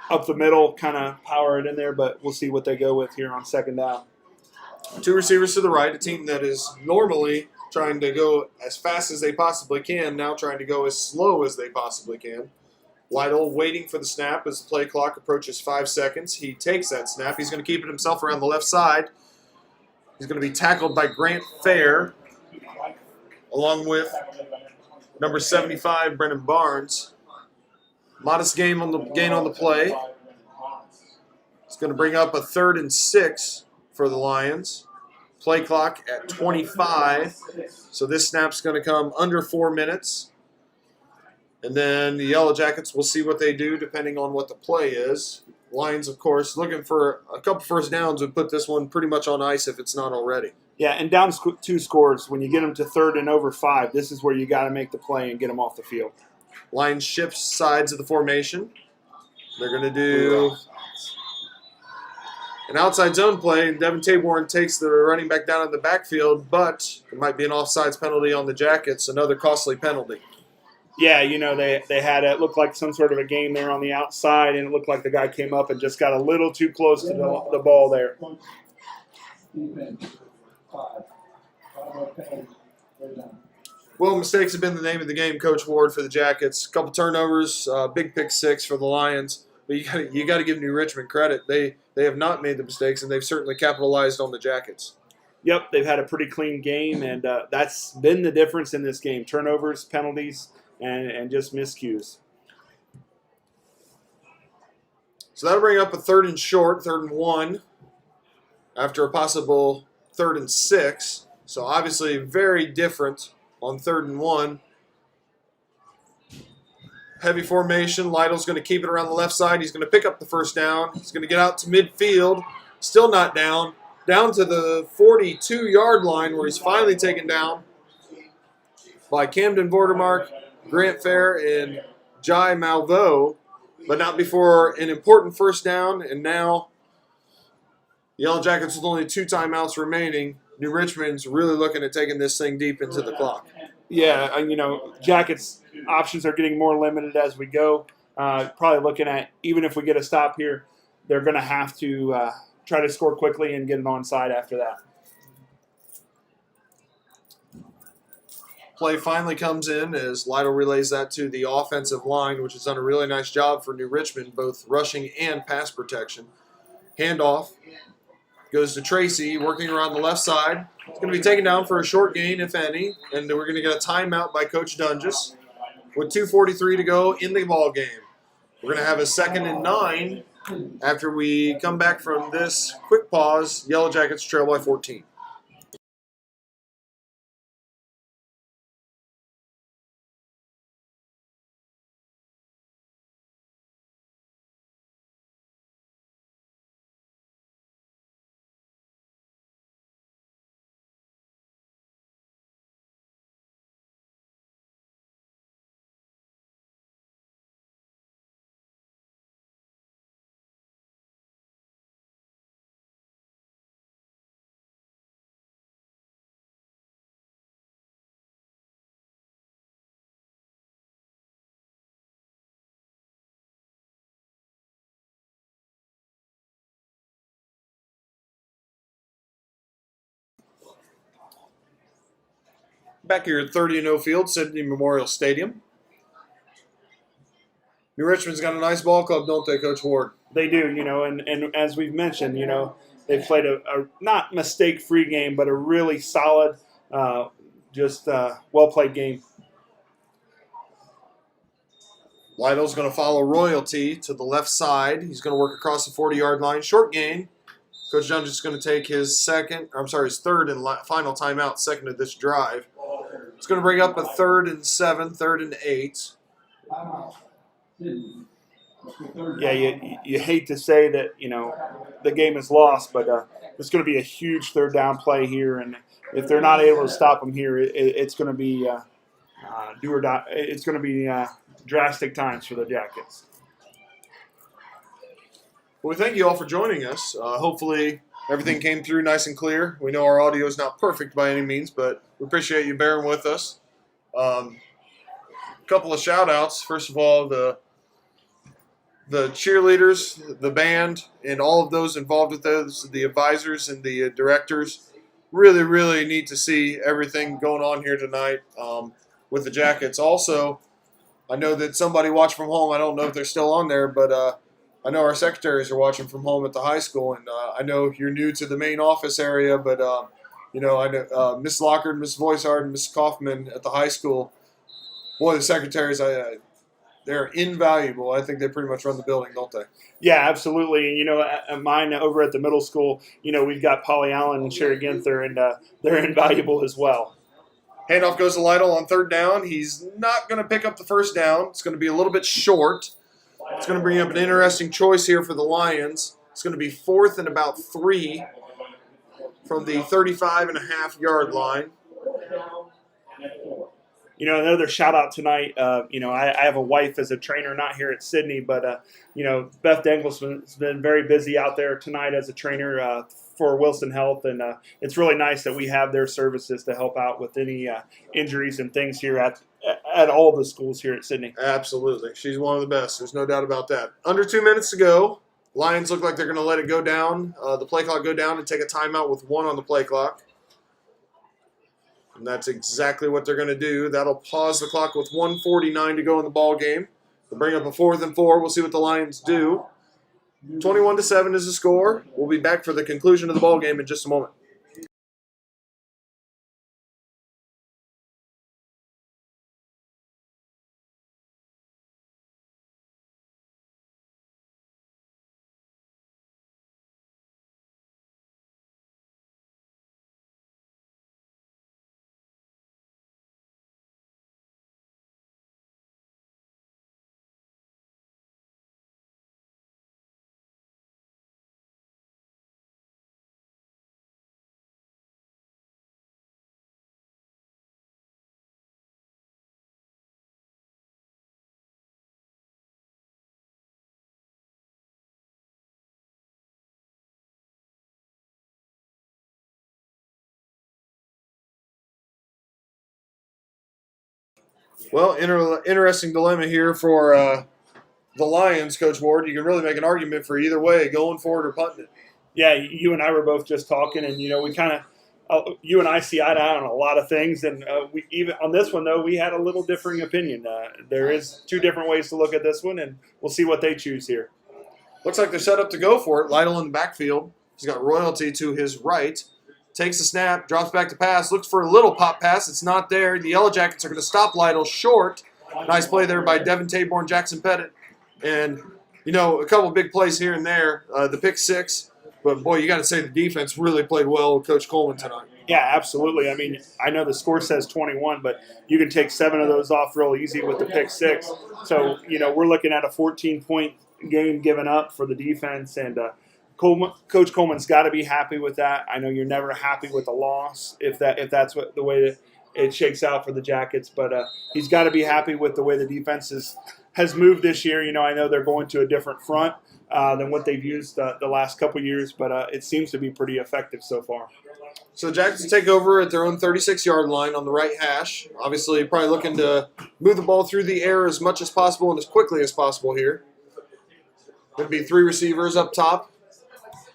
up the middle, kind of power it in there, but we'll see what they go with here on 2nd down. 2 receivers to the right, a team that is normally trying to go as fast as they possibly can, now trying to go as slow as they possibly can. Lytle waiting for the snap as the play clock approaches 5 seconds. He takes that snap. He's going to keep it himself around the left side. He's going to be tackled by Grant Fair, along with number 75, Brennan Barnes. Modest gain on the play. It's going to bring up a 3rd and 6 for the Lions. Play clock at 25. So this snap's going to come under 4 minutes. And then the Yellow Jackets will see what they do depending on what the play is. Lions, of course, looking for a couple first downs would put this one pretty much on ice if it's not already. Yeah, and down 2 scores, when you get them to 3rd and over 5, this is where you got to make the play and get them off the field. Lions shift sides of the formation. They're going to do an outside zone play, and Devin Taborn takes the running back down in the backfield, but it might be an offsides penalty on the Jackets, another costly penalty. Yeah, they had it looked like some sort of a game there on the outside, and it looked like the guy came up and just got a little too close to the ball there. Well, mistakes have been the name of the game, Coach Ward, for the Jackets. A couple turnovers, big pick 6 for the Lions. But you got to give New Richmond credit. They have not made the mistakes, and they've certainly capitalized on the Jackets. Yep, they've had a pretty clean game, and that's been the difference in this game. Turnovers, penalties, and just miscues. So that'll bring up a 3rd and short, 3rd and 1, after a possible 3rd and 6. So obviously very different on 3rd and 1. Heavy formation. Lytle's going to keep it around the left side. He's going to pick up the first down. He's going to get out to midfield. Still not down. Down to the 42-yard line where he's finally taken down by Camden Vordermark, Grant Fair, and Jai Malveaux, but not before an important first down. And now Yellow Jackets with only 2 timeouts remaining. New Richmond's really looking at taking this thing deep into the clock. Yeah, Jackets options are getting more limited as we go. Probably looking at, even if we get a stop here, they're going to have to try to score quickly and get it onside after that. Play finally comes in as Lytle relays that to the offensive line, which has done a really nice job for New Richmond, both rushing and pass protection. Handoff goes to Tracy, working around the left side. It's going to be taken down for a short gain, if any, and we're going to get a timeout by Coach Dunges with 2:43 to go in the ball game. We're going to have a 2nd and 9 after we come back from this quick pause. Yellow Jackets trail by 14. Back here at 30-0 field, Sidney Memorial Stadium. New Richmond's got a nice ball club, don't they, Coach Ward? They do, and as we've mentioned, they've played a not mistake-free game, but a really solid, well-played game. Lytle's going to follow Royalty to the left side. He's going to work across the 40-yard line. Short gain. Coach Dungeon's is going to take his third and final timeout, second of this drive. It's going to bring up a 3rd and 7, 3rd and 8. Yeah, you hate to say that, the game is lost, but it's going to be a huge third down play here, and if they're not able to stop them here, it's going to be do or die. It's going to be drastic times for the Jackets. Well, we thank you all for joining us. Hopefully everything came through nice and clear. We know our audio is not perfect by any means, but we appreciate you bearing with us. A couple of shout-outs. First of all, the cheerleaders, the band, and all of those involved with those, the advisors and the directors. Really, really neat to see everything going on here tonight with the Jackets. Also, I know that somebody watched from home. I don't know if they're still on there, but I know our secretaries are watching from home at the high school, and I know you're new to the main office area, but I know Miss Lockard, Miss Voisard, and Miss Kaufman at the high school. Boy, the secretaries, they're invaluable. I think they pretty much run the building, don't they? Yeah, absolutely. At mine over at the middle school, we've got Polly Allen and Sherry Ginther, and they're invaluable as well. Handoff goes to Lytle on 3rd down. He's not going to pick up the first down. It's going to be a little bit short. It's going to bring up an interesting choice here for the Lions. It's going to be 4th and about 3 from the 35.5-yard line. Another shout out tonight. I have a wife as a trainer, not here at Sidney, but Beth Dengelsman has been very busy out there tonight as a trainer for Wilson Health, and it's really nice that we have their services to help out with any injuries and things here at all the schools here at Sidney. Absolutely, she's one of the best. There's no doubt about that. Under 2 minutes to go. Lions look like they're going to let it go down, the play clock go down, and take a timeout with 1 on the play clock. And that's exactly what they're going to do. That'll pause the clock with 1:49 to go in the ball game. They'll bring up a 4th and 4. We'll see what the Lions do. 21-7 is the score. We'll be back for the conclusion of the ball game in just a moment. Well, interesting dilemma here for the Lions, Coach Ward. You can really make an argument for either way, going forward or punting it. Yeah, you and I were both just talking, and we kind of you and I see eye to eye on a lot of things, and we even on this one though we had a little differing opinion. There is 2 different ways to look at this one, and we'll see what they choose here. Looks like they're set up to go for it. Lytle in the backfield. He's got Royalty to his right. Takes the snap, drops back to pass, looks for a little pop pass. It's not there. The Yellow Jackets are going to stop Lytle short. Nice play there by Devin Taborn, Jackson Pettit. And, a couple of big plays here and there. The pick 6. But, boy, you got to say the defense really played well with Coach Coleman tonight. Yeah, absolutely. I mean, I know the score says 21, but you can take 7 of those off real easy with the pick 6. So, we're looking at a 14-point game given up for the defense, and Coach Coleman's got to be happy with that. I know you're never happy with a loss if that's the way that it shakes out for the Jackets, but he's got to be happy with the way the defense has moved this year. I know they're going to a different front than what they've used the last couple years, but it seems to be pretty effective so far. So Jackets take over at their own 36-yard line on the right hash. Obviously, probably looking to move the ball through the air as much as possible and as quickly as possible here. Going to be 3 receivers up top,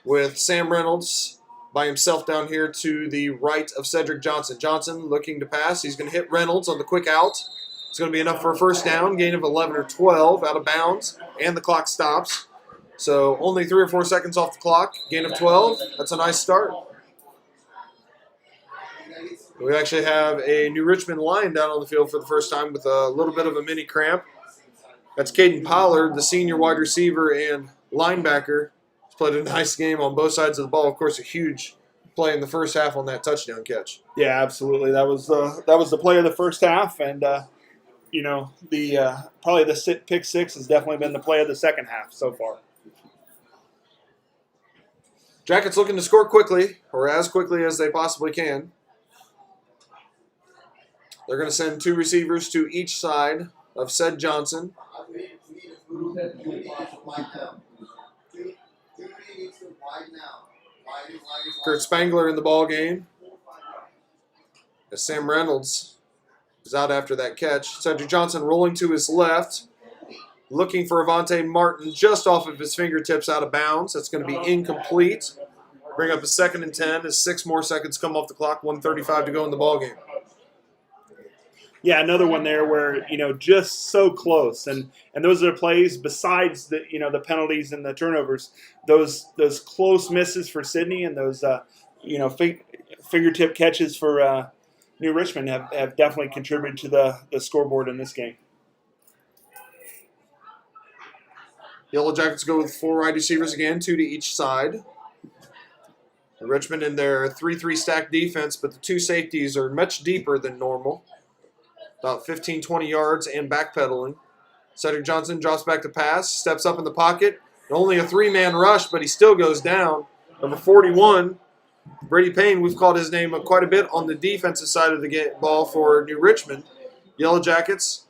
with Sam Reynolds by himself down here to the right of Cedric Johnson. Johnson looking to pass. He's going to hit Reynolds on the quick out. It's going to be enough for a first down, gain of 11 or 12, out of bounds, and the clock stops. So only 3 or 4 seconds off the clock, gain of 12. That's a nice start. We actually have a New Richmond Lion down on the field for the first time with a little bit of a mini cramp. That's Caden Pollard, the senior wide receiver and linebacker. played a nice game on both sides of the ball. Of course, a huge play in the first half on that touchdown catch. Yeah, absolutely. That was the play of the first half, and probably the pick six has definitely been the play of the second half so far. Jackets looking to score quickly, or as quickly as they possibly can. They're going to send 2 receivers to each side of said Johnson. Kurt Spangler in the ball game. As Sam Reynolds is out after that catch. Cedric Johnson rolling to his left, looking for Avante Martin just off of his fingertips out of bounds. That's going to be incomplete. Bring up a 2nd and 10 as 6 more seconds come off the clock. 1:35 to go in the ball game. Yeah, another one there where, just so close. And those are the plays besides the penalties and the turnovers, those close misses for Sidney and those, fingertip catches for New Richmond have definitely contributed to the scoreboard in this game. Yellow Jackets go with 4 wide receivers again, 2 to each side. Richmond in their 3-3 stack defense, but the 2 safeties are much deeper than normal. About 15, 20 yards and backpedaling. Cedric Johnson drops back to pass, steps up in the pocket. Only a 3-man rush, but he still goes down. Number 41, Brady Payne, we've called his name quite a bit on the defensive side of the ball for New Richmond. Yellow Jackets,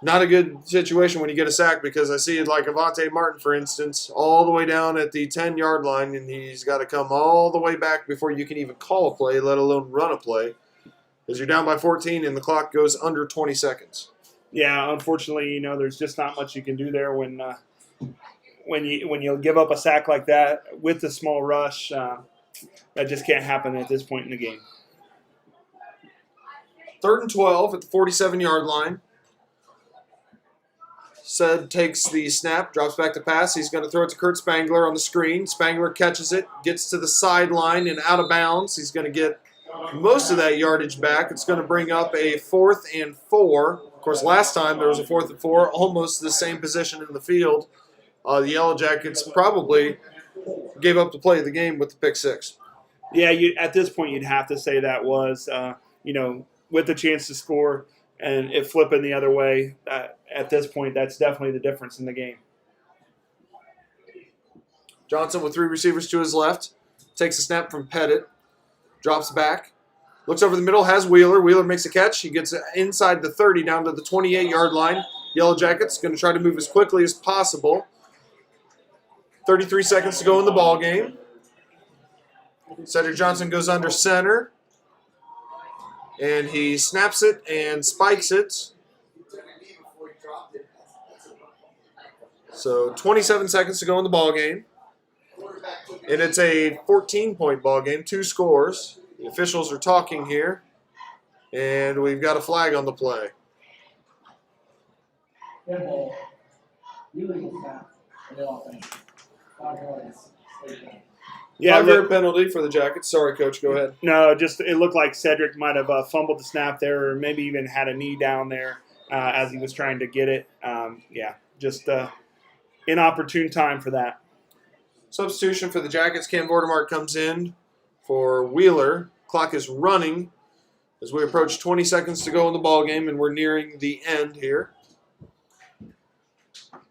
not a good situation when you get a sack because I see it like Avante Martin, for instance, all the way down at the 10-yard line, and he's got to come all the way back before you can even call a play, let alone run a play. Because you're down by 14 and the clock goes under 20 seconds. Yeah, unfortunately, there's just not much you can do there when you give up a sack like that with the small rush. That just can't happen at this point in the game. 3rd and 12 at the 47-yard line. Said takes the snap, drops back to pass. He's going to throw it to Kurt Spangler on the screen. Spangler catches it, gets to the sideline and out of bounds. He's going to get most of that yardage back. It's going to bring up a 4th and 4. Of course, last time there was a 4th and 4, almost the same position in the field. The Yellow Jackets probably gave up the play of the game with the pick 6. Yeah, at this point you'd have to say that was, with the chance to score and it flipping the other way. At this point, that's definitely the difference in the game. Johnson with 3 receivers to his left. Takes a snap from Pettit. Drops back. Looks over the middle. Has Wheeler. Wheeler makes a catch. He gets inside the 30 down to the 28-yard line. Yellow Jackets going to try to move as quickly as possible. 33 seconds to go in the ball game. Cedric Johnson goes under center. And he snaps it and spikes it. So 27 seconds to go in the ball game. And it's a 14-point ball game, 2 scores. The officials are talking here. And we've got a flag on the play. Yeah, 5-yard penalty for the Jackets. Sorry, Coach. Go ahead. No, it looked like Cedric might have fumbled the snap there or maybe even had a knee down there as he was trying to get it. Just inopportune time for that. Substitution for the Jackets. Cam Vordemark comes in for Wheeler. Clock is running as we approach 20 seconds to go in the ball game, and we're nearing the end here.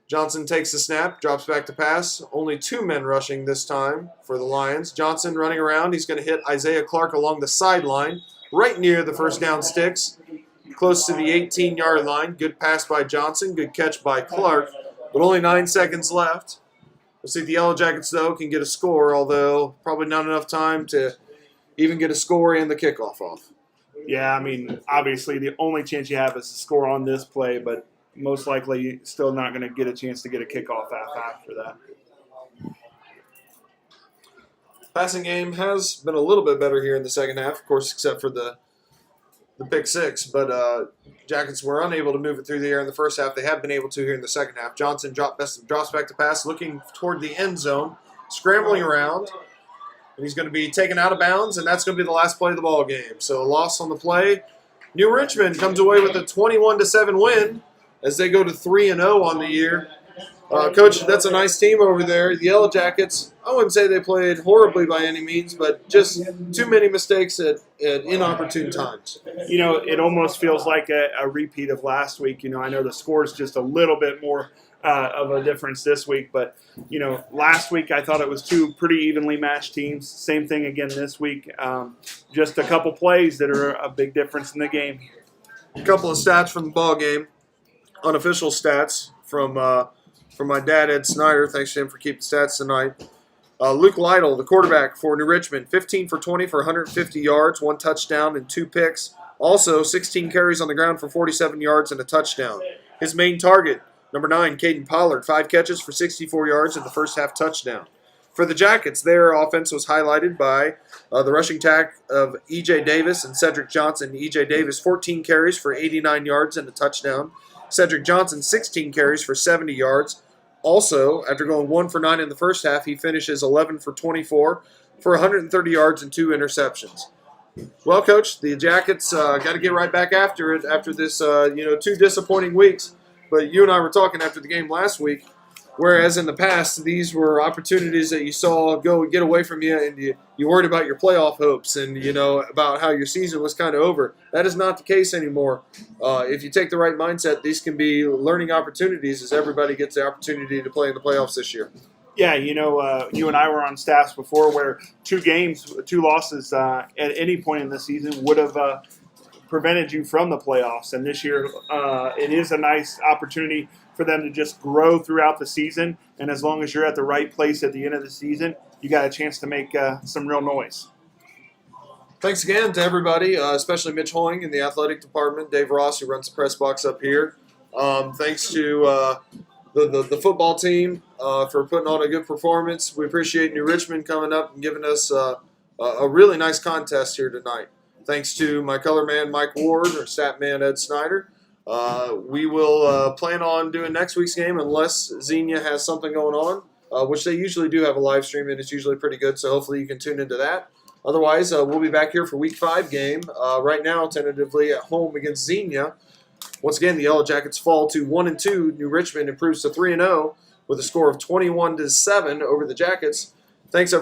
Johnson takes the snap, drops back to pass. Only 2 men rushing this time for the Lions. Johnson running around. He's going to hit Isaiah Clark along the sideline, right near the first down sticks, close to the 18-yard line. Good pass by Johnson. Good catch by Clark, but only 9 seconds left. We'll see if the Yellow Jackets, though, can get a score, although probably not enough time to even get a score and the kickoff off. Yeah, I mean, obviously the only chance you have is to score on this play, but most likely still not going to get a chance to get a kickoff after that. Passing game has been a little bit better here in the second half, of course, except for the pick 6. But Jackets were unable to move it through the air in the first half. They have been able to here in the second half. Johnson drops back to pass, looking toward the end zone, scrambling around. And he's going to be taken out of bounds, and that's going to be the last play of the ball game. So a loss on the play. New Richmond comes away with a 21-7 win as they go to 3-0 on the year. Coach, that's a nice team over there. The Yellow Jackets, I wouldn't say they played horribly by any means, but just too many mistakes at inopportune times. It almost feels like a repeat of last week. I know the score's just a little bit more of a difference this week, but last week I thought it was two pretty evenly matched teams. Same thing again this week. Just a couple plays that are a big difference in the game. A couple of stats from the ball game, unofficial stats from my dad, Ed Snyder. Thanks to him for keeping stats tonight. Luke Lytle, the quarterback for New Richmond, 15 for 20 for 150 yards, 1 touchdown, and 2 picks. Also, 16 carries on the ground for 47 yards and a touchdown. His main target, number 9, Caden Pollard, 5 catches for 64 yards and the first half touchdown. For the Jackets, their offense was highlighted by the rushing attack of E.J. Davis and Cedric Johnson. E.J. Davis, 14 carries for 89 yards and a touchdown. Cedric Johnson, 16 carries for 70 yards. Also, after going 1 for 9 in the first half, he finishes 11 for 24 for 130 yards and 2 interceptions. Well, Coach, the Jackets got to get right back after it after this, 2 disappointing weeks. But you and I were talking after the game last week, whereas in the past, these were opportunities that you saw go get away from you, and you worried about your playoff hopes and, about how your season was kind of over. That is not the case anymore. If you take the right mindset, these can be learning opportunities as everybody gets the opportunity to play in the playoffs this year. Yeah, you and I were on staffs before where 2 losses at any point in the season would have prevented you from the playoffs. And this year, it is a nice opportunity for them to just grow throughout the season. And as long as you're at the right place at the end of the season, you got a chance to make some real noise. Thanks again to everybody, especially Mitch Hoying in the athletic department, Dave Ross, who runs the press box up here. Thanks to the football team for putting on a good performance. We appreciate New Richmond coming up and giving us a really nice contest here tonight. Thanks to my color man, Mike Ward, or stat man, Ed Snyder. We will plan on doing next week's game unless Xenia has something going on, which they usually do have a live stream, and it's usually pretty good, so hopefully you can tune into that. Otherwise, we'll be back here for Week 5 game. Right now, tentatively at home against Xenia. Once again, the Yellow Jackets fall to 1-2. New Richmond improves to 3-0 with a score of 21-7 over the Jackets. Thanks, everyone.